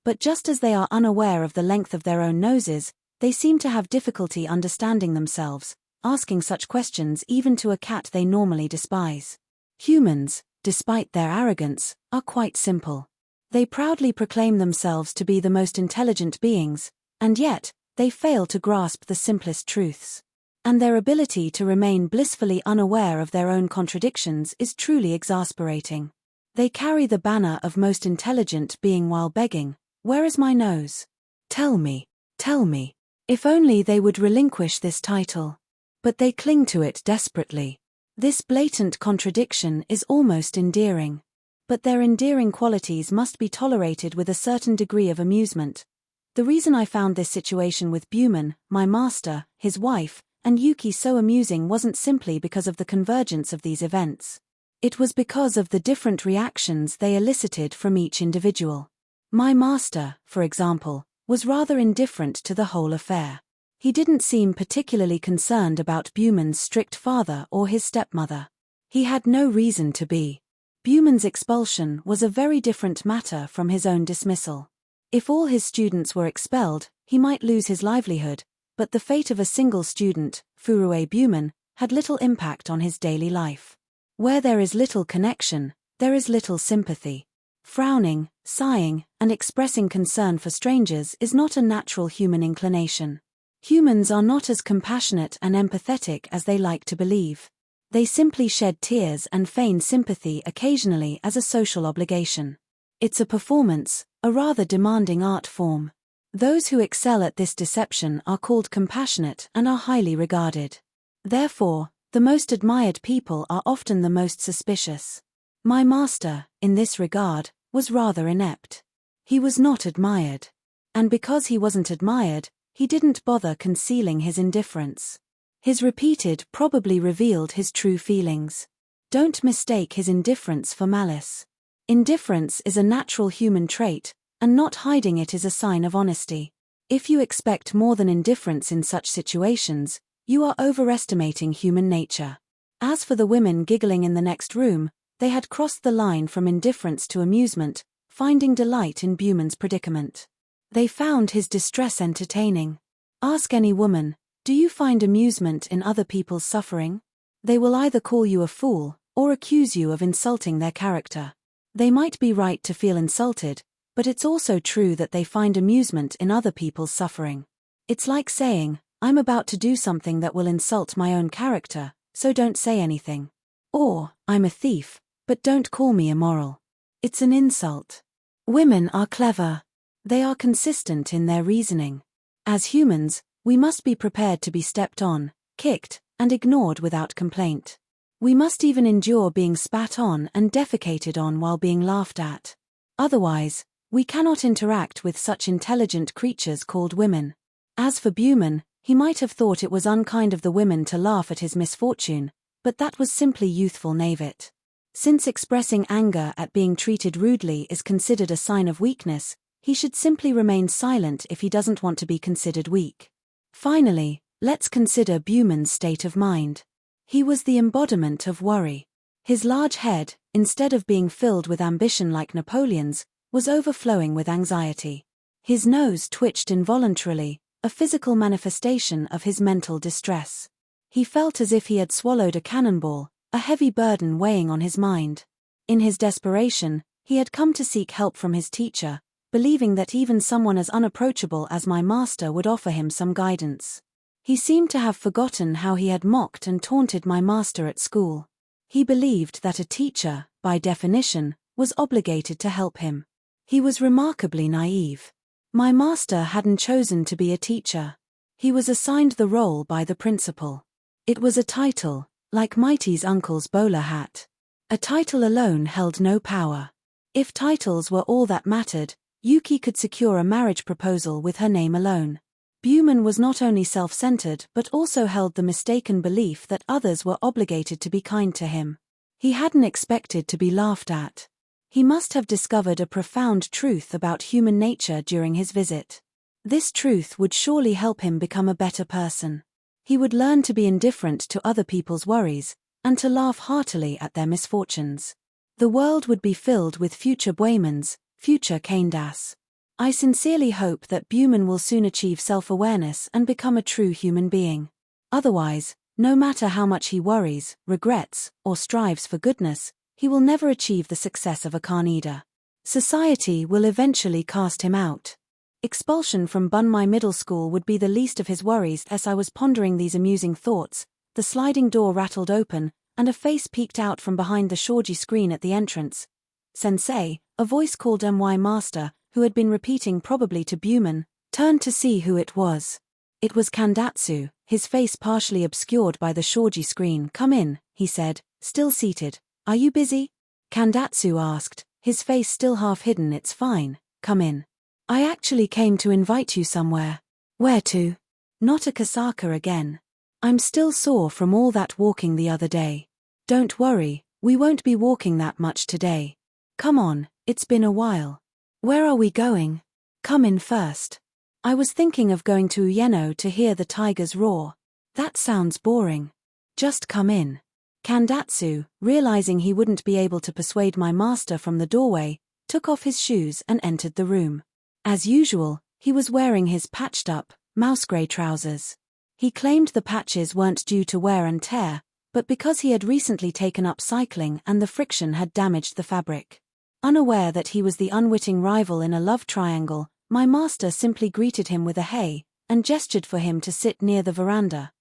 But just as they are unaware of the length of their own noses, they seem to have difficulty understanding themselves, asking such questions even to a cat they normally despise. Humans, despite their arrogance, are quite simple. They proudly proclaim themselves to be the most intelligent beings, and yet, they fail to grasp the simplest truths. And their ability to remain blissfully unaware of their own contradictions is truly exasperating. They carry the banner of most intelligent being while begging, "Where is my nose? Tell me, tell me." If only they would relinquish this title. But they cling to it desperately. This blatant contradiction is almost endearing. But their endearing qualities must be tolerated with a certain degree of amusement. The reason I found this situation with Buman, my master, his wife, and Yuki so amusing wasn't simply because of the convergence of these events. It was because of the different reactions they elicited from each individual. My master, for example, was rather indifferent to the whole affair. He didn't seem particularly concerned about Buman's strict father or his stepmother. He had no reason to be. Buman's expulsion was a very different matter from his own dismissal. If all his students were expelled, he might lose his livelihood, but the fate of a single student, Furue Buman, had little impact on his daily life. Where there is little connection, there is little sympathy. Frowning, sighing, and expressing concern for strangers is not a natural human inclination. Humans are not as compassionate and empathetic as they like to believe. They simply shed tears and feign sympathy occasionally as a social obligation. It's a performance, a rather demanding art form. Those who excel at this deception are called compassionate and are highly regarded. Therefore, the most admired people are often the most suspicious. My master, in this regard, was rather inept. He was not admired. And because he wasn't admired, he didn't bother concealing his indifference. His repeated probably revealed his true feelings. Don't mistake his indifference for malice. Indifference is a natural human trait, and not hiding it is a sign of honesty. If you expect more than indifference in such situations, you are overestimating human nature. As for the women giggling in the next room, they had crossed the line from indifference to amusement, finding delight in Buman's predicament. They found his distress entertaining. Ask any woman, do you find amusement in other people's suffering? They will either call you a fool, or accuse you of insulting their character. They might be right to feel insulted, but it's also true that they find amusement in other people's suffering. It's like saying, I'm about to do something that will insult my own character, so don't say anything. Or, I'm a thief, but don't call me immoral. It's an insult. Women are clever. They are consistent in their reasoning. As humans, we must be prepared to be stepped on, kicked, and ignored without complaint. We must even endure being spat on and defecated on while being laughed at. Otherwise, we cannot interact with such intelligent creatures called women. As for Buman, he might have thought it was unkind of the women to laugh at his misfortune, but that was simply youthful naivete. Since expressing anger at being treated rudely is considered a sign of weakness, he should simply remain silent if he doesn't want to be considered weak. Finally, let's consider Buman's state of mind. He was the embodiment of worry. His large head, instead of being filled with ambition like Napoleon's, was overflowing with anxiety. His nose twitched involuntarily, a physical manifestation of his mental distress. He felt as if he had swallowed a cannonball, a heavy burden weighing on his mind. In his desperation, he had come to seek help from his teacher, believing that even someone as unapproachable as my master would offer him some guidance. He seemed to have forgotten how he had mocked and taunted my master at school. He believed that a teacher, by definition, was obligated to help him. He was remarkably naive. My master hadn't chosen to be a teacher. He was assigned the role by the principal. It was a title, like Mighty's uncle's bowler hat. A title alone held no power. If titles were all that mattered, Yuki could secure a marriage proposal with her name alone. Buman was not only self-centered but also held the mistaken belief that others were obligated to be kind to him. He hadn't expected to be laughed at. He must have discovered a profound truth about human nature during his visit. This truth would surely help him become a better person. He would learn to be indifferent to other people's worries, and to laugh heartily at their misfortunes. The world would be filled with future Buemans, future Kaindas. I sincerely hope that Buman will soon achieve self-awareness and become a true human being. Otherwise, no matter how much he worries, regrets, or strives for goodness, he will never achieve the success of a Kaneda. Society will eventually cast him out. Expulsion from Bunmai Middle School would be the least of his worries. As I was pondering these amusing thoughts, the sliding door rattled open, and a face peeked out from behind the shoji screen at the entrance. Sensei, a voice called My master, who had been repeating probably to Buman, turned to see who it was. It was Kandatsu, his face partially obscured by the shoji screen. Come in, he said, still seated. Are you busy? Kandatsu asked, his face still half hidden. It's fine, come in. I actually came to invite you somewhere. Where to? Not a Kasaka again. I'm still sore from all that walking the other day. Don't worry, we won't be walking that much today. Come on, it's been a while. Where are we going? Come in first. I was thinking of going to Ueno to hear the tigers roar. That sounds boring. Just come in. Kandatsu, realizing he wouldn't be able to persuade my master from the doorway, took off his shoes and entered the room. As usual, he was wearing his patched-up, mouse-grey trousers. He claimed the patches weren't due to wear and tear, but because he had recently taken up cycling and the friction had damaged the fabric. Unaware that he was the unwitting rival in a love triangle, my master simply greeted him with a hey, and gestured for him to sit near the veranda.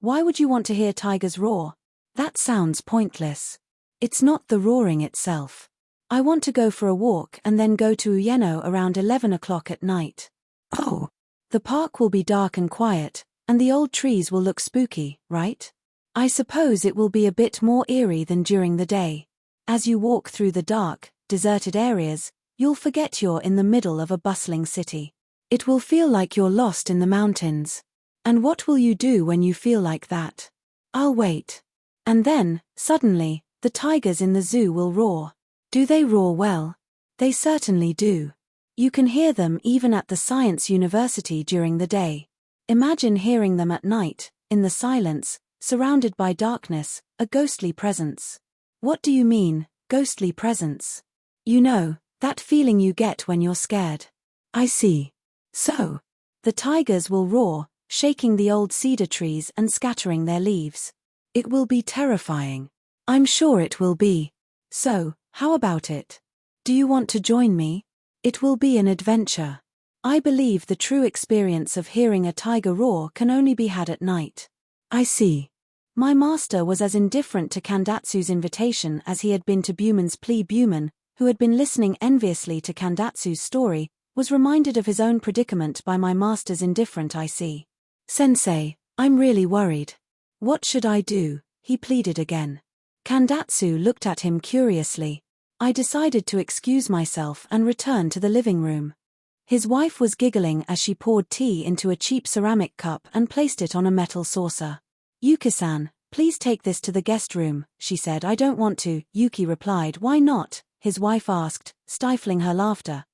Why would you want to hear tigers roar? That sounds pointless. It's not the roaring itself. I want to go for a walk and then go to Ueno around 11 o'clock at night. Oh. The park will be dark and quiet, And the old trees will look spooky, right? I suppose it will be a bit more eerie than during the day. As you walk through the dark, deserted areas, you'll forget you're in the middle of a bustling city. It will feel like you're lost in the mountains. And what will you do when you feel like that? I'll wait. And then, suddenly, the tigers in the zoo will roar. Do they roar well? They certainly do. You can hear them even at the science university during the day. Imagine hearing them at night, in the silence, surrounded by darkness, a ghostly presence. What do you mean, ghostly presence? You know, that feeling you get when you're scared. I see. So, the tigers will roar, shaking the old cedar trees and scattering their leaves. It will be terrifying. I'm sure it will be. So, how about it? Do you want to join me? It will be an adventure. I believe the true experience of hearing a tiger roar can only be had at night. I see. My master was as indifferent to Kandatsu's invitation as he had been to Buman's plea. Buman, who had been listening enviously to Kandatsu's story, was reminded of his own predicament by my master's indifferent "I see. Sensei, I'm really worried. What should I do?" he pleaded again. Kandatsu looked at him curiously. I decided to excuse myself and return to the living room. His wife was giggling as she poured tea into a cheap ceramic cup and placed it on a metal saucer. "Yuki-san, please take this to the guest room," she said. "I don't want to," Yuki replied. "Why not?" his wife asked, stifling her laughter.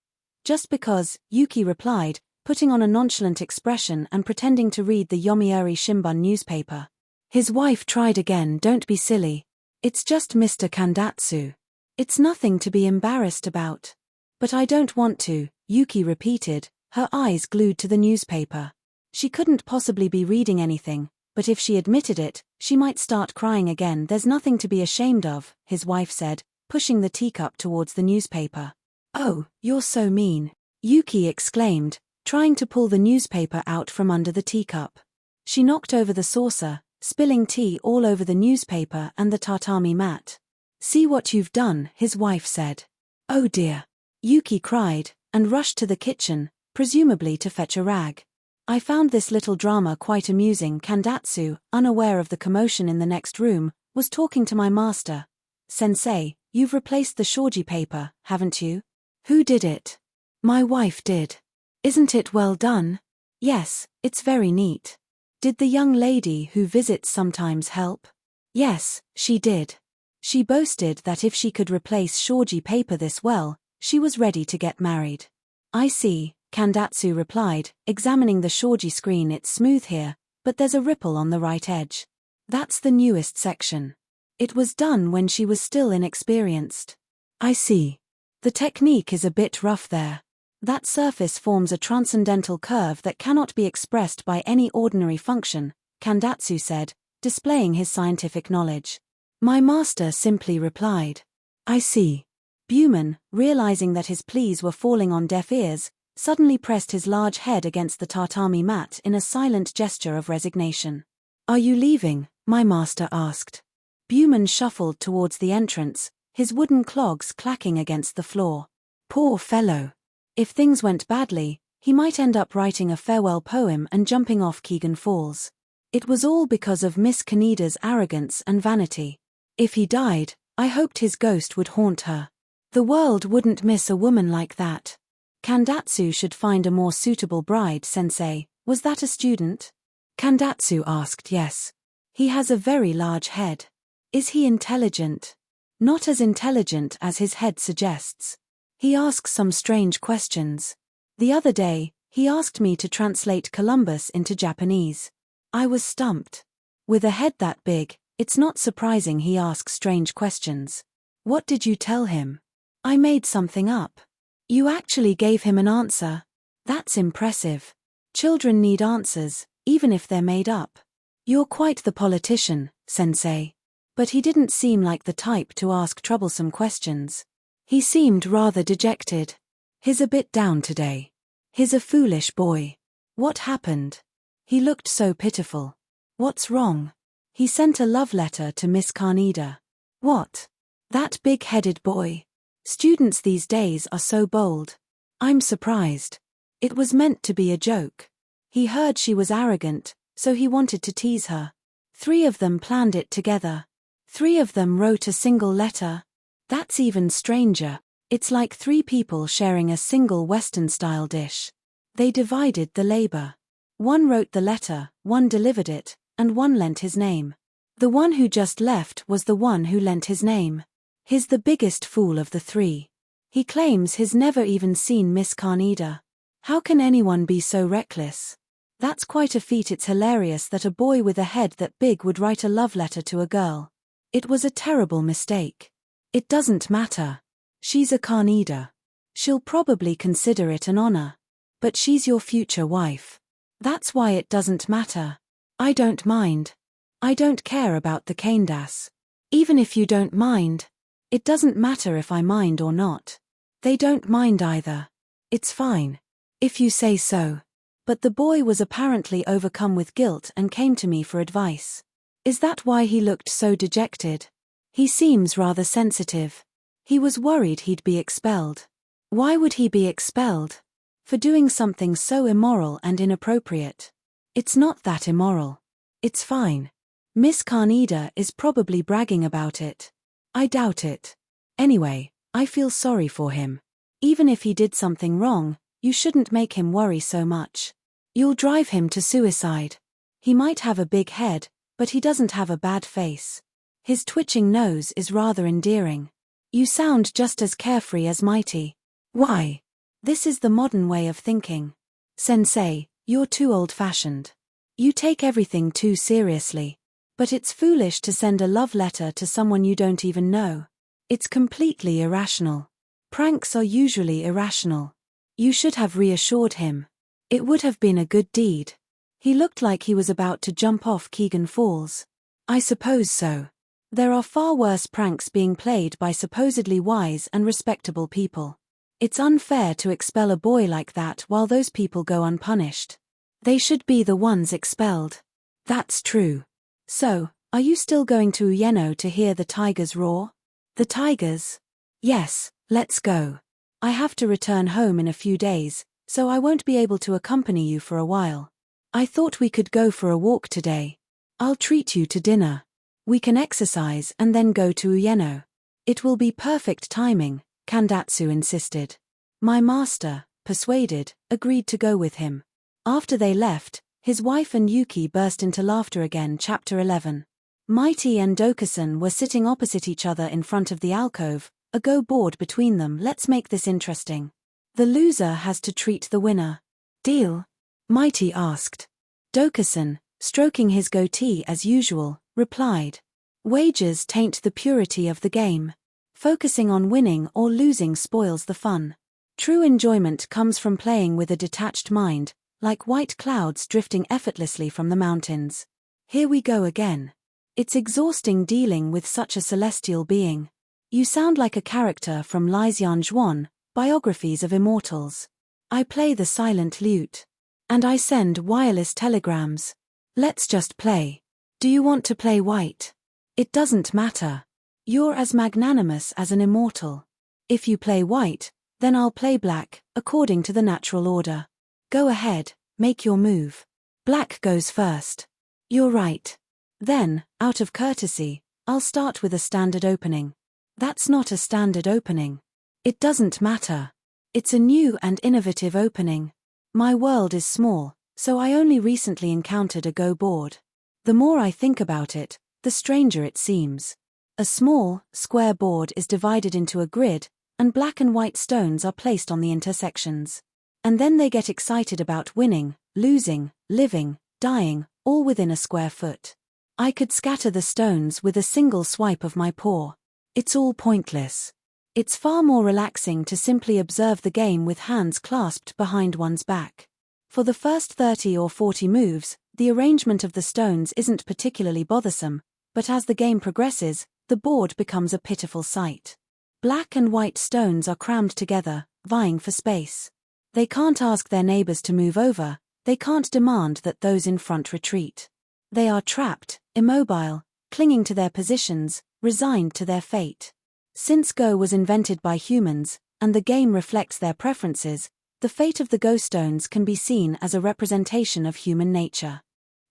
"Just because," Yuki replied, putting on a nonchalant expression and pretending to read the Yomiuri Shimbun newspaper. His wife tried again. "Don't be silly. It's just Mr. Kandatsu. It's nothing to be embarrassed about." "But I don't want to," Yuki repeated, her eyes glued to the newspaper. She couldn't possibly be reading anything, but if she admitted it, she might start crying again. "There's nothing to be ashamed of," his wife said, pushing the teacup towards the newspaper. "Oh, you're so mean," Yuki exclaimed, trying to pull the newspaper out from under the teacup. She knocked over the saucer, spilling tea all over the newspaper and the tatami mat. "See what you've done," his wife said. "Oh dear," Yuki cried, and rushed to the kitchen, presumably to fetch a rag. "I found this little drama quite amusing." Kandatsu, unaware of the commotion in the next room, was talking to my master. "Sensei, you've replaced the shoji paper, haven't you?" "Who did it?" "My wife did." "Isn't it well done?" "Yes, it's very neat." "Did the young lady who visits sometimes help?" "Yes, she did. She boasted that if she could replace shoji paper this well, she was ready to get married." "I see," Kandatsu replied, examining the shoji screen. "It's smooth here, but there's a ripple on the right edge. That's the newest section. It was done when she was still inexperienced." "I see. The technique is a bit rough there. That surface forms a transcendental curve that cannot be expressed by any ordinary function," Kandatsu said, displaying his scientific knowledge. My master simply replied, "I see." Buman, realizing that his pleas were falling on deaf ears, suddenly pressed his large head against the tatami mat in a silent gesture of resignation. "Are you leaving?" my master asked. Buman shuffled towards the entrance, his wooden clogs clacking against the floor. Poor fellow. If things went badly, he might end up writing a farewell poem and jumping off Keegan Falls. It was all because of Miss Kaneda's arrogance and vanity. If he died, I hoped his ghost would haunt her. The world wouldn't miss a woman like that. Kandatsu should find a more suitable bride. Sensei, was that a student? Kandatsu asked. Yes. He has a very large head. Is he intelligent? Not as intelligent as his head suggests. He asks some strange questions. The other day, he asked me to translate Columbus into Japanese. I was stumped. With a head that big, it's not surprising he asks strange questions. What did you tell him? I made something up. You actually gave him an answer? That's impressive. Children need answers, even if they're made up. You're quite the politician, Sensei. But he didn't seem like the type to ask troublesome questions. He seemed rather dejected. He's a bit down today. He's a foolish boy. What happened? He looked so pitiful. What's wrong? He sent a love letter to Miss Kaneda. What? That big-headed boy. Students these days are so bold. I'm surprised. It was meant to be a joke. He heard she was arrogant, so he wanted to tease her. 3 of them planned it together. 3 of them wrote a single letter. That's even stranger. It's like 3 people sharing a single Western-style dish. They divided the labor. 1 wrote the letter, 1 delivered it, and 1 lent his name. The one who just left was the one who lent his name. He's the biggest fool of the 3. He claims he's never even seen Miss Kaneda. How can anyone be so reckless? That's quite a feat. It's hilarious that a boy with a head that big would write a love letter to a girl. It was a terrible mistake. It doesn't matter. She's a Kaneda. She'll probably consider it an honor. But she's your future wife. That's why it doesn't matter. I don't mind. I don't care about the Kanedas. Even if you don't mind, it doesn't matter if I mind or not. They don't mind either. It's fine. If you say so. But the boy was apparently overcome with guilt and came to me for advice. Is that why he looked so dejected? He seems rather sensitive. He was worried he'd be expelled. Why would he be expelled? For doing something so immoral and inappropriate. It's not that immoral. It's fine. Miss Kaneda is probably bragging about it. I doubt it. Anyway, I feel sorry for him. Even if he did something wrong, you shouldn't make him worry so much. You'll drive him to suicide. He might have a big head, but he doesn't have a bad face. His twitching nose is rather endearing. You sound just as carefree as Mighty. Why? This is the modern way of thinking. Sensei, you're too old-fashioned. You take everything too seriously. But it's foolish to send a love letter to someone you don't even know. It's completely irrational. Pranks are usually irrational. You should have reassured him. It would have been a good deed. He looked like he was about to jump off Keegan Falls. I suppose so. There are far worse pranks being played by supposedly wise and respectable people. It's unfair to expel a boy like that while those people go unpunished. They should be the ones expelled. That's true. So, are you still going to Ueno to hear the tigers roar? The tigers? Yes, let's go. I have to return home in a few days, so I won't be able to accompany you for a while. I thought we could go for a walk today. I'll treat you to dinner. We can exercise and then go to Ueno. It will be perfect timing, Kandatsu insisted. My master, persuaded, agreed to go with him. After they left, his wife and Yuki burst into laughter again. Chapter 11. Mighty and Dokusan were sitting opposite each other in front of the alcove, a go board between them. Let's make this interesting. The loser has to treat the winner. Deal? Mighty asked. Dokusan, stroking his goatee as usual, replied. Wagers taint the purity of the game. Focusing on winning or losing spoils the fun. True enjoyment comes from playing with a detached mind, like white clouds drifting effortlessly from the mountains. Here we go again. It's exhausting dealing with such a celestial being. You sound like a character from Lixian Zhuan, Biographies of Immortals. I play the silent lute. And I send wireless telegrams. Let's just play. Do you want to play white? It doesn't matter. You're as magnanimous as an immortal. If you play white, then I'll play black, according to the natural order. Go ahead, make your move. Black goes first. You're right. Then, out of courtesy, I'll start with a standard opening. That's not a standard opening. It doesn't matter. It's a new and innovative opening. My world is small, so I only recently encountered a go board. The more I think about it, the stranger it seems. A small, square board is divided into a grid, and black and white stones are placed on the intersections. And then they get excited about winning, losing, living, dying, all within a square foot. I could scatter the stones with a single swipe of my paw. It's all pointless. It's far more relaxing to simply observe the game with hands clasped behind one's back. For the first 30 or 40 moves, the arrangement of the stones isn't particularly bothersome, but as the game progresses, the board becomes a pitiful sight. Black and white stones are crammed together, vying for space. They can't ask their neighbors to move over, they can't demand that those in front retreat. They are trapped, immobile, clinging to their positions, resigned to their fate. Since Go was invented by humans, and the game reflects their preferences, the fate of the Go stones can be seen as a representation of human nature.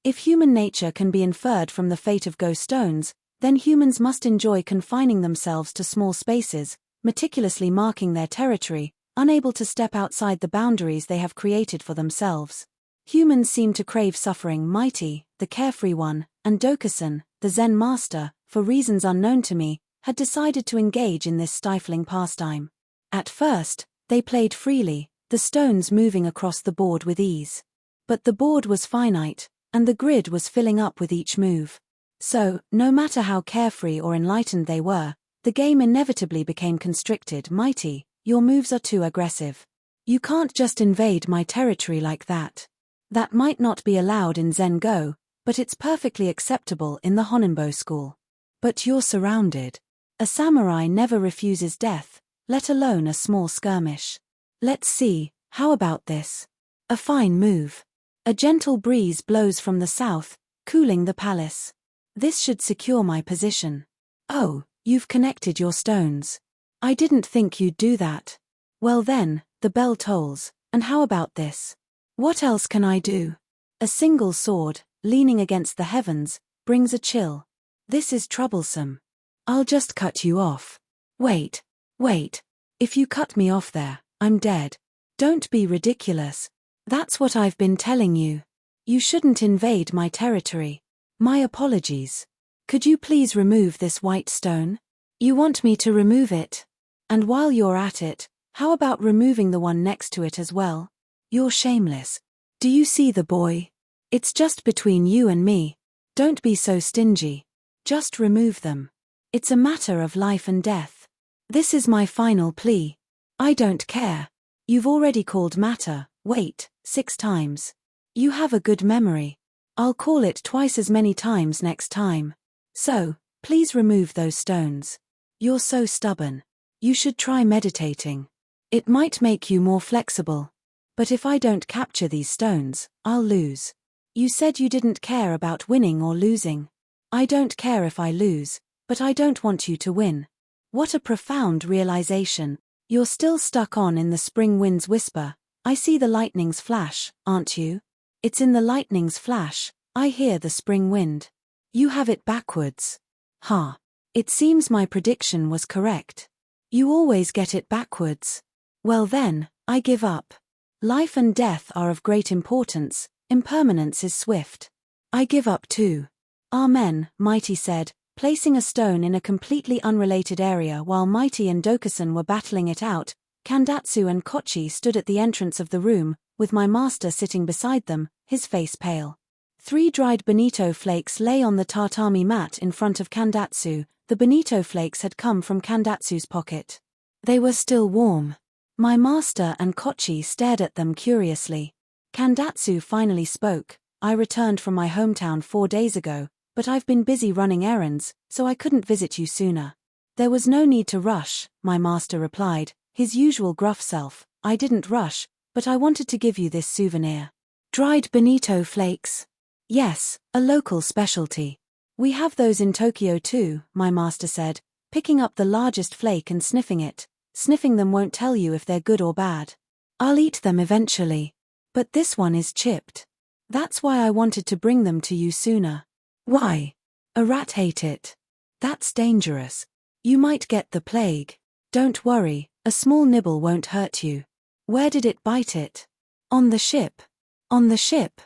If human nature can be inferred from the fate of ghost stones, then humans must enjoy confining themselves to small spaces, meticulously marking their territory, unable to step outside the boundaries they have created for themselves. Humans seem to crave suffering. Mighty, the carefree one, and Dokusan, the Zen master, for reasons unknown to me, had decided to engage in this stifling pastime. At first, they played freely, the stones moving across the board with ease. But the board was finite, and the grid was filling up with each move. So, no matter how carefree or enlightened they were, the game inevitably became constricted. Mighty, your moves are too aggressive. You can't just invade my territory like that. That might not be allowed in Zen Go, but it's perfectly acceptable in the Honinbo school. But you're surrounded. A samurai never refuses death, let alone a small skirmish. Let's see, how about this? A fine move. A gentle breeze blows from the south, cooling the palace. This should secure my position. Oh, you've connected your stones. I didn't think you'd do that. Well then, the bell tolls, and how about this? What else can I do? A single sword, leaning against the heavens, brings a chill. This is troublesome. I'll just cut you off. Wait. If you cut me off there, I'm dead. Don't be ridiculous. That's what I've been telling you. You shouldn't invade my territory. My apologies. Could you please remove this white stone? You want me to remove it? And while you're at it, how about removing the one next to it as well? You're shameless. Do you see the boy? It's just between you and me. Don't be so stingy. Just remove them. It's a matter of life and death. This is my final plea. I don't care. You've already called matter, wait, 6 times. You have a good memory. I'll call it twice as many times next time. So, please remove those stones. You're so stubborn. You should try meditating. It might make you more flexible. But if I don't capture these stones, I'll lose. You said you didn't care about winning or losing. I don't care if I lose, but I don't want you to win. What a profound realization. You're still stuck on in the spring wind's whisper. I see the lightning's flash, aren't you? It's in the lightning's flash, I hear the spring wind. You have it backwards. Ha. It seems my prediction was correct. You always get it backwards. Well then, I give up. Life and death are of great importance, impermanence is swift. I give up too. Amen, Mighty said, placing a stone in a completely unrelated area while Mighty and Dokusan were battling it out. Kandatsu and Kochi stood at the entrance of the room, with my master sitting beside them, his face pale. 3 dried bonito flakes lay on the tatami mat in front of Kandatsu. The bonito flakes had come from Kandatsu's pocket. They were still warm. My master and Kochi stared at them curiously. Kandatsu finally spoke. I returned from my hometown 4 days ago, but I've been busy running errands, so I couldn't visit you sooner. There was no need to rush, my master replied, his usual gruff self. I didn't rush, but I wanted to give you this souvenir. Dried bonito flakes. Yes, a local specialty. We have those in Tokyo too, my master said, picking up the largest flake and sniffing it. Sniffing them won't tell you if they're good or bad. I'll eat them eventually. But this one is chipped. That's why I wanted to bring them to you sooner. Why? A rat ate it. That's dangerous. You might get the plague. Don't worry, a small nibble won't hurt you. Where did it bite it? On the ship. On the ship?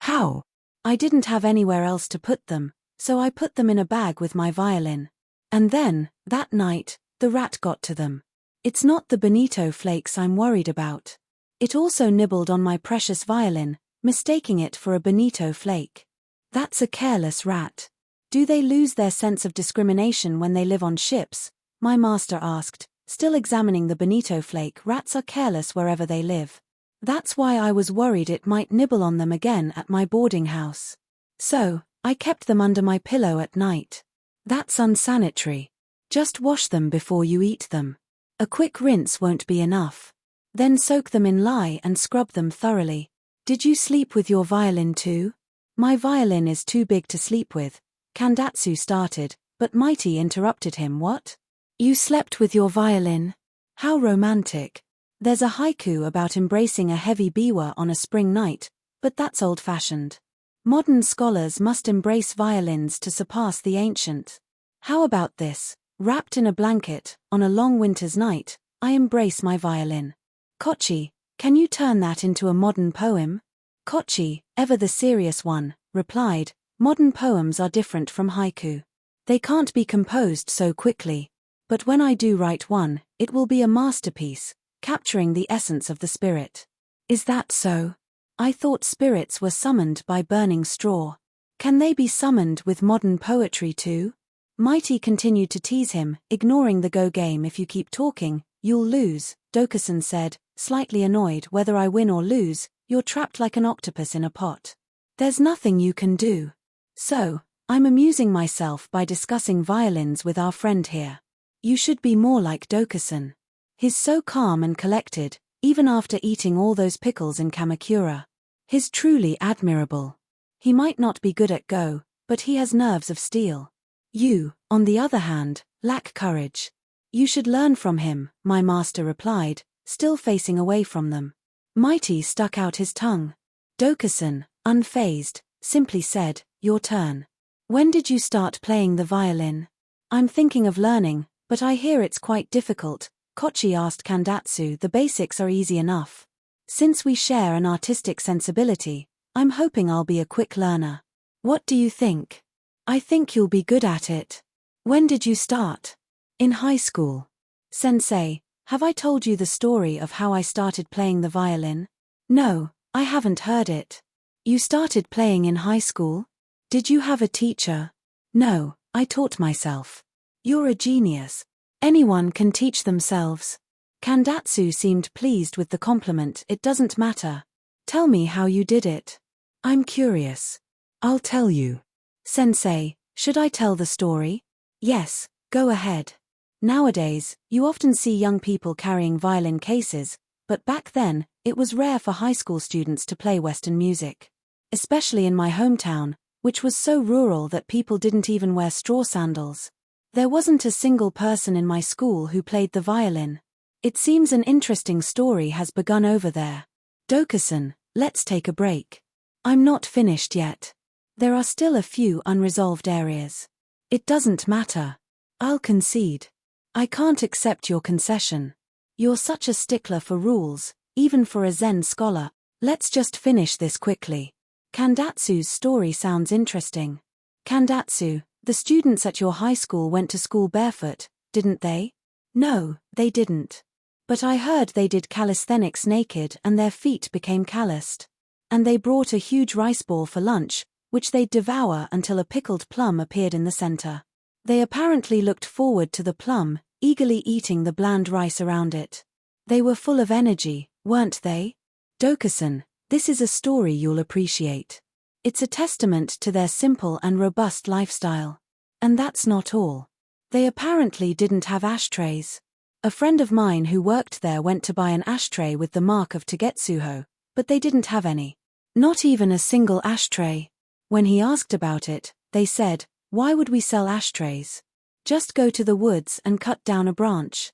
How? I didn't have anywhere else to put them, so I put them in a bag with my violin. And then, that night, the rat got to them. It's not the bonito flakes I'm worried about. It also nibbled on my precious violin, mistaking it for a bonito flake. That's a careless rat. Do they lose their sense of discrimination when they live on ships? My master asked, still examining the bonito flake. Rats are careless wherever they live. That's why I was worried it might nibble on them again at my boarding house. So, I kept them under my pillow at night. That's unsanitary. Just wash them before you eat them. A quick rinse won't be enough. Then soak them in lye and scrub them thoroughly. Did you sleep with your violin too? My violin is too big to sleep with. Kandatsu started, but Mighty interrupted him. What? You slept with your violin? How romantic. There's a haiku about embracing a heavy biwa on a spring night, but that's old-fashioned. Modern scholars must embrace violins to surpass the ancient. How about this? Wrapped in a blanket, on a long winter's night, I embrace my violin. Kochi, can you turn that into a modern poem? Kochi, ever the serious one, replied, modern poems are different from haiku. They can't be composed so quickly. But when I do write one, it will be a masterpiece, capturing the essence of the spirit. Is that so? I thought spirits were summoned by burning straw. Can they be summoned with modern poetry too? Mighty continued to tease him, ignoring the go game. If you keep talking, you'll lose, Dokusan said, slightly annoyed. Whether I win or lose, you're trapped like an octopus in a pot. There's nothing you can do. So, I'm amusing myself by discussing violins with our friend here. You should be more like Dokusan. He's so calm and collected, even after eating all those pickles in Kamakura. He's truly admirable. He might not be good at Go, but he has nerves of steel. You, on the other hand, lack courage. You should learn from him, my master replied, still facing away from them. Mighty stuck out his tongue. Dokusan, unfazed, simply said, your turn. When did you start playing the violin? I'm thinking of learning, but I hear it's quite difficult, Kochi asked Kandatsu. The basics are easy enough. Since we share an artistic sensibility, I'm hoping I'll be a quick learner. What do you think? I think you'll be good at it. When did you start? In high school. Sensei, have I told you the story of how I started playing the violin? No, I haven't heard it. You started playing in high school? Did you have a teacher? No, I taught myself. You're a genius. Anyone can teach themselves. Kandatsu seemed pleased with the compliment. It doesn't matter. Tell me how you did it. I'm curious. I'll tell you. Sensei, should I tell the story? Yes, go ahead. Nowadays, you often see young people carrying violin cases, but back then, it was rare for high school students to play Western music. Especially in my hometown, which was so rural that people didn't even wear straw sandals. There wasn't a single person in my school who played the violin. It seems an interesting story has begun over there. Dokusan, let's take a break. I'm not finished yet. There are still a few unresolved areas. It doesn't matter. I'll concede. I can't accept your concession. You're such a stickler for rules, even for a Zen scholar. Let's just finish this quickly. Kandatsu's story sounds interesting. Kandatsu, the students at your high school went to school barefoot, didn't they? No, they didn't. But I heard they did calisthenics naked and their feet became calloused. And they brought a huge rice ball for lunch, which they'd devour until a pickled plum appeared in the center. They apparently looked forward to the plum, eagerly eating the bland rice around it. They were full of energy, weren't they? Dokusan, this is a story you'll appreciate. It's a testament to their simple and robust lifestyle. And that's not all. They apparently didn't have ashtrays. A friend of mine who worked there went to buy an ashtray with the mark of Tagetsuho, but they didn't have any. Not even a single ashtray. When he asked about it, they said, why would we sell ashtrays? Just go to the woods and cut down a branch.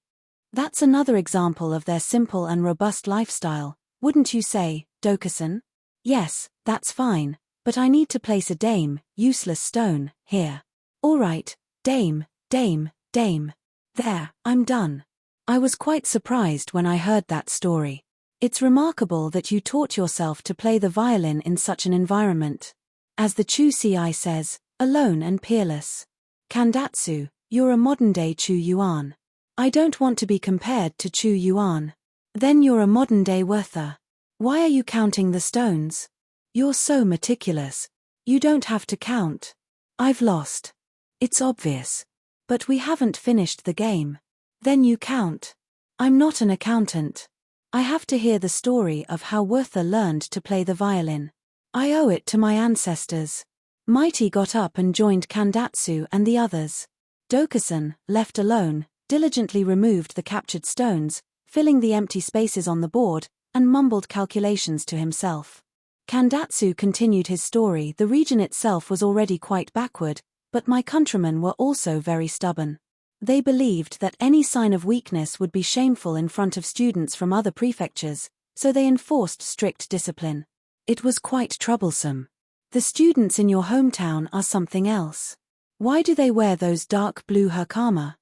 That's another example of their simple and robust lifestyle, wouldn't you say, Dokusan? Yes, that's fine, but I need to place a dame, useless stone, here. All right, dame, dame, dame. There, I'm done. I was quite surprised when I heard that story. It's remarkable that you taught yourself to play the violin in such an environment. As the Chu Ci says, alone and peerless. Kandatsu, you're a modern-day Chu Yuan. I don't want to be compared to Chu Yuan. Then you're a modern-day Werther. Why are you counting the stones? You're so meticulous. You don't have to count. I've lost. It's obvious. But we haven't finished the game. Then you count. I'm not an accountant. I have to hear the story of how Werther learned to play the violin. I owe it to my ancestors. Mighty got up and joined Kandatsu and the others. Dokusan, left alone, diligently removed the captured stones, filling the empty spaces on the board, and mumbled calculations to himself. Kandatsu continued his story. The region itself was already quite backward, but my countrymen were also very stubborn. They believed that any sign of weakness would be shameful in front of students from other prefectures, so they enforced strict discipline. It was quite troublesome. The students in your hometown are something else. Why do they wear those dark blue hakama?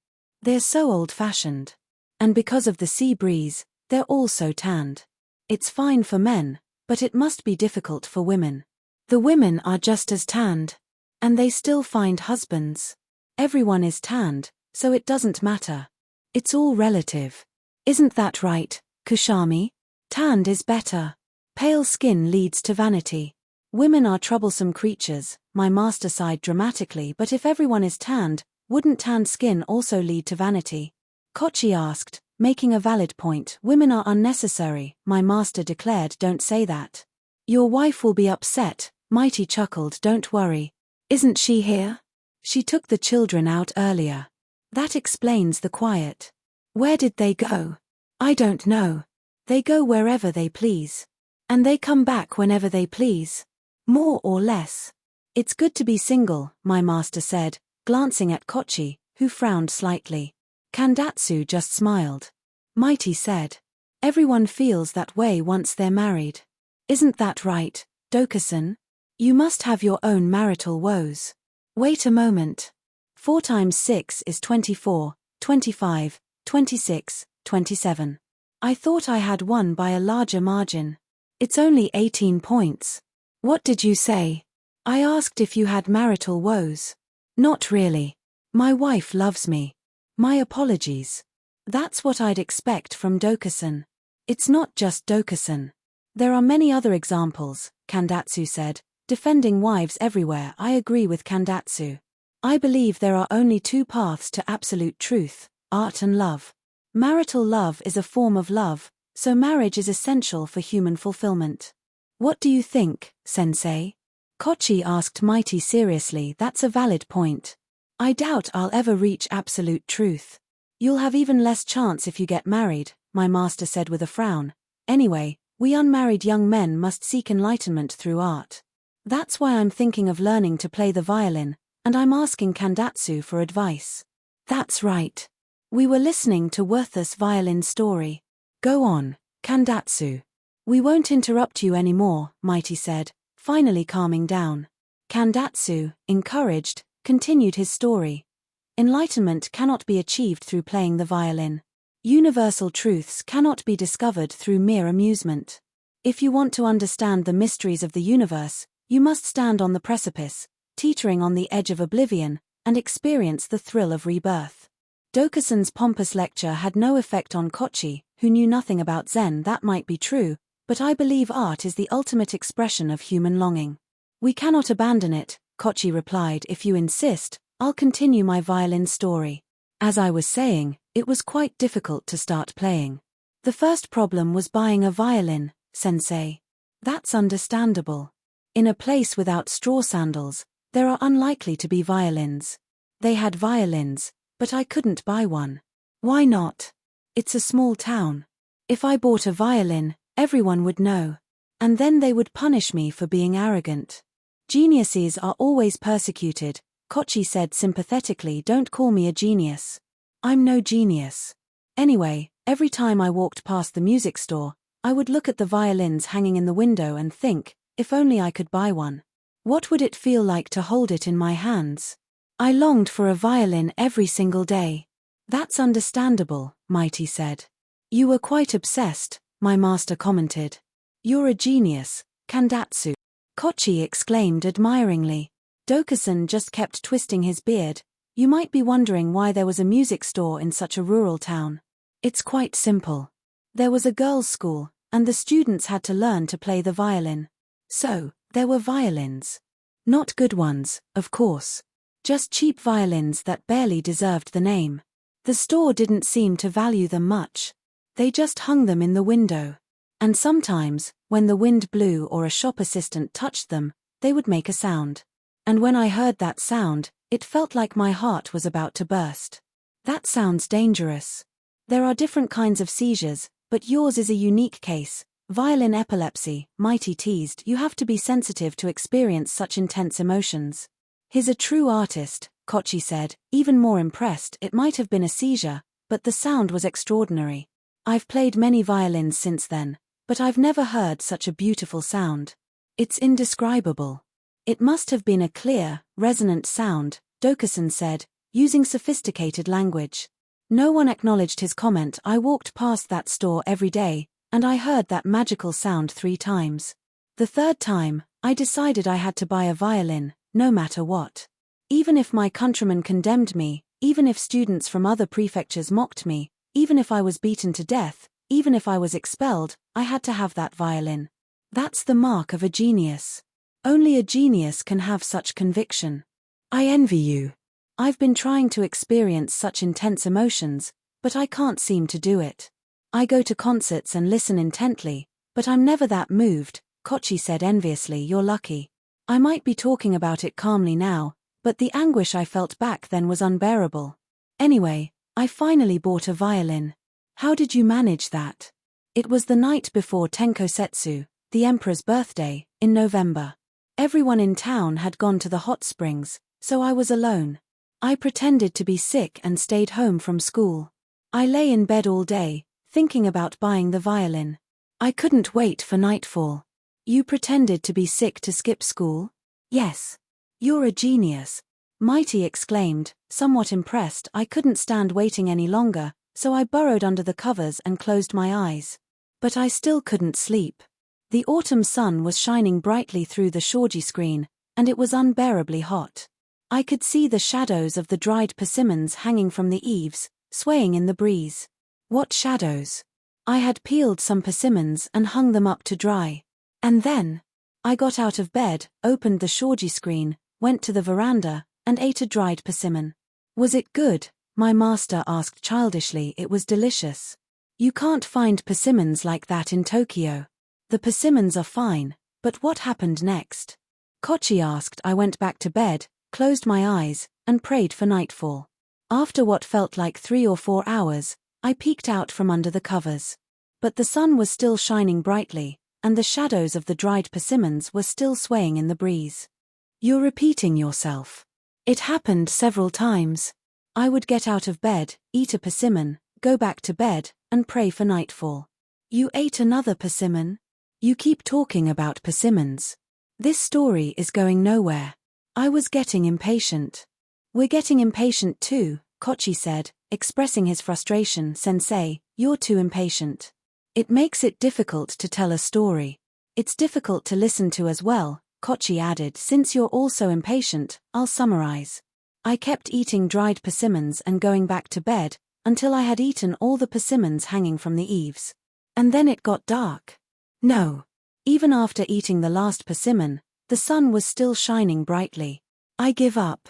They're so old-fashioned. And because of the sea breeze, they're all so tanned. It's fine for men, but it must be difficult for women. The women are just as tanned. And they still find husbands. Everyone is tanned, so it doesn't matter. It's all relative. Isn't that right, Kushami? Tanned is better. Pale skin leads to vanity. Women are troublesome creatures, my master sighed dramatically, but if everyone is tanned, wouldn't tanned skin also lead to vanity? Kochi asked, making a valid point. Women are unnecessary, my master declared. Don't say that. Your wife will be upset, Mighty chuckled. Don't worry. Isn't she here? She took the children out earlier. That explains the quiet. Where did they go? I don't know. They go wherever they please. And they come back whenever they please. More or less. It's good to be single, my master said, glancing at Kochi, who frowned slightly. Kandatsu just smiled. Mighty said. Everyone feels that way once they're married. Isn't that right, Dokusan? You must have your own marital woes. Wait a moment. 4 times 6 is 24, 25, 26, 27. I thought I had won by a larger margin. It's only 18 points. What did you say? I asked if you had marital woes. Not really. My wife loves me. My apologies. That's what I'd expect from Dokusan. It's not just Dokusan. There are many other examples, Kandatsu said, defending wives everywhere. I agree with Kandatsu. I believe there are only 2 paths to absolute truth, art and love. Marital love is a form of love, so marriage is essential for human fulfillment. What do you think, Sensei? Kochi asked Mighty seriously. That's a valid point. I doubt I'll ever reach absolute truth. You'll have even less chance if you get married, my master said with a frown. Anyway, we unmarried young men must seek enlightenment through art. That's why I'm thinking of learning to play the violin, and I'm asking Kandatsu for advice. That's right. We were listening to Werther's violin story. Go on, Kandatsu. We won't interrupt you anymore, Mighty said, finally calming down. Kandatsu, encouraged, continued his story. Enlightenment cannot be achieved through playing the violin. Universal truths cannot be discovered through mere amusement. If you want to understand the mysteries of the universe, you must stand on the precipice, teetering on the edge of oblivion, and experience the thrill of rebirth. Dokusan's pompous lecture had no effect on Kochi, who knew nothing about Zen. That might be true, but I believe art is the ultimate expression of human longing. We cannot abandon it, Kochi replied. If you insist, I'll continue my violin story. As I was saying, it was quite difficult to start playing. The first problem was buying a violin, Sensei. That's understandable. In a place without straw sandals, there are unlikely to be violins. They had violins, but I couldn't buy one. Why not? It's a small town. If I bought a violin, everyone would know. And then they would punish me for being arrogant. Geniuses are always persecuted, Kochi said sympathetically. Don't call me a genius. I'm no genius. Anyway, every time I walked past the music store, I would look at the violins hanging in the window and think, if only I could buy one. What would it feel like to hold it in my hands? I longed for a violin every single day. That's understandable, Mighty said. You were quite obsessed, my master commented. You're a genius, Kandatsu. Kochi exclaimed admiringly. Dokusan just kept twisting his beard. You might be wondering why there was a music store in such a rural town. It's quite simple. There was a girls' school, and the students had to learn to play the violin. So, there were violins. Not good ones, of course. Just cheap violins that barely deserved the name. The store didn't seem to value them much. They just hung them in the window. And sometimes, when the wind blew or a shop assistant touched them, they would make a sound. And when I heard that sound, it felt like my heart was about to burst. That sounds dangerous. There are different kinds of seizures, but yours is a unique case. Violin epilepsy, Mighty teased. You have to be sensitive to experience such intense emotions. He's a true artist, Kochi said, even more impressed. It might have been a seizure, but the sound was extraordinary. I've played many violins since then, but I've never heard such a beautiful sound. It's indescribable. It must have been a clear, resonant sound, Dokusan said, using sophisticated language. No one acknowledged his comment. I walked past that store every day, and I heard that magical sound 3 times. The 3rd time, I decided I had to buy a violin, no matter what. Even if my countrymen condemned me, even if students from other prefectures mocked me, even if I was beaten to death, even if I was expelled, I had to have that violin. That's the mark of a genius. Only a genius can have such conviction. I envy you. I've been trying to experience such intense emotions, but I can't seem to do it. I go to concerts and listen intently, but I'm never that moved, Kochi said enviously. You're lucky. I might be talking about it calmly now, but the anguish I felt back then was unbearable. Anyway, I finally bought a violin. How did you manage that? It was the night before Tenkosetsu, the emperor's birthday, in November. Everyone in town had gone to the hot springs, so I was alone. I pretended to be sick and stayed home from school. I lay in bed all day, thinking about buying the violin. I couldn't wait for nightfall. You pretended to be sick to skip school? Yes. You're a genius, Mighty exclaimed, somewhat impressed. I couldn't stand waiting any longer, so I burrowed under the covers and closed my eyes. But I still couldn't sleep. The autumn sun was shining brightly through the shoji screen, and it was unbearably hot. I could see the shadows of the dried persimmons hanging from the eaves, swaying in the breeze. What shadows? I had peeled some persimmons and hung them up to dry. And then, I got out of bed, opened the shoji screen, went to the veranda, and ate a dried persimmon. Was it good? My master asked childishly. It was delicious. You can't find persimmons like that in Tokyo. The persimmons are fine, but what happened next? Kochi asked. I went back to bed, closed my eyes, and prayed for nightfall. After what felt like 3 or 4 hours, I peeked out from under the covers. But the sun was still shining brightly, and the shadows of the dried persimmons were still swaying in the breeze. You're repeating yourself. It happened several times. I would get out of bed, eat a persimmon, go back to bed, and pray for nightfall. You ate another persimmon? You keep talking about persimmons. This story is going nowhere. I was getting impatient. We're getting impatient too, Kochi said, expressing his frustration. Sensei, you're too impatient. It makes it difficult to tell a story. It's difficult to listen to as well, Kochi added. Since you're also impatient, I'll summarize. I kept eating dried persimmons and going back to bed, until I had eaten all the persimmons hanging from the eaves. And then it got dark. No. Even after eating the last persimmon, the sun was still shining brightly. I give up.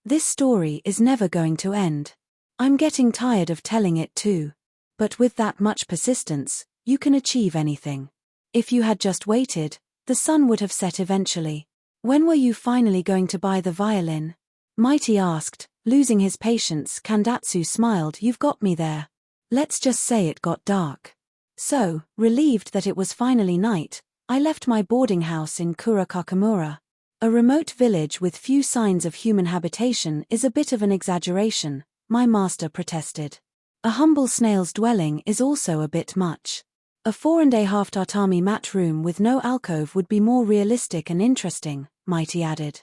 This story is never going to end. I'm getting tired of telling it too. But with that much persistence, you can achieve anything. If you had just waited, the sun would have set eventually. When were you finally going to buy the violin? Mighty asked, losing his patience. Kandatsu smiled. You've got me there. Let's just say it got dark. So, relieved that it was finally night, I left my boarding house in Kurakakamura. A remote village with few signs of human habitation is a bit of an exaggeration, my master protested. A humble snail's dwelling is also a bit much. A 4.5 tatami mat room with no alcove would be more realistic and interesting, Mighty added.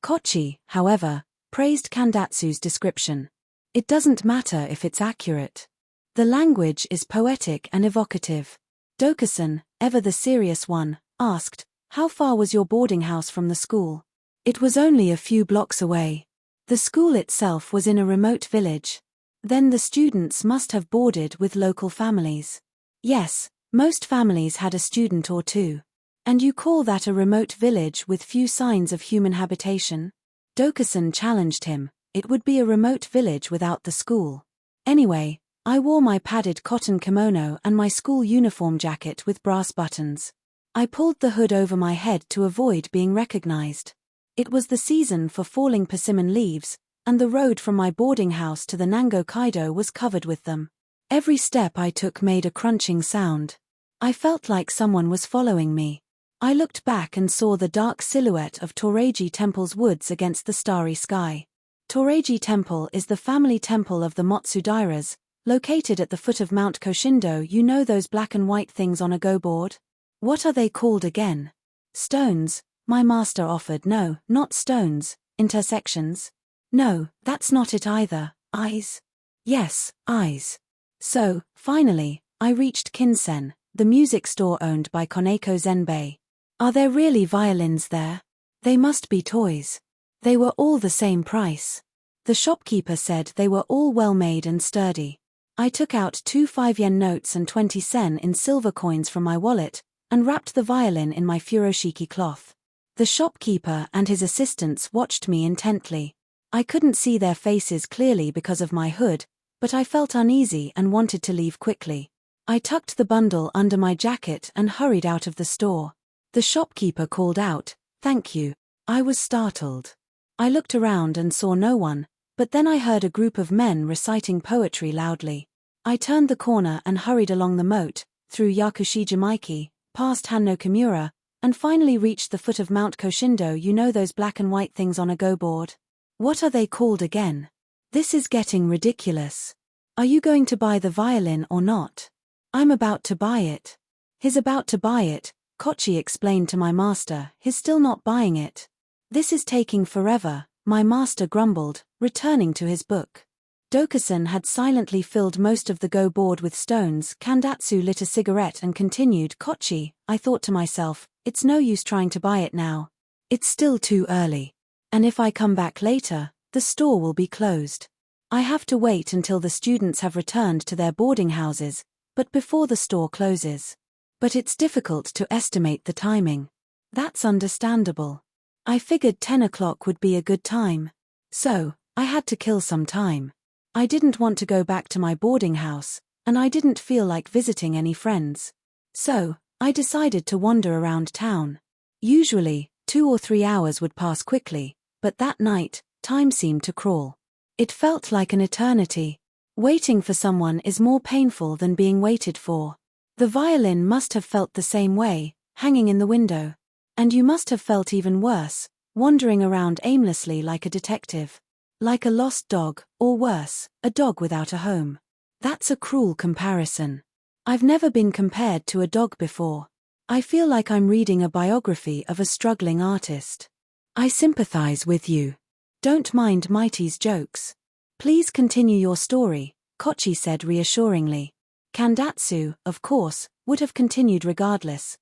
Kochi, however, praised Kandatsu's description. It doesn't matter if it's accurate. The language is poetic and evocative. Dokusan, ever the serious one, asked, how far was your boarding house from the school? It was only a few blocks away. The school itself was in a remote village. Then the students must have boarded with local families. Yes, most families had a student or two. And you call that a remote village with few signs of human habitation? Dokusan challenged him. It would be a remote village without the school. Anyway, I wore my padded cotton kimono and my school uniform jacket with brass buttons. I pulled the hood over my head to avoid being recognized. It was the season for falling persimmon leaves, and the road from my boarding house to the Nango Kaido was covered with them. Every step I took made a crunching sound. I felt like someone was following me. I looked back and saw the dark silhouette of Toreiji Temple's woods against the starry sky. Toreiji Temple is the family temple of the Motsudairas, located at the foot of Mount Koshindo. You know those black and white things on a go board? What are they called again? Stones, My master offered. No, not stones, intersections. No, that's not it either. Eyes? Yes, eyes. So, finally, I reached Kinsen, the music store owned by Koneko Zenbei. Are there really violins there? They must be toys. They were all the same price. The shopkeeper said they were all well made and sturdy. I took out 2 5-yen notes and 20 sen in silver coins from my wallet, and wrapped the violin in my furoshiki cloth. The shopkeeper and his assistants watched me intently. I couldn't see their faces clearly because of my hood, but I felt uneasy and wanted to leave quickly. I tucked the bundle under my jacket and hurried out of the store. The shopkeeper called out, "Thank you." I was startled. I looked around and saw no one, but then I heard a group of men reciting poetry loudly. I turned the corner and hurried along the moat, through Yakushijamaiki, past Hanno Kimura, and finally reached the foot of Mount Koshindo. You know those black and white things on a go-board? What are they called again? This is getting ridiculous. Are you going to buy the violin or not? I'm about to buy it. He's about to buy it, Kochi explained to my master. He's still not buying it. This is taking forever, my master grumbled, returning to his book. Dokusan had silently filled most of the go-board with stones. Kandatsu lit a cigarette and continued. Kochi, I thought to myself, it's no use trying to buy it now. It's still too early. And if I come back later, the store will be closed. I have to wait until the students have returned to their boarding houses, but before the store closes. But it's difficult to estimate the timing. That's understandable. I figured 10 o'clock would be a good time. So, I had to kill some time. I didn't want to go back to my boarding house, and I didn't feel like visiting any friends. So, I decided to wander around town. Usually, 2 or 3 hours would pass quickly, but that night, time seemed to crawl. It felt like an eternity. Waiting for someone is more painful than being waited for. The violin must have felt the same way, hanging in the window. And you must have felt even worse, wandering around aimlessly like a detective. Like a lost dog, or worse, a dog without a home. That's a cruel comparison. I've never been compared to a dog before. I feel like I'm reading a biography of a struggling artist. I sympathize with you. Don't mind Mighty's jokes. Please continue your story, Kochi said reassuringly. Kandatsu, of course, would have continued regardless.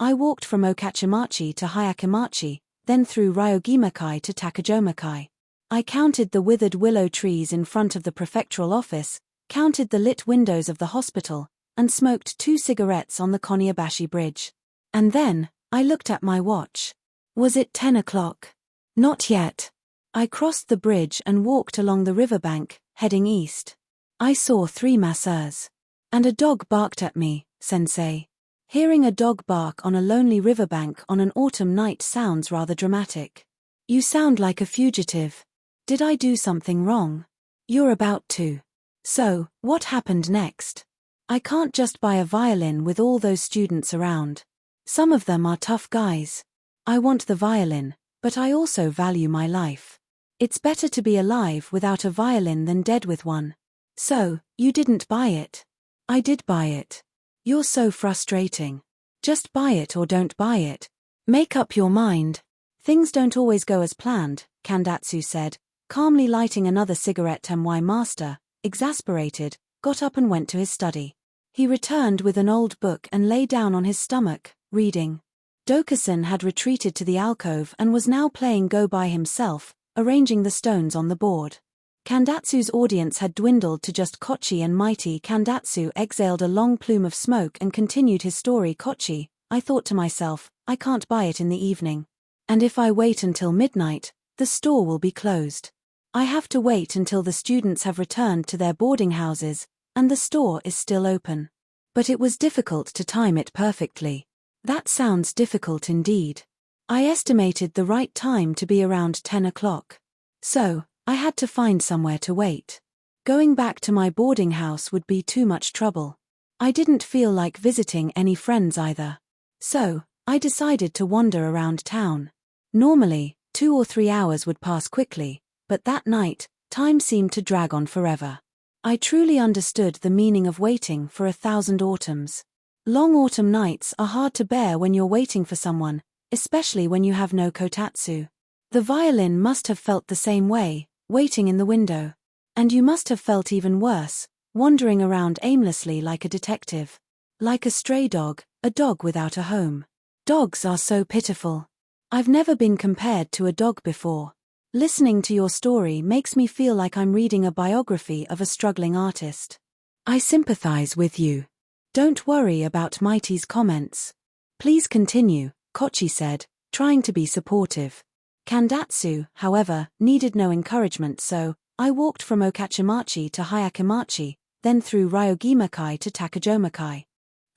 I walked from Okachimachi to Hyakumachi, then through Ryogimakai to Takajomakai. I counted the withered willow trees in front of the prefectural office, counted the lit windows of the hospital, and smoked 2 cigarettes on the Koniabashi Bridge. And then, I looked at my watch. Was it 10 o'clock? Not yet. I crossed the bridge and walked along the riverbank, heading east. I saw 3 masseurs. And a dog barked at me, sensei. Hearing a dog bark on a lonely riverbank on an autumn night sounds rather dramatic. You sound like a fugitive. Did I do something wrong? You're about to. So, what happened next? I can't just buy a violin with all those students around. Some of them are tough guys. I want the violin, but I also value my life. It's better to be alive without a violin than dead with one. So, you didn't buy it. I did buy it. You're so frustrating. Just buy it or don't buy it. Make up your mind. Things don't always go as planned, Kandatsu said, calmly lighting another cigarette. My master, exasperated, got up and went to his study. He returned with an old book and lay down on his stomach, reading. Dokusan had retreated to the alcove and was now playing Go by himself, arranging the stones on the board. Kandatsu's audience had dwindled to just Kochi and Mighty. Kandatsu exhaled a long plume of smoke and continued his story. Kochi, I thought to myself, I can't buy it in the evening. And if I wait until midnight, the store will be closed. I have to wait until the students have returned to their boarding houses, and the store is still open. But it was difficult to time it perfectly. That sounds difficult indeed. I estimated the right time to be around 10 o'clock. So, I had to find somewhere to wait. Going back to my boarding house would be too much trouble. I didn't feel like visiting any friends either. So, I decided to wander around town. Normally, 2 or 3 hours would pass quickly, but that night, time seemed to drag on forever. I truly understood the meaning of waiting for 1,000 autumns. Long autumn nights are hard to bear when you're waiting for someone, especially when you have no kotatsu. The violin must have felt the same way, waiting in the window. And you must have felt even worse, wandering around aimlessly like a detective. Like a stray dog, a dog without a home. Dogs are so pitiful. I've never been compared to a dog before. Listening to your story makes me feel like I'm reading a biography of a struggling artist. I sympathize with you. Don't worry about Mighty's comments. Please continue, Kochi said, trying to be supportive. Kandatsu, however, needed no encouragement, so I walked from Okachimachi to Hyakumachi, then through Ryogimakai to Takajomakai.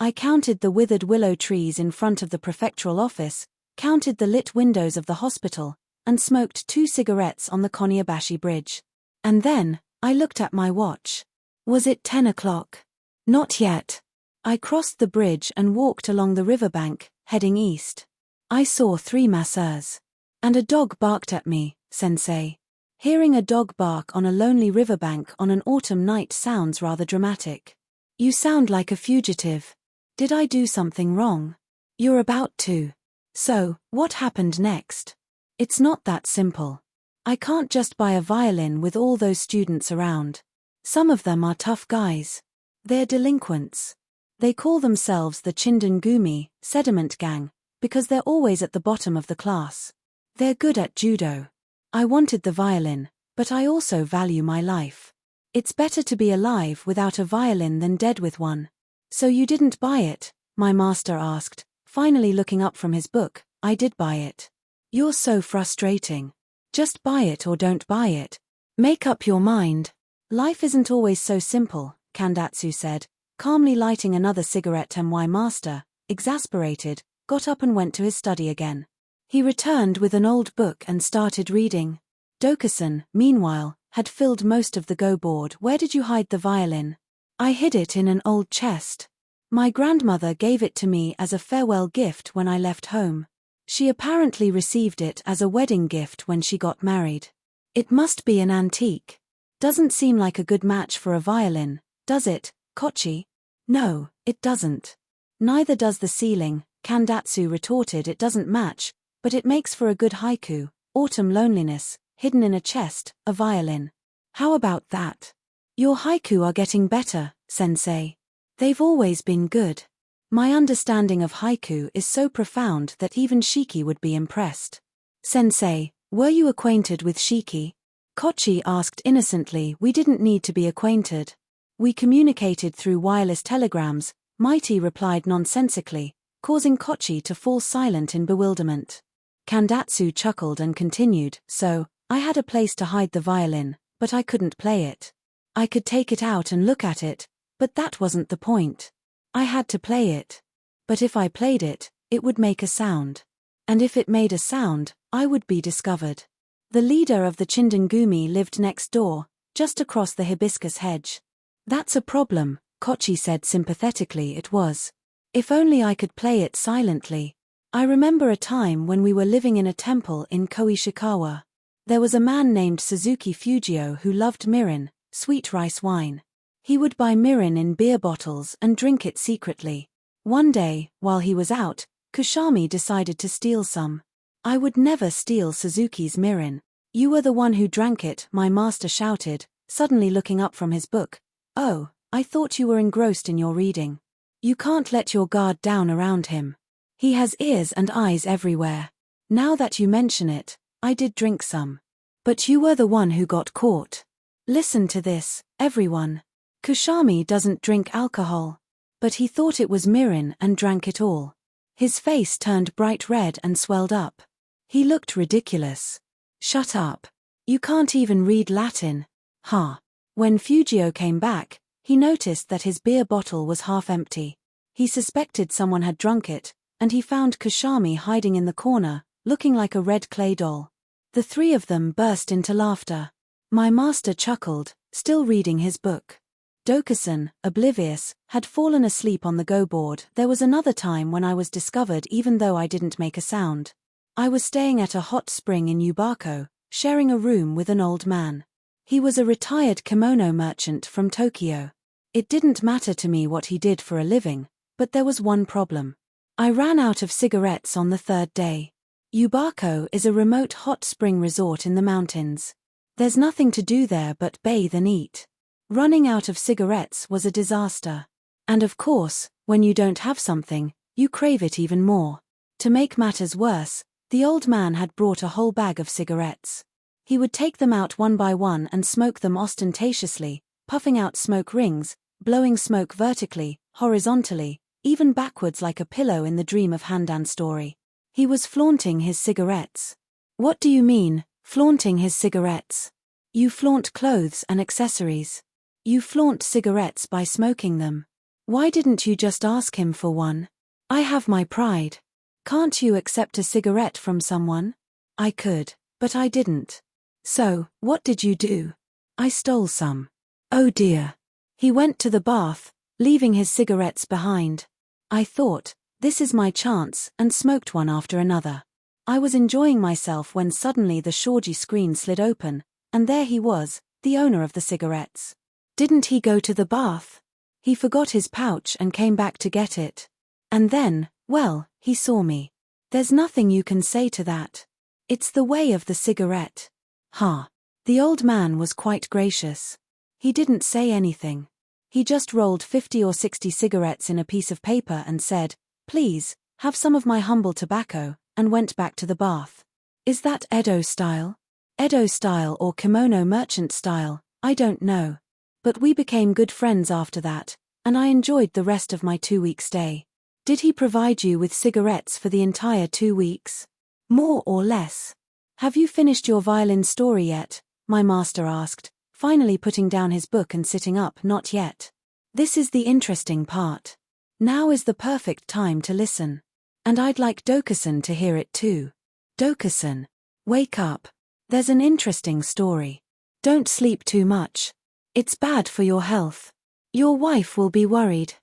I counted the withered willow trees in front of the prefectural office, counted the lit windows of the hospital, and smoked 2 cigarettes on the Koniabashi Bridge. And then, I looked at my watch. Was it 10 o'clock? Not yet. I crossed the bridge and walked along the riverbank, heading east. I saw 3 masseurs. And a dog barked at me, sensei. Hearing a dog bark on a lonely riverbank on an autumn night sounds rather dramatic. You sound like a fugitive. Did I do something wrong? You're about to. So, what happened next? It's not that simple. I can't just buy a violin with all those students around. Some of them are tough guys. They're delinquents. They call themselves the Chindengumi, sediment gang, because they're always at the bottom of the class. They're good at judo. I wanted the violin, but I also value my life. It's better to be alive without a violin than dead with one. So you didn't buy it? My master asked, finally looking up from his book. I did buy it. You're so frustrating. Just buy it or don't buy it. Make up your mind. Life isn't always so simple, Kandatsu said, calmly lighting another cigarette. My master, exasperated, got up and went to his study again. He returned with an old book and started reading. Dokusan, meanwhile, had filled most of the go board. Where did you hide the violin? I hid it in an old chest. My grandmother gave it to me as a farewell gift when I left home. She apparently received it as a wedding gift when she got married. It must be an antique. Doesn't seem like a good match for a violin, does it, Kochi? No, it doesn't. Neither does the ceiling, Kandatsu retorted. It doesn't match, but it makes for a good haiku, autumn loneliness, hidden in a chest, a violin. How about that? Your haiku are getting better, sensei. They've always been good. My understanding of haiku is so profound that even Shiki would be impressed. Sensei, were you acquainted with Shiki? Kochi asked innocently. We didn't need to be acquainted. We communicated through wireless telegrams, Mighty replied nonsensically, causing Kochi to fall silent in bewilderment. Kandatsu chuckled and continued, so, I had a place to hide the violin, but I couldn't play it. I could take it out and look at it, but that wasn't the point. I had to play it. But if I played it, it would make a sound. And if it made a sound, I would be discovered. The leader of the Chindengumi lived next door, just across the hibiscus hedge. That's a problem, Kochi said sympathetically. It was. If only I could play it silently. I remember a time when we were living in a temple in Koishikawa. There was a man named Suzuki Fujio who loved mirin, sweet rice wine. He would buy mirin in beer bottles and drink it secretly. One day, while he was out, Kusami decided to steal some. I would never steal Suzuki's mirin. You were the one who drank it, my master shouted, suddenly looking up from his book. Oh, I thought you were engrossed in your reading. You can't let your guard down around him. He has ears and eyes everywhere. Now that you mention it, I did drink some. But you were the one who got caught. Listen to this, everyone. Kusami doesn't drink alcohol. But he thought it was mirin and drank it all. His face turned bright red and swelled up. He looked ridiculous. Shut up. You can't even read Latin. Huh. When Fujio came back, he noticed that his beer bottle was half empty. He suspected someone had drunk it, and he found Kusami hiding in the corner, looking like a red clay doll. The 3 of them burst into laughter. My master chuckled, still reading his book. Dokusan, oblivious, had fallen asleep on the go board. There was another time when I was discovered even though I didn't make a sound. I was staying at a hot spring in Yubako, sharing a room with an old man. He was a retired kimono merchant from Tokyo. It didn't matter to me what he did for a living, but there was one problem. I ran out of cigarettes on the third day. Ubako is a remote hot spring resort in the mountains. There's nothing to do there but bathe and eat. Running out of cigarettes was a disaster. And of course, when you don't have something, you crave it even more. To make matters worse, the old man had brought a whole bag of cigarettes. He would take them out one by one and smoke them ostentatiously, puffing out smoke rings, blowing smoke vertically, horizontally, even backwards like a pillow in the Dream of Handan story. He was flaunting his cigarettes. What do you mean, flaunting his cigarettes? You flaunt clothes and accessories. You flaunt cigarettes by smoking them. Why didn't you just ask him for one? I have my pride. Can't you accept a cigarette from someone? I could, but I didn't. So, what did you do? I stole some. Oh dear. He went to the bath, leaving his cigarettes behind. I thought, this is my chance, and smoked one after another. I was enjoying myself when suddenly the shoji screen slid open, and there he was, the owner of the cigarettes. Didn't he go to the bath? He forgot his pouch and came back to get it. And then, well, he saw me. There's nothing you can say to that. It's the way of the cigarette. Ha. The old man was quite gracious. He didn't say anything. He just rolled 50 or 60 cigarettes in a piece of paper and said, "Please, have some of my humble tobacco," and went back to the bath. Is that Edo style? Edo style or kimono merchant style, I don't know. But we became good friends after that, and I enjoyed the rest of my 2-week stay. Did he provide you with cigarettes for the entire 2 weeks? More or less. Have you finished your violin story yet? My master asked, finally putting down his book and sitting up. Not yet. This is the interesting part. Now is the perfect time to listen. And I'd like Dokusan to hear it too. Dokusan, wake up. There's an interesting story. Don't sleep too much. It's bad for your health. Your wife will be worried.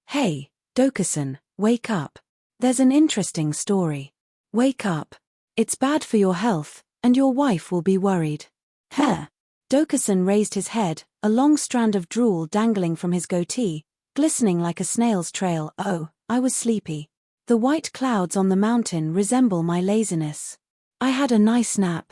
Hey, Dokusan, wake up. There's an interesting story. Wake up. It's bad for your health, and your wife will be worried. Huh. Dokusan raised his head, a long strand of drool dangling from his goatee, glistening like a snail's trail. Oh, I was sleepy. The white clouds on the mountain resemble my laziness. I had a nice nap.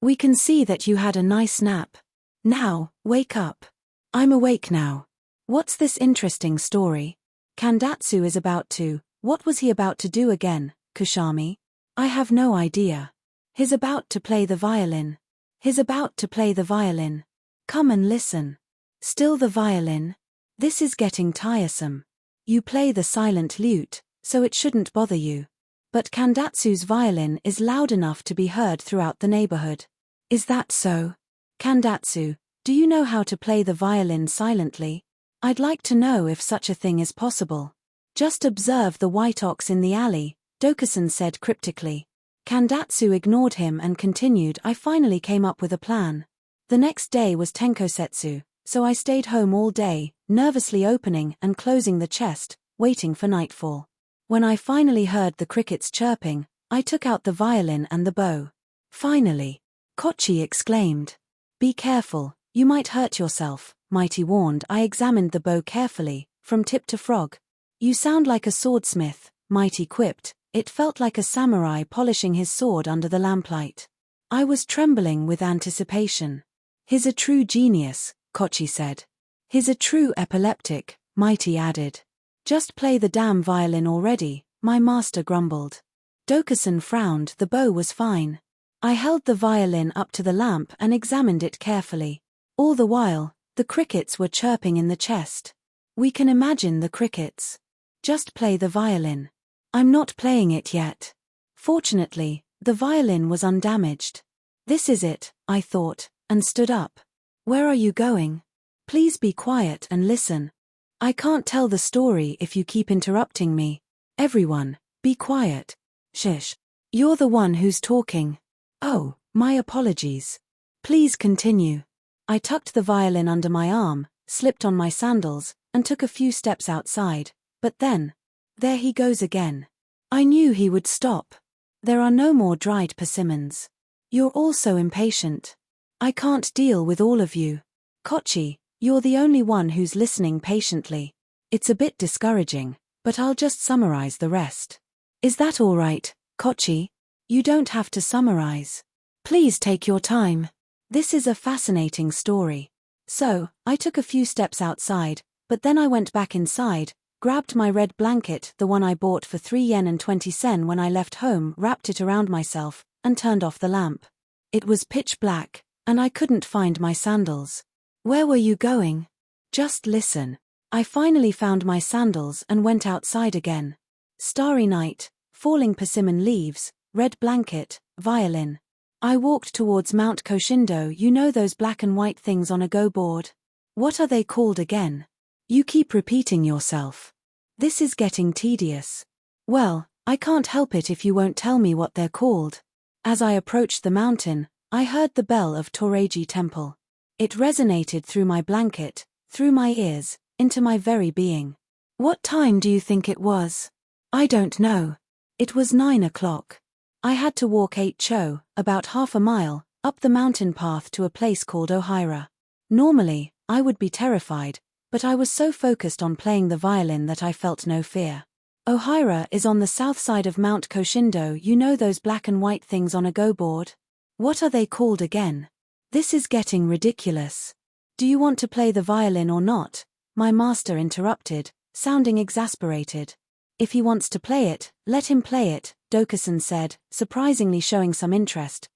We can see that you had a nice nap. Now, wake up. I'm awake now. What's this interesting story? Kandatsu is about to. What was he about to do again, Kushami? I have no idea. He's about to play the violin. He's about to play the violin. Come and listen. Still the violin? This is getting tiresome. You play the silent lute, so it shouldn't bother you. But Kandatsu's violin is loud enough to be heard throughout the neighborhood. Is that so? Kandatsu, do you know how to play the violin silently? I'd like to know if such a thing is possible. Just observe the white ox in the alley, Dokusan said cryptically. Kandatsu ignored him and continued. I finally came up with a plan. The next day was Tenkosetsu, so I stayed home all day, nervously opening and closing the chest, waiting for nightfall. When I finally heard the crickets chirping, I took out the violin and the bow. Finally! Kochi exclaimed. Be careful, you might hurt yourself, Mighty warned. I examined the bow carefully, from tip to frog. You sound like a swordsmith, Mighty quipped. It felt like a samurai polishing his sword under the lamplight. I was trembling with anticipation. He's a true genius, Kochi said. He's a true epileptic, Mighty added. Just play the damn violin already, my master grumbled. Dokusan frowned. The bow was fine. I held the violin up to the lamp and examined it carefully. All the while, the crickets were chirping in the chest. We can imagine the crickets. Just play the violin. I'm not playing it yet. Fortunately, the violin was undamaged. This is it, I thought, and stood up. Where are you going? Please be quiet and listen. I can't tell the story if you keep interrupting me. Everyone, be quiet. Shush. You're the one who's talking. Oh, my apologies. Please continue. I tucked the violin under my arm, slipped on my sandals, and took a few steps outside, but then, there he goes again. I knew he would stop. There are no more dried persimmons. You're all so impatient. I can't deal with all of you. Kochi, you're the only one who's listening patiently. It's a bit discouraging, but I'll just summarize the rest. Is that all right, Kochi? You don't have to summarize. Please take your time. This is a fascinating story. So, I took a few steps outside, but then I went back inside, grabbed my red blanket, the one I bought for 3 yen and 20 sen when I left home, wrapped it around myself, and turned off the lamp. It was pitch black, and I couldn't find my sandals. Where were you going? Just listen. I finally found my sandals and went outside again. Starry night, falling persimmon leaves, red blanket, violin. I walked towards Mount Koshindo. You know those black and white things on a go board? What are they called again? You keep repeating yourself. This is getting tedious. Well, I can't help it if you won't tell me what they're called. As I approached the mountain, I heard the bell of Toreji Temple. It resonated through my blanket, through my ears, into my very being. What time do you think it was? I don't know. It was 9 o'clock. I had to walk 8 cho, about half a mile, up the mountain path to a place called Ohira. Normally, I would be terrified, but I was so focused on playing the violin that I felt no fear. Ohira is on the south side of Mount Koshindo. You know those black and white things on a go board? What are they called again? This is getting ridiculous. Do you want to play the violin or not? My master interrupted, sounding exasperated. If he wants to play it, let him play it, Dokusan said, surprisingly showing some interest.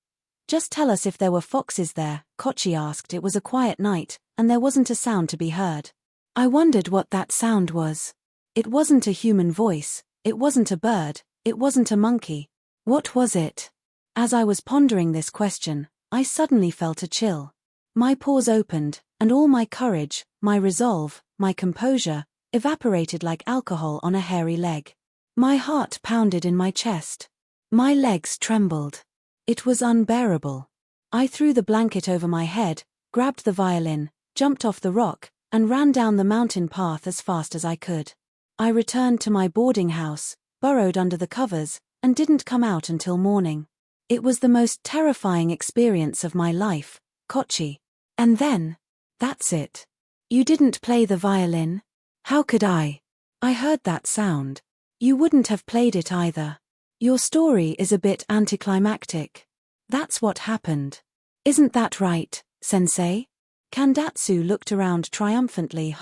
Just tell us if there were foxes there, Kochi asked. It was a quiet night, and there wasn't a sound to be heard. I wondered what that sound was. It wasn't a human voice, it wasn't a bird, it wasn't a monkey. What was it? As I was pondering this question, I suddenly felt a chill. My pores opened, and all my courage, my resolve, my composure, evaporated like alcohol on a hairy leg. My heart pounded in my chest. My legs trembled. It was unbearable. I threw the blanket over my head, grabbed the violin, jumped off the rock, and ran down the mountain path as fast as I could. I returned to my boarding house, burrowed under the covers, and didn't come out until morning. It was the most terrifying experience of my life, Kochi. And then, that's it. You didn't play the violin? How could I? I heard that sound. You wouldn't have played it either. Your story is a bit anticlimactic. That's what happened. Isn't that right, sensei? Kandatsu looked around triumphantly.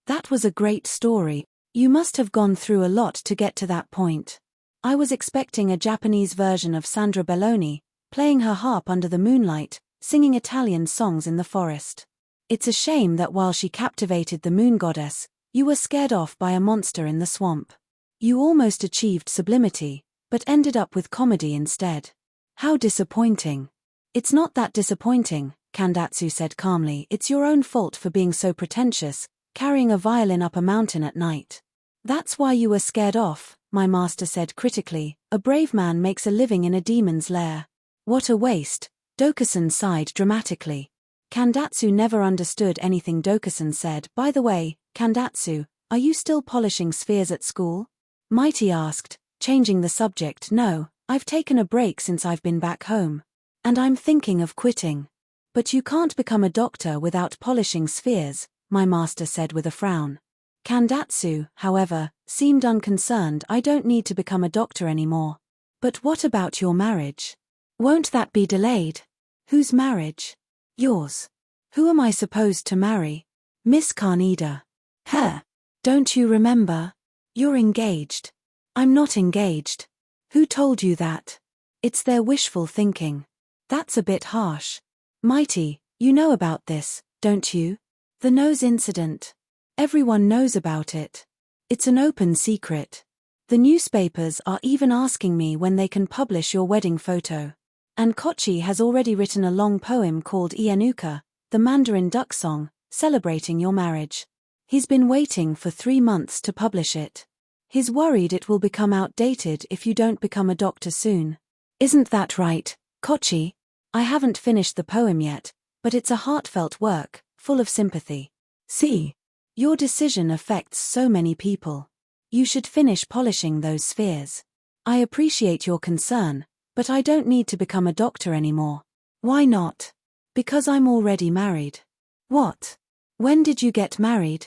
That was a great story. You must have gone through a lot to get to that point. I was expecting a Japanese version of Sandra Belloni, playing her harp under the moonlight, singing Italian songs in the forest. It's a shame that while she captivated the moon goddess, you were scared off by a monster in the swamp. You almost achieved sublimity, but ended up with comedy instead. How disappointing. It's not that disappointing, Kandatsu said calmly. It's your own fault for being so pretentious, carrying a violin up a mountain at night. That's why you were scared off, my master said critically. A brave man makes a living in a demon's lair. What a waste, Dokusan sighed dramatically. Kandatsu never understood anything Dokusan said. By the way, Kandatsu, are you still polishing spheres at school? Mighty asked, changing the subject. No, I've taken a break since I've been back home. And I'm thinking of quitting. But you can't become a doctor without polishing spheres, my master said with a frown. Kandatsu, however, seemed unconcerned. I don't need to become a doctor anymore. But what about your marriage? Won't that be delayed? Whose marriage? Yours. Who am I supposed to marry? Miss Kaneda. Don't you remember? You're engaged. I'm not engaged. Who told you that? It's their wishful thinking. That's a bit harsh. Mighty, you know about this, don't you? The nose incident. Everyone knows about it. It's an open secret. The newspapers are even asking me when they can publish your wedding photo. And Kochi has already written a long poem called Ienuka, the Mandarin duck song, celebrating your marriage. He's been waiting for 3 months to publish it. He's worried it will become outdated if you don't become a doctor soon. Isn't that right, Kochi? I haven't finished the poem yet, but it's a heartfelt work, full of sympathy. See? Your decision affects so many people. You should finish polishing those spheres. I appreciate your concern, but I don't need to become a doctor anymore. Why not? Because I'm already married. What? When did you get married?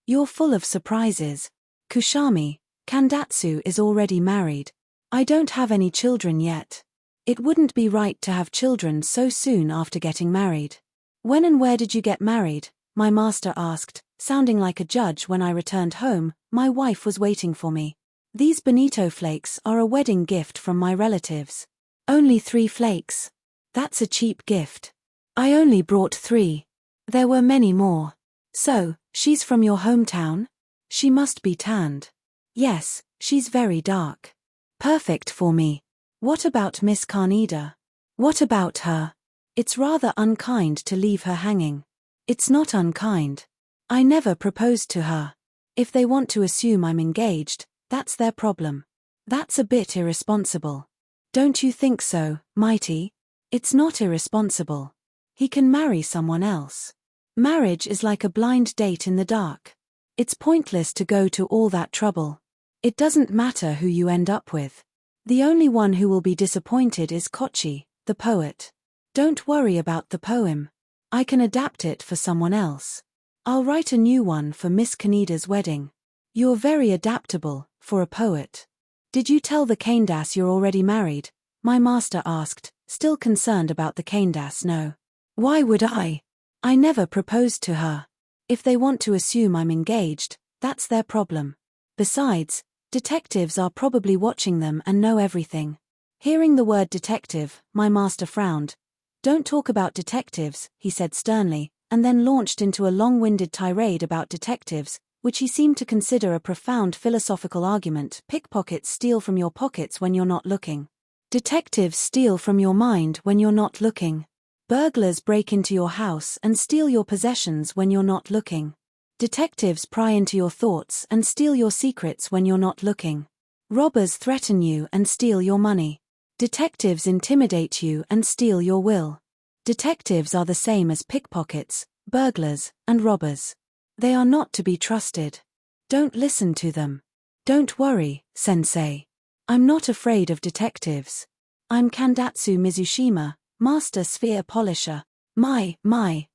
You're full of surprises. Kushami, Kandatsu is already married. I don't have any children yet. It wouldn't be right to have children so soon after getting married. When and where did you get married? My master asked, sounding like a judge. When I returned home, my wife was waiting for me. These bonito flakes are a wedding gift from my relatives. Only 3 flakes. That's a cheap gift. I only brought 3. There were many more. So, she's from your hometown? She must be tanned. Yes, she's very dark. Perfect for me. What about Miss Kaneda? What about her? It's rather unkind to leave her hanging. It's not unkind. I never proposed to her. If they want to assume I'm engaged, that's their problem. That's a bit irresponsible. Don't you think so, Mighty? It's not irresponsible. He can marry someone else. Marriage is like a blind date in the dark. It's pointless to go to all that trouble. It doesn't matter who you end up with. The only one who will be disappointed is Kochi, the poet. Don't worry about the poem. I can adapt it for someone else. I'll write a new one for Miss Kaneda's wedding. You're very adaptable, for a poet. Did you tell the Kandas you're already married? My master asked, still concerned about the Kandas. No. Why would I? I never proposed to her. If they want to assume I'm engaged, that's their problem. Besides, detectives are probably watching them and know everything. Hearing the word detective, my master frowned. Don't talk about detectives, he said sternly, and then launched into a long-winded tirade about detectives, which he seemed to consider a profound philosophical argument. Pickpockets steal from your pockets when you're not looking. Detectives steal from your mind when you're not looking. Burglars break into your house and steal your possessions when you're not looking. Detectives pry into your thoughts and steal your secrets when you're not looking. Robbers threaten you and steal your money. Detectives intimidate you and steal your will. Detectives are the same as pickpockets, burglars, and robbers. They are not to be trusted. Don't listen to them. Don't worry, sensei. I'm not afraid of detectives. I'm Kandatsu Mizushima, Master Sphere Polisher. My,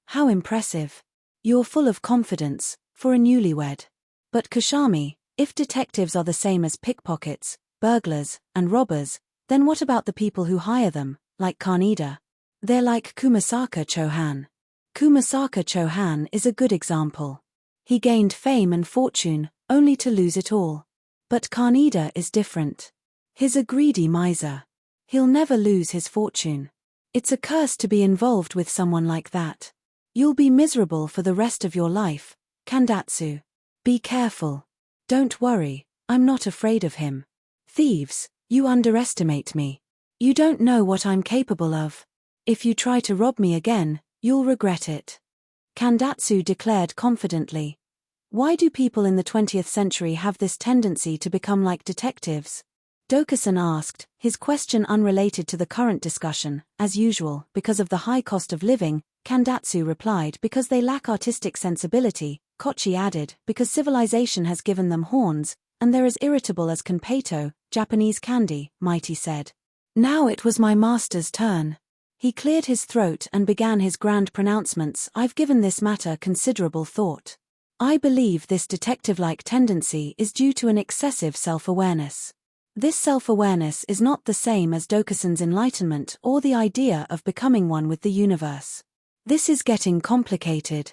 how impressive. You're full of confidence, for a newlywed. But Kushami, if detectives are the same as pickpockets, burglars, and robbers, then what about the people who hire them, like Kaneda? They're like Kumasaka Chohan. Kumasaka Chohan is a good example. He gained fame and fortune, only to lose it all. But Kaneda is different. He's a greedy miser. He'll never lose his fortune. It's a curse to be involved with someone like that. You'll be miserable for the rest of your life, Kandatsu. Be careful. Don't worry, I'm not afraid of him. Thieves, you underestimate me. You don't know what I'm capable of. If you try to rob me again, you'll regret it. Kandatsu declared confidently. Why do people in the 20th century have this tendency to become like detectives? Dokusan asked, his question unrelated to the current discussion. As usual, because of the high cost of living, Kandatsu replied. Because they lack artistic sensibility, Kochi added. Because civilization has given them horns, and they're as irritable as Kanpeito, Japanese candy, Mighty said. Now it was my master's turn. He cleared his throat and began his grand pronouncements. I've given this matter considerable thought. I believe this detective-like tendency is due to an excessive self-awareness. This self-awareness is not the same as Dokusan's enlightenment or the idea of becoming one with the universe. This is getting complicated.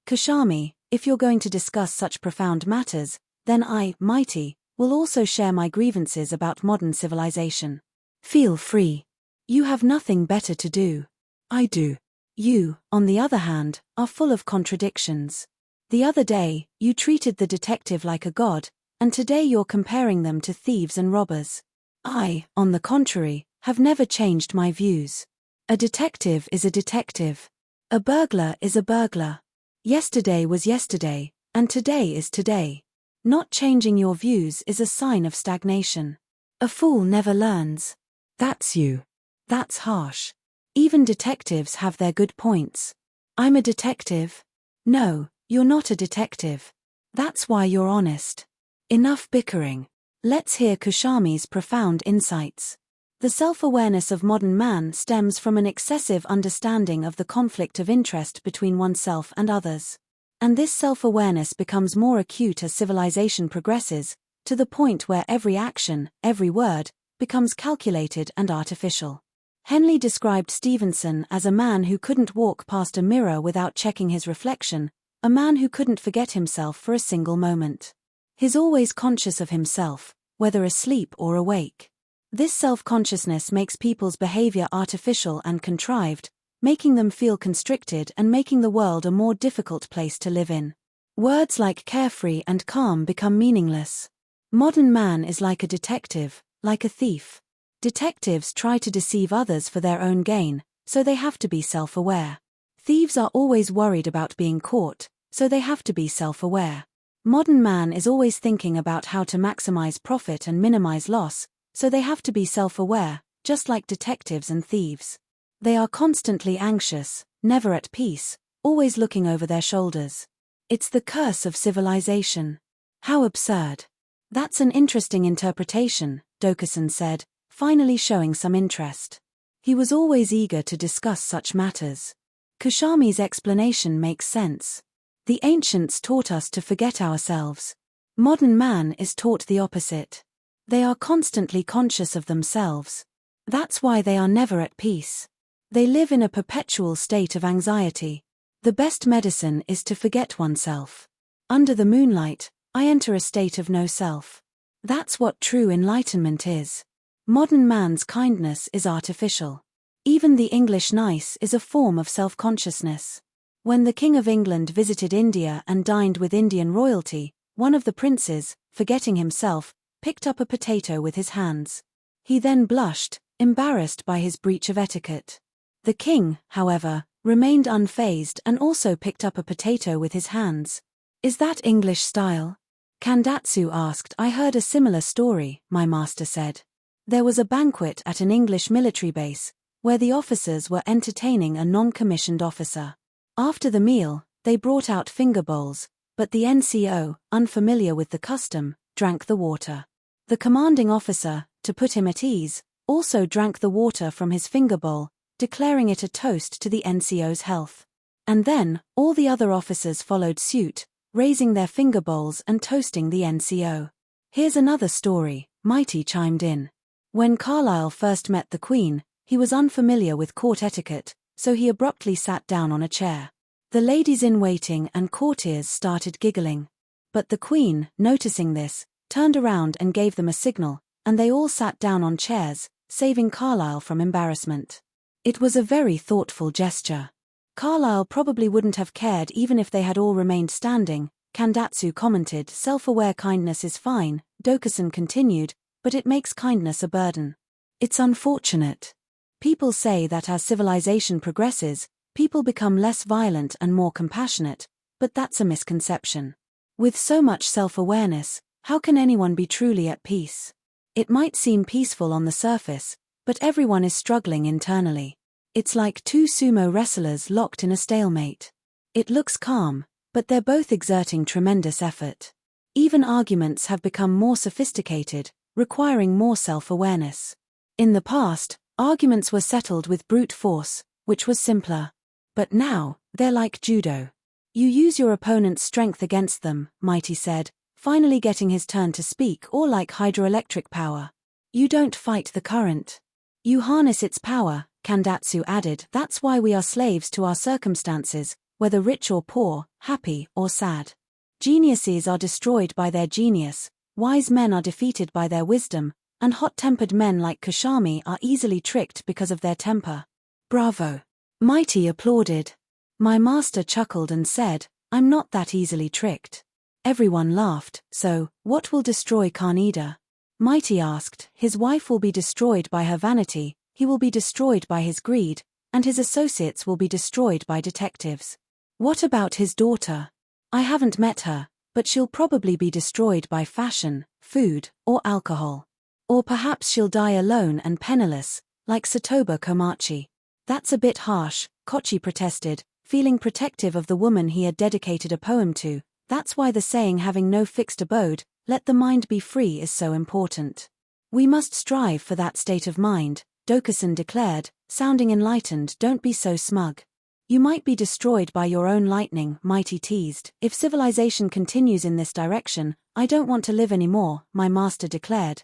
Kushami, if you're going to discuss such profound matters, then I, Mighty, will also share my grievances about modern civilization. Feel free. You have nothing better to do. I do. You, on the other hand, are full of contradictions. The other day, you treated the detective like a god, and today you're comparing them to thieves and robbers. I, on the contrary, have never changed my views. A detective is a detective. A burglar is a burglar. Yesterday was yesterday, and today is today. Not changing your views is a sign of stagnation. A fool never learns. That's you. That's harsh. Even detectives have their good points. I'm a detective. No, you're not a detective. That's why you're honest. Enough bickering. Let's hear Kushami's profound insights. The self-awareness of modern man stems from an excessive understanding of the conflict of interest between oneself and others. And this self-awareness becomes more acute as civilization progresses, to the point where every action, every word, becomes calculated and artificial. Henley described Stevenson as a man who couldn't walk past a mirror without checking his reflection, a man who couldn't forget himself for a single moment. He's always conscious of himself, whether asleep or awake. This self-consciousness makes people's behavior artificial and contrived, making them feel constricted and making the world a more difficult place to live in. Words like carefree and calm become meaningless. Modern man is like a detective, like a thief. Detectives try to deceive others for their own gain, so they have to be self-aware. Thieves are always worried about being caught, so they have to be self-aware. Modern man is always thinking about how to maximize profit and minimize loss, so they have to be self-aware, just like detectives and thieves. They are constantly anxious, never at peace, always looking over their shoulders. It's the curse of civilization. How absurd. That's an interesting interpretation, Dokusan said, finally showing some interest. He was always eager to discuss such matters. Kusami's explanation makes sense. The ancients taught us to forget ourselves. Modern man is taught the opposite. They are constantly conscious of themselves. That's why they are never at peace. They live in a perpetual state of anxiety. The best medicine is to forget oneself. Under the moonlight, I enter a state of no self. That's what true enlightenment is. Modern man's kindness is artificial. Even the English nice is a form of self-consciousness. When the King of England visited India and dined with Indian royalty, one of the princes, forgetting himself, picked up a potato with his hands. He then blushed, embarrassed by his breach of etiquette. The king, however, remained unfazed and also picked up a potato with his hands. Is that English style? Kandatsu asked. I heard a similar story, my master said. There was a banquet at an English military base, where the officers were entertaining a non-commissioned officer. After the meal, they brought out finger bowls, but the NCO, unfamiliar with the custom, drank the water. The commanding officer, to put him at ease, also drank the water from his finger bowl, declaring it a toast to the NCO's health. And then, all the other officers followed suit, raising their finger bowls and toasting the NCO. Here's another story, Mighty chimed in. When Carlyle first met the Queen, he was unfamiliar with court etiquette, so he abruptly sat down on a chair. The ladies-in-waiting and courtiers started giggling. But the Queen, noticing this, turned around and gave them a signal, and they all sat down on chairs, saving Carlyle from embarrassment. It was a very thoughtful gesture. Carlyle probably wouldn't have cared even if they had all remained standing, Kandatsu commented. Self-aware kindness is fine, Dokusan continued, but it makes kindness a burden. It's unfortunate. People say that as civilization progresses, people become less violent and more compassionate, but that's a misconception. With so much self-awareness, how can anyone be truly at peace? It might seem peaceful on the surface, but everyone is struggling internally. It's like two sumo wrestlers locked in a stalemate. It looks calm, but they're both exerting tremendous effort. Even arguments have become more sophisticated, requiring more self-awareness. In the past, arguments were settled with brute force, which was simpler. But now, they're like judo. You use your opponent's strength against them, Mighty said, finally getting his turn to speak. Or like hydroelectric power. You don't fight the current. You harness its power, Kandatsu added. That's why we are slaves to our circumstances, whether rich or poor, happy or sad. Geniuses are destroyed by their genius, wise men are defeated by their wisdom, and hot-tempered men like Kusami are easily tricked because of their temper. Bravo! Mighty applauded. My master chuckled and said, I'm not that easily tricked. Everyone laughed. So, what will destroy Kaneda? Mighty asked. His wife will be destroyed by her vanity, he will be destroyed by his greed, and his associates will be destroyed by detectives. What about his daughter? I haven't met her, but she'll probably be destroyed by fashion, food, or alcohol. Or perhaps she'll die alone and penniless, like Satoba Komachi. That's a bit harsh, Kochi protested, feeling protective of the woman he had dedicated a poem to. That's why the saying having no fixed abode, let the mind be free is so important. We must strive for that state of mind, Dokusan declared, sounding enlightened. Don't be so smug. You might be destroyed by your own lightning, Mighty teased. If civilization continues in this direction, I don't want to live anymore, my master declared.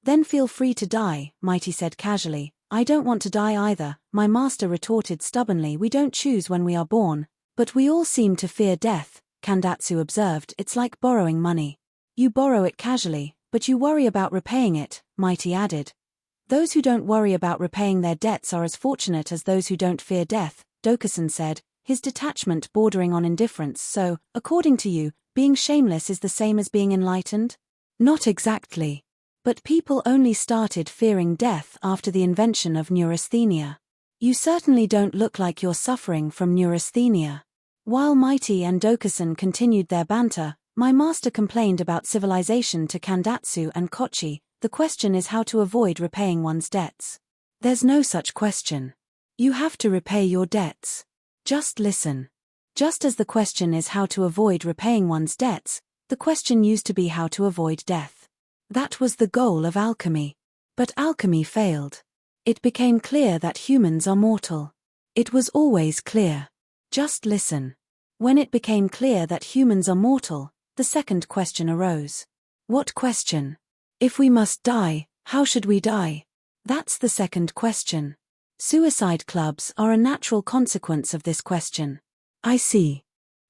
Then feel free to die, Mighty said casually. I don't want to die either, my master retorted stubbornly. We don't choose when we are born, but we all seem to fear death, Kandatsu observed. It's like borrowing money. You borrow it casually, but you worry about repaying it, Mighty added. Those who don't worry about repaying their debts are as fortunate as those who don't fear death, Dokusan said, his detachment bordering on indifference. So, according to you, being shameless is the same as being enlightened? Not exactly. But people only started fearing death after the invention of neurasthenia. You certainly don't look like you're suffering from neurasthenia. While Mighty and Dokusan continued their banter, my master complained about civilization to Kandatsu and Kochi. The question is how to avoid repaying one's debts. There's no such question. You have to repay your debts. Just listen. Just as the question is how to avoid repaying one's debts, the question used to be how to avoid death. That was the goal of alchemy. But alchemy failed. It became clear that humans are mortal. It was always clear. Just listen. When it became clear that humans are mortal, the second question arose. What question? If we must die, how should we die? That's the second question. Suicide clubs are a natural consequence of this question. I see.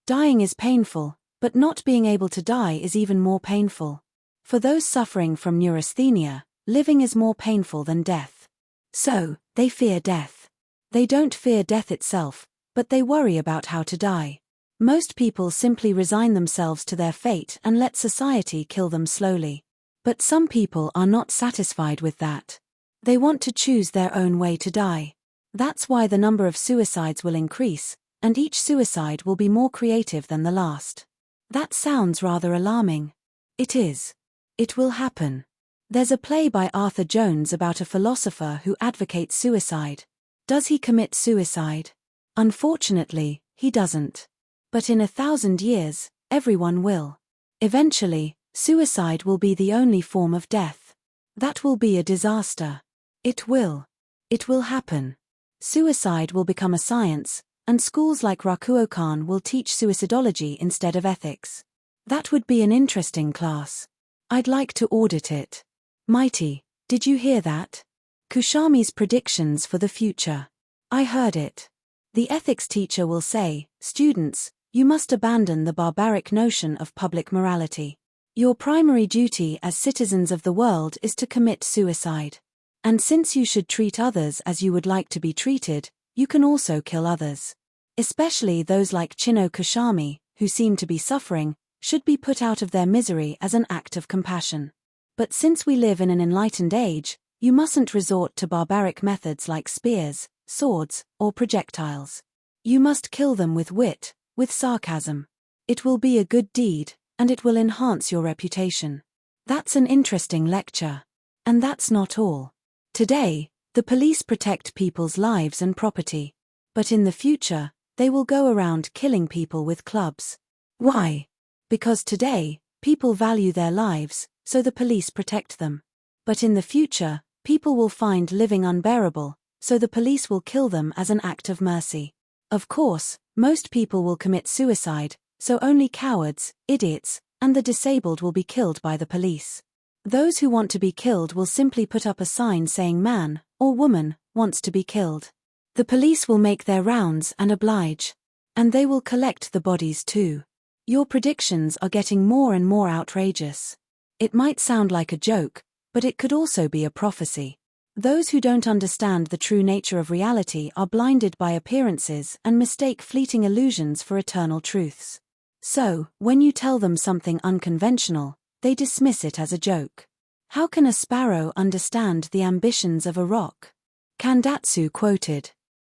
Dying is painful, but not being able to die is even more painful. For those suffering from neurasthenia, living is more painful than death. So, they fear death. They don't fear death itself, but they worry about how to die. Most people simply resign themselves to their fate and let society kill them slowly. But some people are not satisfied with that. They want to choose their own way to die. That's why the number of suicides will increase, and each suicide will be more creative than the last. That sounds rather alarming. It is. It will happen. There's a play by Arthur Jones about a philosopher who advocates suicide. Does he commit suicide? Unfortunately, he doesn't. But in 1,000 years, everyone will. Eventually, suicide will be the only form of death. That will be a disaster. It will. It will happen. Suicide will become a science, and schools like Rakuokan will teach suicidology instead of ethics. That would be an interesting class. I'd like to audit it. Mighty, did you hear that? Kushami's predictions for the future. I heard it. The ethics teacher will say, students, you must abandon the barbaric notion of public morality. Your primary duty as citizens of the world is to commit suicide. And since you should treat others as you would like to be treated, you can also kill others. Especially those like Chino Kushami, who seem to be suffering, should be put out of their misery as an act of compassion. But since we live in an enlightened age, you mustn't resort to barbaric methods like spears, swords, or projectiles. You must kill them with wit, with sarcasm. It will be a good deed, and it will enhance your reputation. That's an interesting lecture. And that's not all. Today, the police protect people's lives and property. But in the future, they will go around killing people with clubs. Why? Because today, people value their lives, so the police protect them. But in the future, people will find living unbearable, so the police will kill them as an act of mercy. Of course, most people will commit suicide, so only cowards, idiots, and the disabled will be killed by the police. Those who want to be killed will simply put up a sign saying man, or woman, wants to be killed. The police will make their rounds and oblige. And they will collect the bodies too. Your predictions are getting more and more outrageous. It might sound like a joke, but it could also be a prophecy. Those who don't understand the true nature of reality are blinded by appearances and mistake fleeting illusions for eternal truths. So, when you tell them something unconventional, they dismiss it as a joke. How can a sparrow understand the ambitions of a rock? Kandatsu quoted.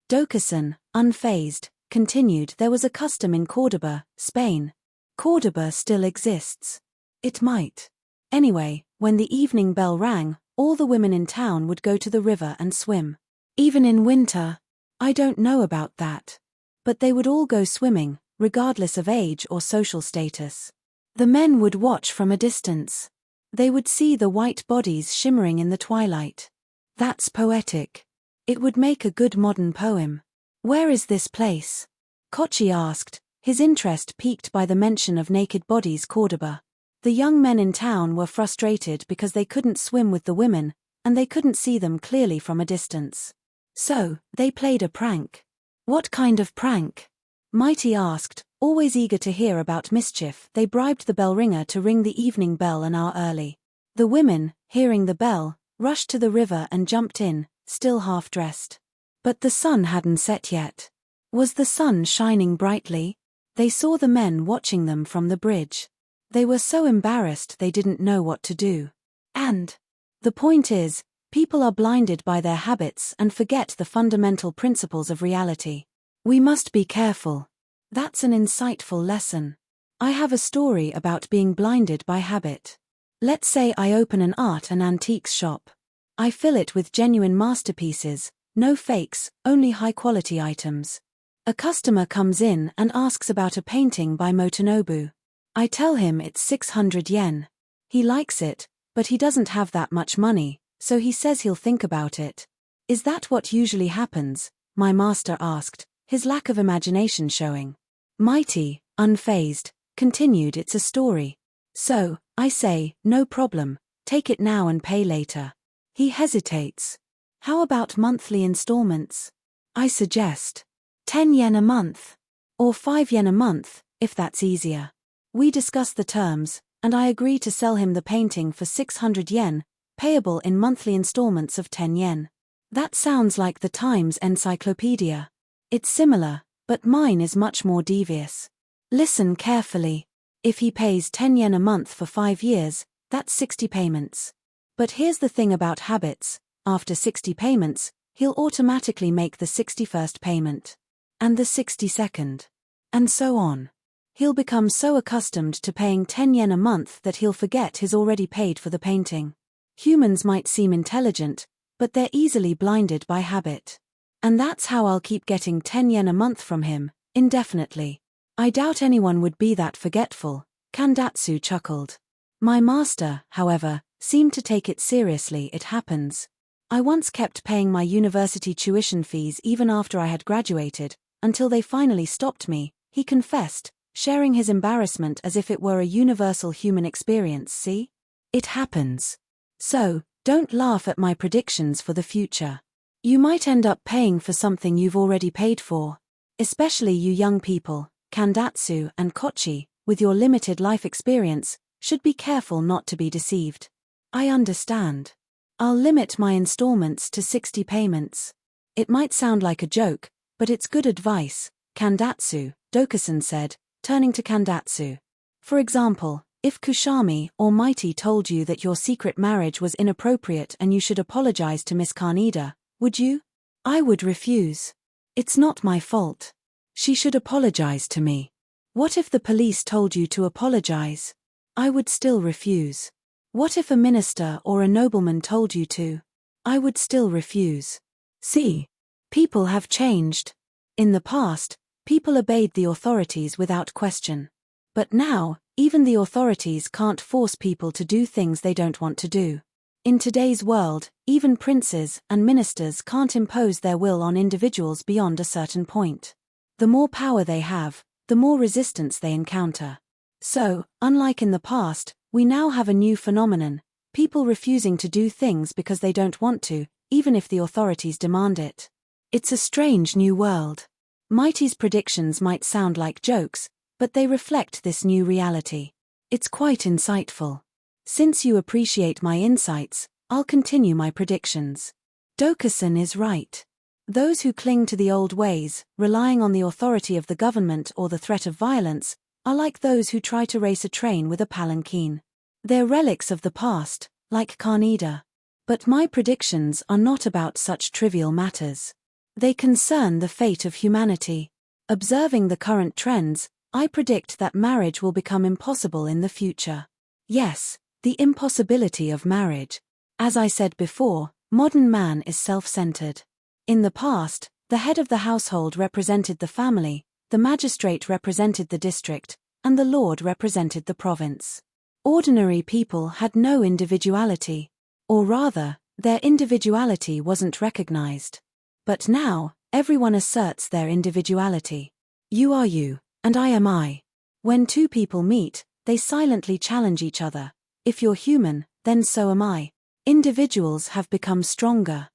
Dokusan, unfazed, continued, there was a custom in Córdoba, Spain. Córdoba still exists. It might. Anyway, when the evening bell rang, all the women in town would go to the river and swim. Even in winter. I don't know about that. But they would all go swimming, regardless of age or social status. The men would watch from a distance. They would see the white bodies shimmering in the twilight. That's poetic. It would make a good modern poem. Where is this place? Kochi asked, his interest piqued by the mention of naked bodies. Córdoba. The young men in town were frustrated because they couldn't swim with the women, and they couldn't see them clearly from a distance. So, they played a prank. What kind of prank? Mighty asked, always eager to hear about mischief. They bribed the bell ringer to ring the evening bell an hour early. The women, hearing the bell, rushed to the river and jumped in, still half-dressed. But the sun hadn't set yet. Was the sun shining brightly? They saw the men watching them from the bridge. They were so embarrassed they didn't know what to do. And the point is, people are blinded by their habits and forget the fundamental principles of reality. We must be careful. That's an insightful lesson. I have a story about being blinded by habit. Let's say I open an art and antiques shop. I fill it with genuine masterpieces, no fakes, only high-quality items. A customer comes in and asks about a painting by Motonobu. I tell him it's 600 yen. He likes it, but he doesn't have that much money, so he says he'll think about it. Is that what usually happens? My master asked, his lack of imagination showing. Mighty, unfazed, continued, it's a story. So, I say, no problem, take it now and pay later. He hesitates. How about monthly installments? I suggest 10 yen a month. Or 5 yen a month, if that's easier. We discuss the terms, and I agree to sell him the painting for 600 yen, payable in monthly installments of 10 yen. That sounds like the Times Encyclopedia. It's similar, but mine is much more devious. Listen carefully. If he pays 10 yen a month for 5 years, that's 60 payments. But here's the thing about habits, after 60 payments, he'll automatically make the 61st payment. And the 62nd. And so on. He'll become so accustomed to paying 10 yen a month that he'll forget he's already paid for the painting. Humans might seem intelligent, but they're easily blinded by habit. And that's how I'll keep getting 10 yen a month from him, indefinitely. I doubt anyone would be that forgetful, Kandatsu chuckled. My master, however, seemed to take it seriously. It happens. I once kept paying my university tuition fees even after I had graduated, until they finally stopped me, he confessed, sharing his embarrassment as if it were a universal human experience. See? It happens. So, don't laugh at my predictions for the future. You might end up paying for something you've already paid for. Especially you young people, Kandatsu and Kochi, with your limited life experience, should be careful not to be deceived. I understand. I'll limit my installments to 60 payments. It might sound like a joke, but it's good advice, Kandatsu, Dokusan said, turning to Kandatsu. For example, if Kushami or Mighty told you that your secret marriage was inappropriate and you should apologize to Miss Kaneda, would you? I would refuse. It's not my fault. She should apologize to me. What if the police told you to apologize? I would still refuse. What if a minister or a nobleman told you to? I would still refuse. See? People have changed. In the past, people obeyed the authorities without question. But now, even the authorities can't force people to do things they don't want to do. In today's world, even princes and ministers can't impose their will on individuals beyond a certain point. The more power they have, the more resistance they encounter. So, unlike in the past, we now have a new phenomenon, people refusing to do things because they don't want to, even if the authorities demand it. It's a strange new world. Mighty's predictions might sound like jokes, but they reflect this new reality. It's quite insightful. Since you appreciate my insights, I'll continue my predictions. Dokusan is right. Those who cling to the old ways, relying on the authority of the government or the threat of violence, are like those who try to race a train with a palanquin. They're relics of the past, like Kaneda. But my predictions are not about such trivial matters. They concern the fate of humanity. Observing the current trends, I predict that marriage will become impossible in the future. Yes, the impossibility of marriage. As I said before, modern man is self-centered. In the past, the head of the household represented the family, the magistrate represented the district, and the lord represented the province. Ordinary people had no individuality. Or rather, their individuality wasn't recognized. But now, everyone asserts their individuality. You are you, and I am I. When two people meet, they silently challenge each other. If you're human, then so am I. Individuals have become stronger.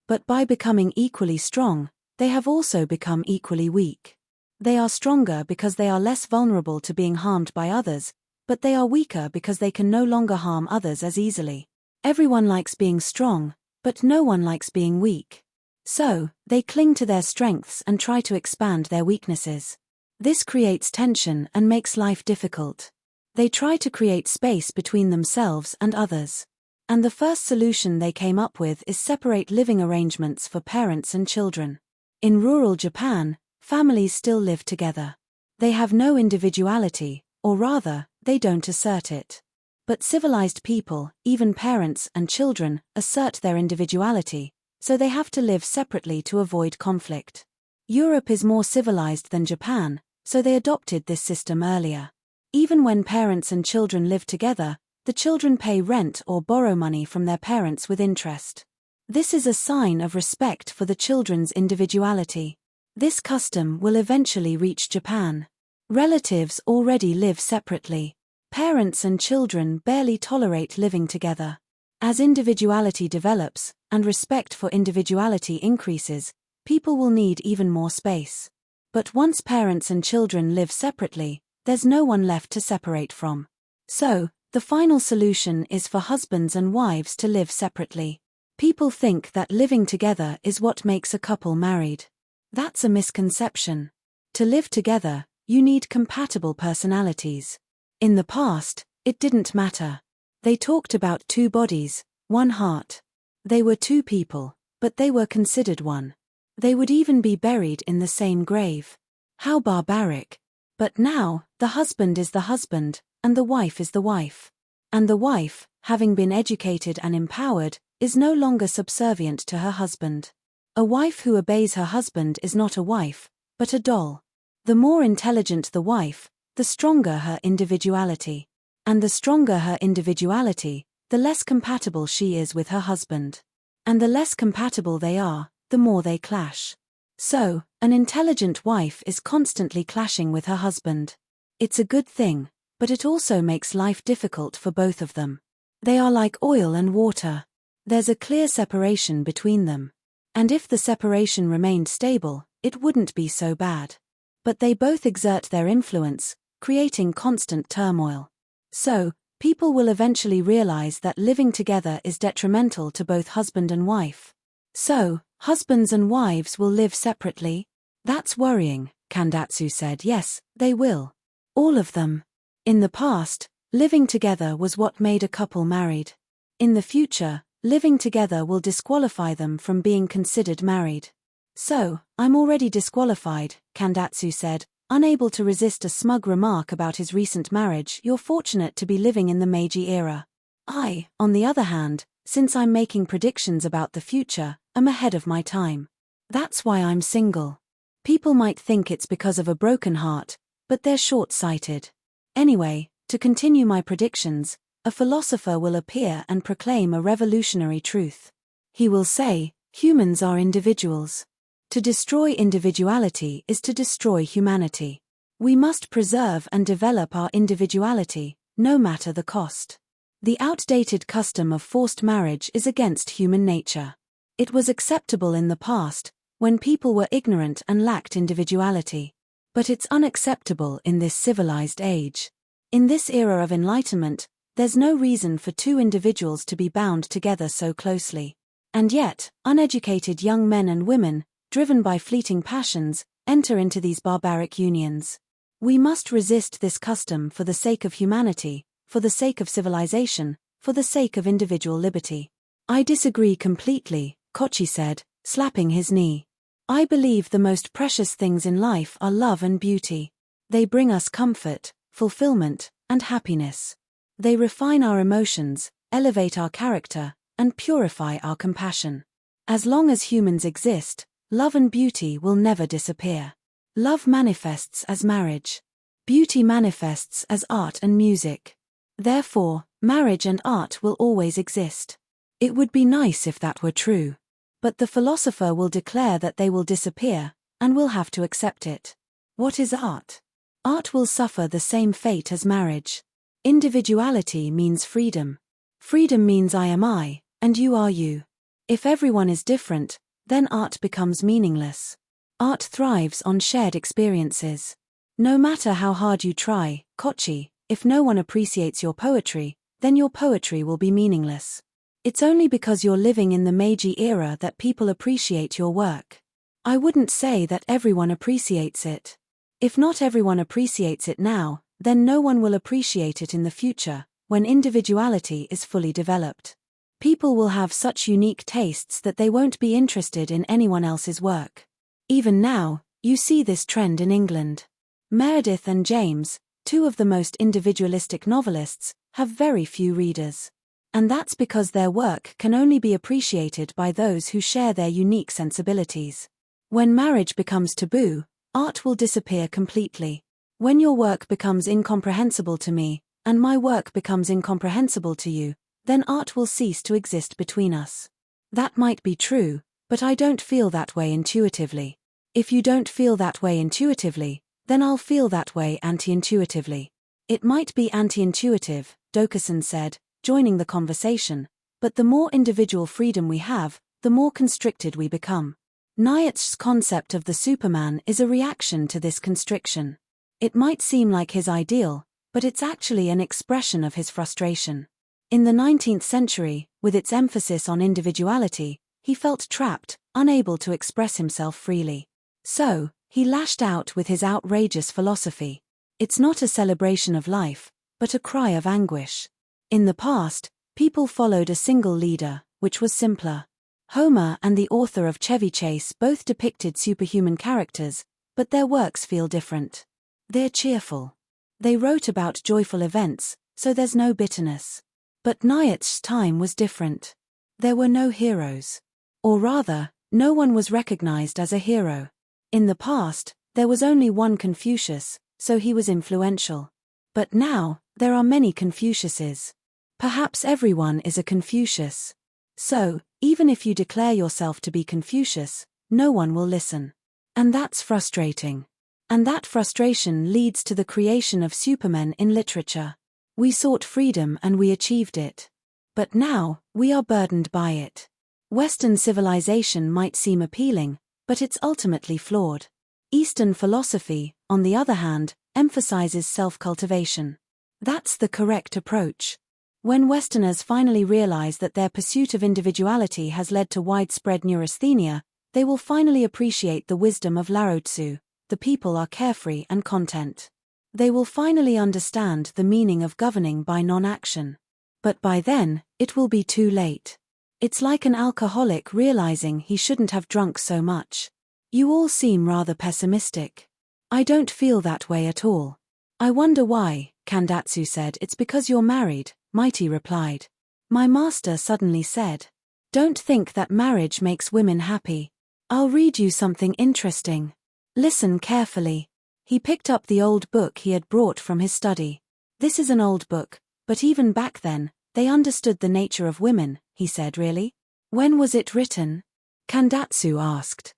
But by becoming equally strong, they have also become equally weak. They are stronger because they are less vulnerable to being harmed by others, but they are weaker because they can no longer harm others as easily. Everyone likes being strong, but no one likes being weak. So, they cling to their strengths and try to expand their weaknesses. This creates tension and makes life difficult. They try to create space between themselves and others. And the first solution they came up with is separate living arrangements for parents and children. In rural Japan, families still live together. They have no individuality, or rather, they don't assert it. But civilized people, even parents and children, assert their individuality, so they have to live separately to avoid conflict. Europe is more civilized than Japan, so they adopted this system earlier. Even when parents and children live together, the children pay rent or borrow money from their parents with interest. This is a sign of respect for the children's individuality. This custom will eventually reach Japan. Relatives already live separately. Parents and children barely tolerate living together. As individuality develops, and respect for individuality increases, people will need even more space. But once parents and children live separately, there's no one left to separate from. So, the final solution is for husbands and wives to live separately. People think that living together is what makes a couple married. That's a misconception. To live together, you need compatible personalities. In the past, it didn't matter. They talked about two bodies, one heart. They were two people, but they were considered one. They would even be buried in the same grave. How barbaric. But now, the husband is the husband, and the wife is the wife. And the wife, having been educated and empowered, is no longer subservient to her husband. A wife who obeys her husband is not a wife, but a doll. The more intelligent the wife, the stronger her individuality. And the stronger her individuality, the less compatible she is with her husband. And the less compatible they are, the more they clash. So, an intelligent wife is constantly clashing with her husband. It's a good thing, but it also makes life difficult for both of them. They are like oil and water. There's a clear separation between them. And if the separation remained stable, it wouldn't be so bad. But they both exert their influence, creating constant turmoil. So, people will eventually realize that living together is detrimental to both husband and wife. So, husbands and wives will live separately? That's worrying, Kandatsu said. Yes, they will. All of them. In the past, living together was what made a couple married. In the future, living together will disqualify them from being considered married. So, I'm already disqualified, Kandatsu said, unable to resist a smug remark about his recent marriage. You're fortunate to be living in the Meiji era. I, on the other hand, since I'm making predictions about the future, am ahead of my time. That's why I'm single. People might think it's because of a broken heart, but they're short-sighted. Anyway, to continue my predictions, a philosopher will appear and proclaim a revolutionary truth. He will say, humans are individuals. To destroy individuality is to destroy humanity. We must preserve and develop our individuality, no matter the cost. The outdated custom of forced marriage is against human nature. It was acceptable in the past, when people were ignorant and lacked individuality. But it's unacceptable in this civilized age. In this era of enlightenment, there's no reason for two individuals to be bound together so closely. And yet, uneducated young men and women, driven by fleeting passions, enter into these barbaric unions. We must resist this custom for the sake of humanity, for the sake of civilization, for the sake of individual liberty. I disagree completely, Kochi said, slapping his knee. I believe the most precious things in life are love and beauty. They bring us comfort, fulfillment, and happiness. They refine our emotions, elevate our character, and purify our compassion. As long as humans exist, love and beauty will never disappear. Love manifests as marriage. Beauty manifests as art and music. Therefore, marriage and art will always exist. It would be nice if that were true. But the philosopher will declare that they will disappear, and we'll have to accept it. What is art? Art will suffer the same fate as marriage. Individuality means freedom. Freedom means I am I, and you are you. If everyone is different, then art becomes meaningless. Art thrives on shared experiences. No matter how hard you try, Kochi, if no one appreciates your poetry, then your poetry will be meaningless. It's only because you're living in the Meiji era that people appreciate your work. I wouldn't say that everyone appreciates it. If not everyone appreciates it now, then no one will appreciate it in the future, when individuality is fully developed. People will have such unique tastes that they won't be interested in anyone else's work. Even now, you see this trend in England. Meredith and James, two of the most individualistic novelists, have very few readers. And that's because their work can only be appreciated by those who share their unique sensibilities. When marriage becomes taboo, art will disappear completely. When your work becomes incomprehensible to me, and my work becomes incomprehensible to you, then art will cease to exist between us. That might be true, but I don't feel that way intuitively. If you don't feel that way intuitively, then I'll feel that way anti-intuitively. It might be anti-intuitive, Dokason said, joining the conversation, but the more individual freedom we have, the more constricted we become. Nietzsche's concept of the Superman is a reaction to this constriction. It might seem like his ideal, but it's actually an expression of his frustration. In the 19th century, with its emphasis on individuality, he felt trapped, unable to express himself freely. So, he lashed out with his outrageous philosophy. It's not a celebration of life, but a cry of anguish. In the past, people followed a single leader, which was simpler. Homer and the author of Chevy Chase both depicted superhuman characters, but their works feel different. They're cheerful. They wrote about joyful events, so there's no bitterness. But Nietzsche's time was different. There were no heroes. Or rather, no one was recognized as a hero. In the past, there was only one Confucius, so he was influential. But now, there are many Confuciuses. Perhaps everyone is a Confucius. So, even if you declare yourself to be Confucius, no one will listen. And that's frustrating. And that frustration leads to the creation of supermen in literature. We sought freedom and we achieved it. But now, we are burdened by it. Western civilization might seem appealing, but it's ultimately flawed. Eastern philosophy, on the other hand, emphasizes self-cultivation. That's the correct approach. When Westerners finally realize that their pursuit of individuality has led to widespread neurasthenia, they will finally appreciate the wisdom of Lao Tzu: the people are carefree and content. They will finally understand the meaning of governing by non-action. But by then, it will be too late. It's like an alcoholic realizing he shouldn't have drunk so much. You all seem rather pessimistic. I don't feel that way at all. I wonder why, Kandatsu said. It's because you're married, Mighty replied. My master suddenly said. Don't think that marriage makes women happy. I'll read you something interesting. Listen carefully. He picked up the old book he had brought from his study. This is an old book, but even back then, they understood the nature of women, he said. Really? When was it written? Kandatsu asked.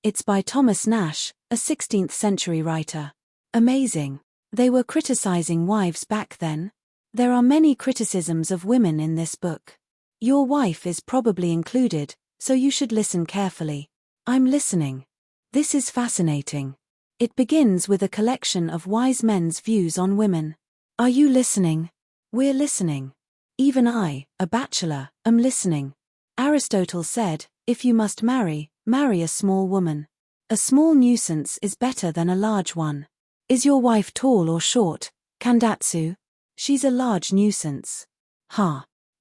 It's by Thomas Nash, a 16th century writer. Amazing. They were criticizing wives back then. There are many criticisms of women in this book. Your wife is probably included, so you should listen carefully. I'm listening. This is fascinating. It begins with a collection of wise men's views on women. Are you listening? We're listening. Even I, a bachelor, am listening. Aristotle said, if you must marry, marry a small woman. A small nuisance is better than a large one. Is your wife tall or short, Kandatsu? She's a large nuisance.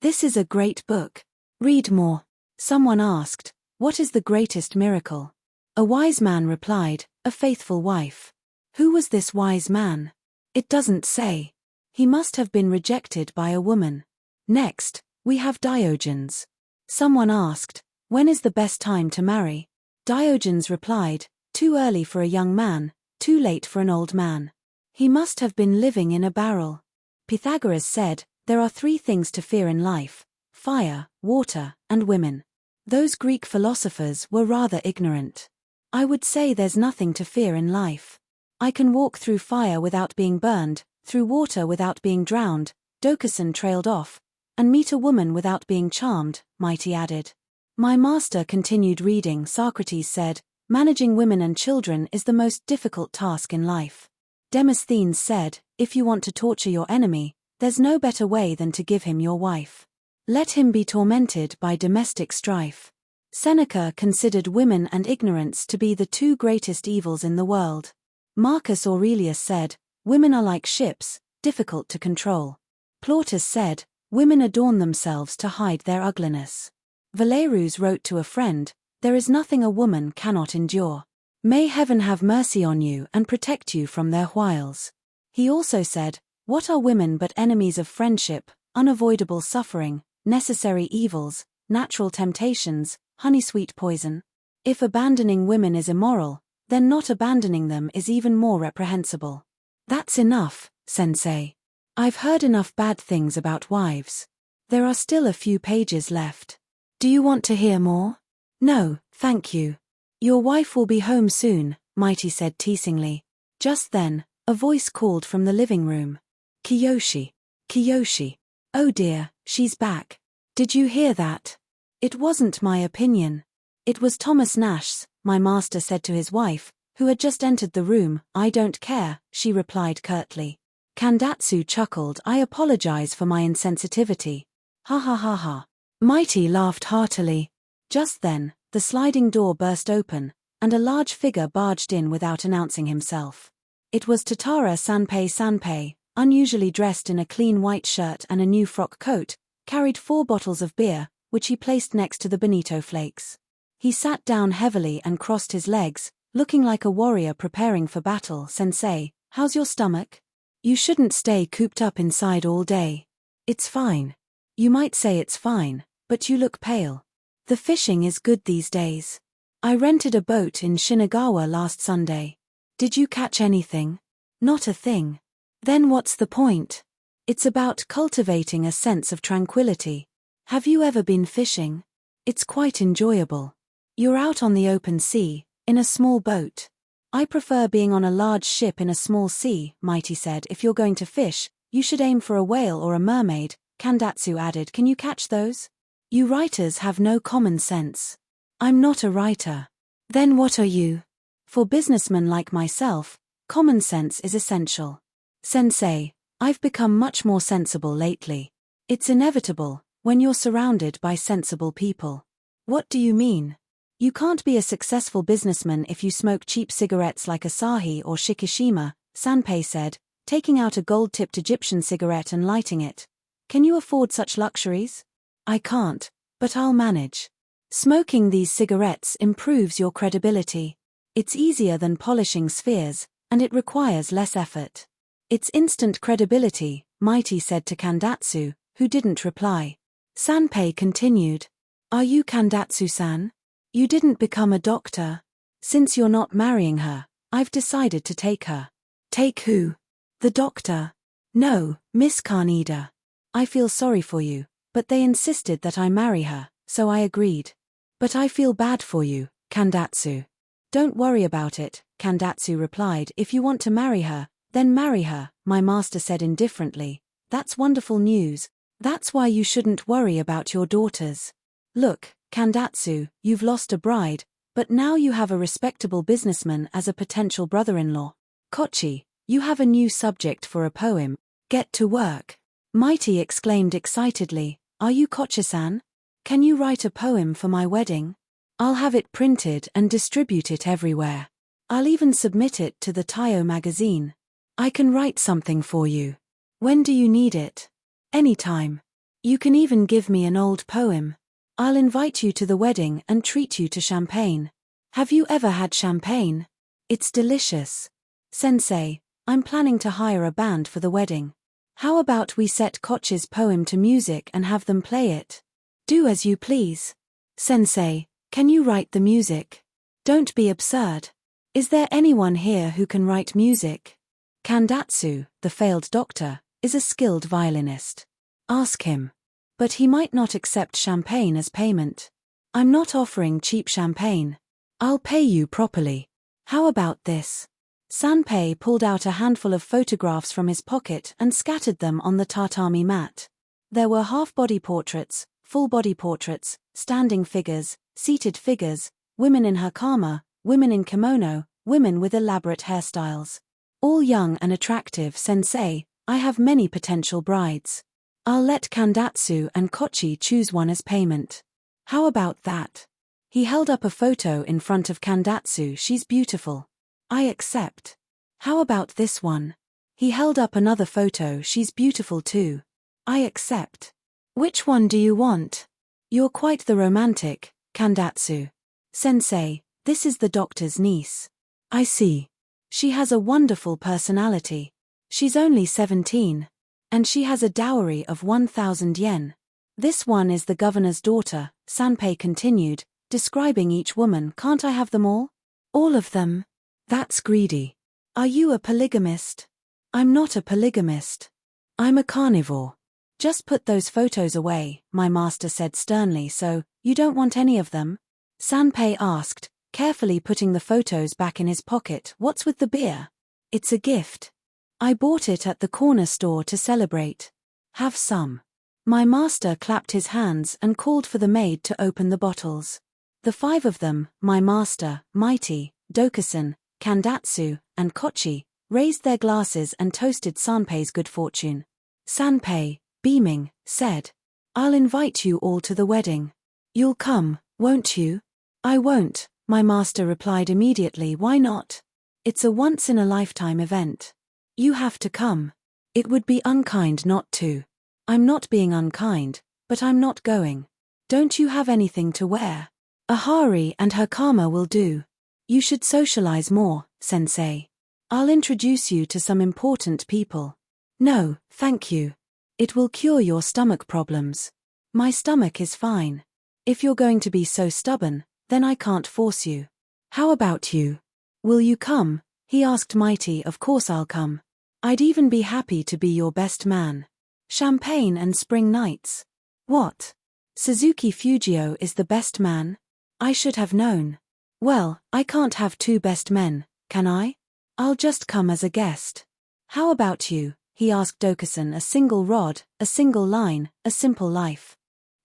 This is a great book. Read more. Someone asked, what is the greatest miracle? A wise man replied, a faithful wife. Who was this wise man? It doesn't say. He must have been rejected by a woman. Next, we have Diogenes. Someone asked, when is the best time to marry? Diogenes replied, too early for a young man, too late for an old man. He must have been living in a barrel. Pythagoras said, there are 3 things to fear in life: fire, water, and women. Those Greek philosophers were rather ignorant. I would say there's nothing to fear in life. I can walk through fire without being burned, through water without being drowned, Dokusan trailed off, and meet a woman without being charmed, Mighty added. My master continued reading. Socrates said, managing women and children is the most difficult task in life. Demosthenes said, if you want to torture your enemy, there's no better way than to give him your wife. Let him be tormented by domestic strife. Seneca considered women and ignorance to be the two greatest evils in the world. Marcus Aurelius said, women are like ships, difficult to control. Plautus said, women adorn themselves to hide their ugliness. Valerius wrote to a friend, there is nothing a woman cannot endure. May heaven have mercy on you and protect you from their wiles. He also said, what are women but enemies of friendship, unavoidable suffering, necessary evils, natural temptations, honey-sweet poison? If abandoning women is immoral, then not abandoning them is even more reprehensible. That's enough, sensei. I've heard enough bad things about wives. There are still a few pages left. Do you want to hear more? No, thank you. Your wife will be home soon, Mighty said teasingly. Just then, a voice called from the living room. Kiyoshi. Kiyoshi. Oh dear, she's back. Did you hear that? It wasn't my opinion. It was Thomas Nash's, my master said to his wife, who had just entered the room. I don't care, she replied curtly. Kandatsu chuckled. I apologize for my insensitivity. Ha ha ha ha. Mighty laughed heartily. Just then, the sliding door burst open, and a large figure barged in without announcing himself. It was Tatara Sanpei, unusually dressed in a clean white shirt and a new frock coat, carried 4 bottles of beer, which he placed next to the bonito flakes. He sat down heavily and crossed his legs, looking like a warrior preparing for battle. Sensei, how's your stomach? You shouldn't stay cooped up inside all day. It's fine. You might say it's fine, but you look pale. The fishing is good these days. I rented a boat in Shinagawa last Sunday. Did you catch anything? Not a thing. Then what's the point? It's about cultivating a sense of tranquility. Have you ever been fishing? It's quite enjoyable. You're out on the open sea, in a small boat. I prefer being on a large ship in a small sea, Mighty said. If you're going to fish, you should aim for a whale or a mermaid, Kandatsu added. Can you catch those? You writers have no common sense. I'm not a writer. Then what are you? For businessmen like myself, common sense is essential. Sensei, I've become much more sensible lately. It's inevitable, when you're surrounded by sensible people. What do you mean? You can't be a successful businessman if you smoke cheap cigarettes like Asahi or Shikishima, Sanpei said, taking out a gold-tipped Egyptian cigarette and lighting it. Can you afford such luxuries? I can't, but I'll manage. Smoking these cigarettes improves your credibility. It's easier than polishing spheres, and it requires less effort. It's instant credibility, Mighty said to Kandatsu, who didn't reply. Sanpei continued. Are you Kandatsu-san? You didn't become a doctor. Since you're not marrying her, I've decided to take her. Take who? The doctor. No, Miss Kaneda. I feel sorry for you, but they insisted that I marry her, so I agreed. But I feel bad for you, Kandatsu. Don't worry about it, Kandatsu replied. If you want to marry her, then marry her, my master said indifferently. That's wonderful news. That's why you shouldn't worry about your daughters. Look, Kandatsu, you've lost a bride, but now you have a respectable businessman as a potential brother-in-law. Kochi, you have a new subject for a poem. Get to work. Mighty exclaimed excitedly. Are you Kochi-san? Can you write a poem for my wedding? I'll have it printed and distribute it everywhere. I'll even submit it to the Taiyo magazine. I can write something for you. When do you need it? Anytime. You can even give me an old poem. I'll invite you to the wedding and treat you to champagne. Have you ever had champagne? It's delicious. Sensei, I'm planning to hire a band for the wedding. How about we set Kochi's poem to music and have them play it? Do as you please. Sensei, can you write the music? Don't be absurd. Is there anyone here who can write music? Kandatsu, the failed doctor, is a skilled violinist. Ask him. But he might not accept champagne as payment. I'm not offering cheap champagne. I'll pay you properly. How about this? Sanpei pulled out a handful of photographs from his pocket and scattered them on the tatami mat. There were half-body portraits, full-body portraits, standing figures, seated figures, women in hakama, women in kimono, women with elaborate hairstyles. All young and attractive. Sensei, I have many potential brides. I'll let Kandatsu and Kochi choose one as payment. How about that? He held up a photo in front of Kandatsu. She's beautiful. I accept. How about this one? He held up another photo. She's beautiful too. I accept. Which one do you want? You're quite the romantic, Kandatsu. Sensei, this is the doctor's niece. I see. She has a wonderful personality. She's only 17. And she has a dowry of 1,000 yen. This one is the governor's daughter, Sanpei continued, describing each woman. Can't I have them all? All of them? That's greedy. Are you a polygamist? I'm not a polygamist. I'm a carnivore. Just put those photos away, my master said sternly. So, you don't want any of them? Sanpei asked, carefully putting the photos back in his pocket. What's with the beer? It's a gift. I bought it at the corner store to celebrate. Have some. My master clapped his hands and called for the maid to open the bottles. The 5 of them, my master, Mighty, Dokusan, Kandatsu, and Kochi, raised their glasses and toasted Sanpei's good fortune. Sanpei, beaming, said, I'll invite you all to the wedding. You'll come, won't you? I won't, my master replied immediately. Why not? It's a once-in-a-lifetime event. You have to come. It would be unkind not to. I'm not being unkind, but I'm not going. Don't you have anything to wear? A hari and hakama will do. You should socialize more, sensei. I'll introduce you to some important people. No, thank you. It will cure your stomach problems. My stomach is fine. If you're going to be so stubborn, then I can't force you. How about you? Will you come? He asked Mighty. Of course I'll come. I'd even be happy to be your best man. Champagne and spring nights. What? Suzuki Fujio is the best man? I should have known. Well, I can't have 2 best men, can I? I'll just come as a guest. How about you? He asked Dokusan. A single rod, a single line, a simple life.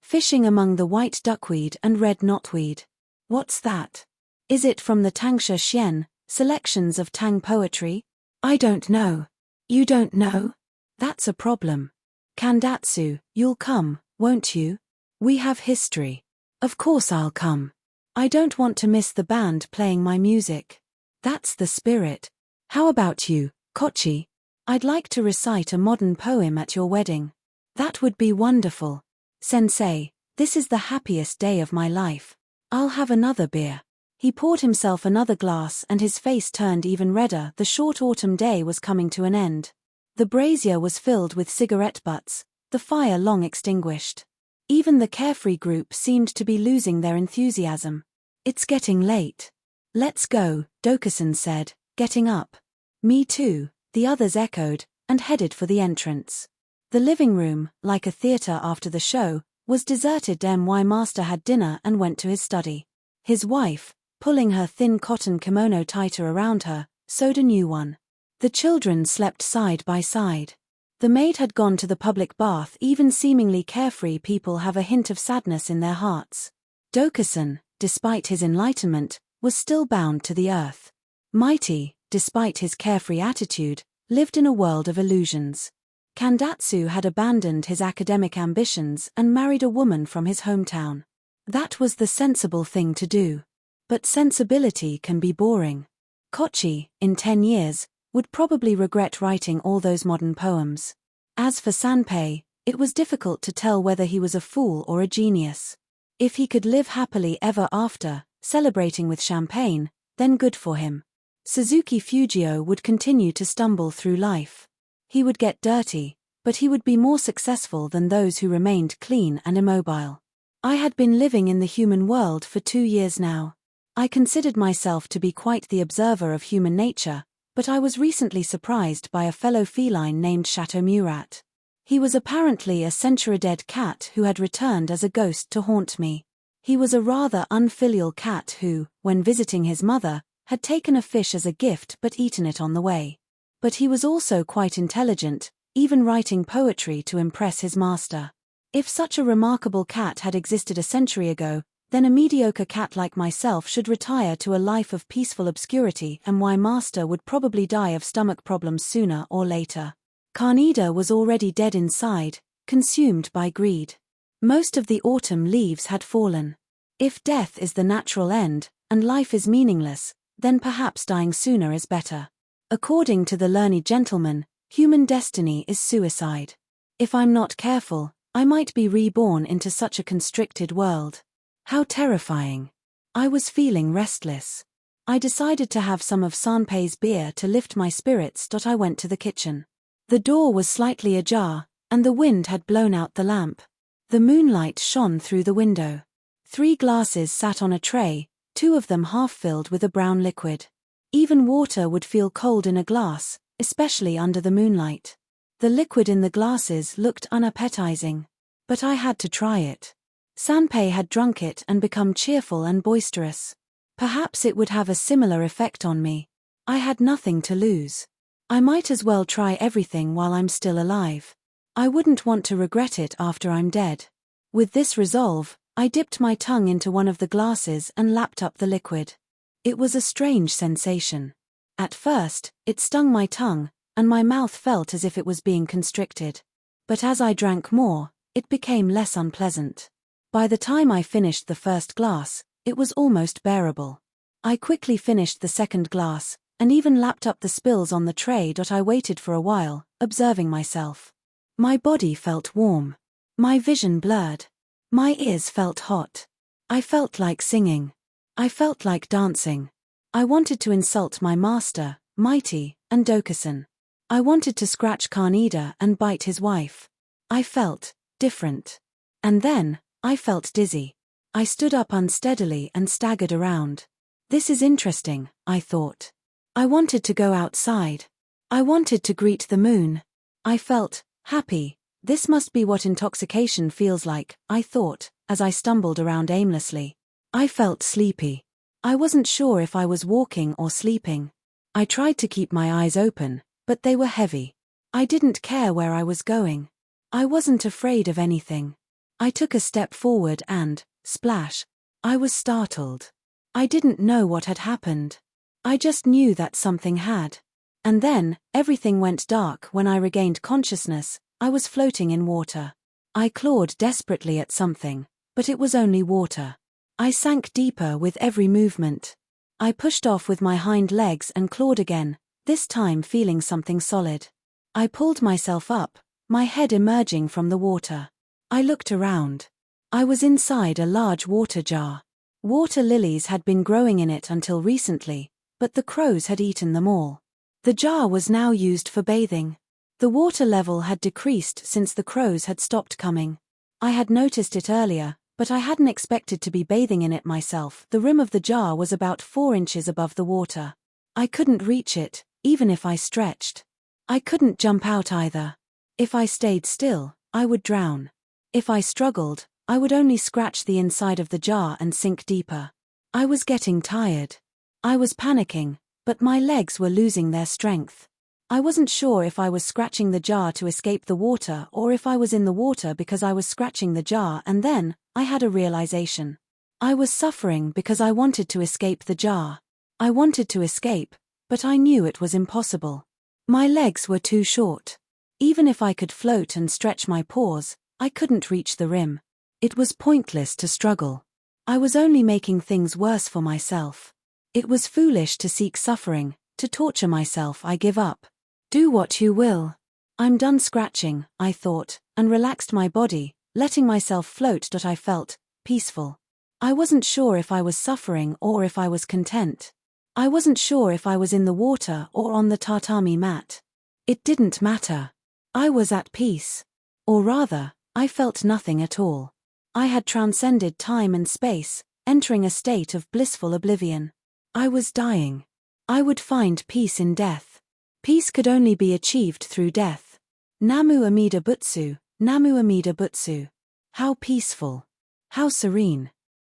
Fishing among the white duckweed and red knotweed. What's that? Is it from the Tangsha Xian, selections of Tang poetry? I don't know. You don't know? That's a problem. Kandatsu, you'll come, won't you? We have history. Of course I'll come. I don't want to miss the band playing my music. That's the spirit. How about you, Kochi? I'd like to recite a modern poem at your wedding. That would be wonderful. Sensei, this is the happiest day of my life. I'll have another beer. He poured himself another glass and his face turned even redder. The short autumn day was coming to an end. The brazier was filled with cigarette butts, the fire long extinguished. Even the carefree group seemed to be losing their enthusiasm. It's getting late. Let's go, Dokusan said, getting up. Me too, the others echoed, and headed for the entrance. The living room, like a theater after the show, was deserted. My master had dinner and went to his study. His wife, pulling her thin cotton kimono tighter around her, sewed a new one. The children slept side by side. The maid had gone to the public bath. Even seemingly carefree people have a hint of sadness in their hearts. Dokusan, despite his enlightenment, was still bound to the earth. Mighty, despite his carefree attitude, lived in a world of illusions. Kandatsu had abandoned his academic ambitions and married a woman from his hometown. That was the sensible thing to do. But sensibility can be boring. Kochi, in 10 years, would probably regret writing all those modern poems. As for Sanpei, it was difficult to tell whether he was a fool or a genius. If he could live happily ever after, celebrating with champagne, then good for him. Suzuki Fujio would continue to stumble through life. He would get dirty, but he would be more successful than those who remained clean and immobile. I had been living in the human world for 2 years now. I considered myself to be quite the observer of human nature, but I was recently surprised by a fellow feline named Chateau Murat. He was apparently a century-dead cat who had returned as a ghost to haunt me. He was a rather unfilial cat who, when visiting his mother, had taken a fish as a gift but eaten it on the way. But he was also quite intelligent, even writing poetry to impress his master. If such a remarkable cat had existed a century ago, then a mediocre cat like myself should retire to a life of peaceful obscurity, and my master would probably die of stomach problems sooner or later. Kaneda was already dead inside, consumed by greed. Most of the autumn leaves had fallen. If death is the natural end, and life is meaningless, then perhaps dying sooner is better. According to the learned gentleman, human destiny is suicide. If I'm not careful, I might be reborn into such a constricted world. How terrifying. I was feeling restless. I decided to have some of Sanpei's beer to lift my spirits. I went to the kitchen. The door was slightly ajar, and the wind had blown out the lamp. The moonlight shone through the window. 3 glasses sat on a tray, 2 of them half filled with a brown liquid. Even water would feel cold in a glass, especially under the moonlight. The liquid in the glasses looked unappetizing. But I had to try it. Sanpei had drunk it and become cheerful and boisterous. Perhaps it would have a similar effect on me. I had nothing to lose. I might as well try everything while I'm still alive. I wouldn't want to regret it after I'm dead. With this resolve, I dipped my tongue into one of the glasses and lapped up the liquid. It was a strange sensation. At first, it stung my tongue, and my mouth felt as if it was being constricted. But as I drank more, it became less unpleasant. By the time I finished the first glass, it was almost bearable. I quickly finished the second glass, and even lapped up the spills on the tray. I waited for a while, observing myself. My body felt warm. My vision blurred. My ears felt hot. I felt like singing. I felt like dancing. I wanted to insult my master, Mighty, and Dokusan. I wanted to scratch Kaneda and bite his wife. I felt different. And then, I felt dizzy. I stood up unsteadily and staggered around. This is interesting, I thought. I wanted to go outside. I wanted to greet the moon. I felt happy. This must be what intoxication feels like, I thought, as I stumbled around aimlessly. I felt sleepy. I wasn't sure if I was walking or sleeping. I tried to keep my eyes open, but they were heavy. I didn't care where I was going. I wasn't afraid of anything. I took a step forward and, splash, I was startled. I didn't know what had happened. I just knew that something had. And then, everything went dark when I regained consciousness. I was floating in water. I clawed desperately at something, but it was only water. I sank deeper with every movement. I pushed off with my hind legs and clawed again, this time feeling something solid. I pulled myself up, my head emerging from the water. I looked around. I was inside a large water jar. Water lilies had been growing in it until recently, but the crows had eaten them all. The jar was now used for bathing. The water level had decreased since the crows had stopped coming. I had noticed it earlier, but I hadn't expected to be bathing in it myself. The rim of the jar was about 4 inches above the water. I couldn't reach it, even if I stretched. I couldn't jump out either. If I stayed still, I would drown. If I struggled, I would only scratch the inside of the jar and sink deeper. I was getting tired. I was panicking, but my legs were losing their strength. I wasn't sure if I was scratching the jar to escape the water or if I was in the water because I was scratching the jar, and then, I had a realization. I was suffering because I wanted to escape the jar. I wanted to escape, but I knew it was impossible. My legs were too short. Even if I could float and stretch my paws, I couldn't reach the rim. It was pointless to struggle. I was only making things worse for myself. It was foolish to seek suffering, to torture myself. I give up. Do what you will. I'm done scratching, I thought, and relaxed my body, letting myself float. I felt peaceful. I wasn't sure if I was suffering or if I was content. I wasn't sure if I was in the water or on the tatami mat. It didn't matter. I was at peace. Or rather, I felt nothing at all. I had transcended time and space, entering a state of blissful oblivion. I was dying. I would find peace in death. Peace could only be achieved through death. Namu Amida Butsu, Namu Amida Butsu. How peaceful. How serene.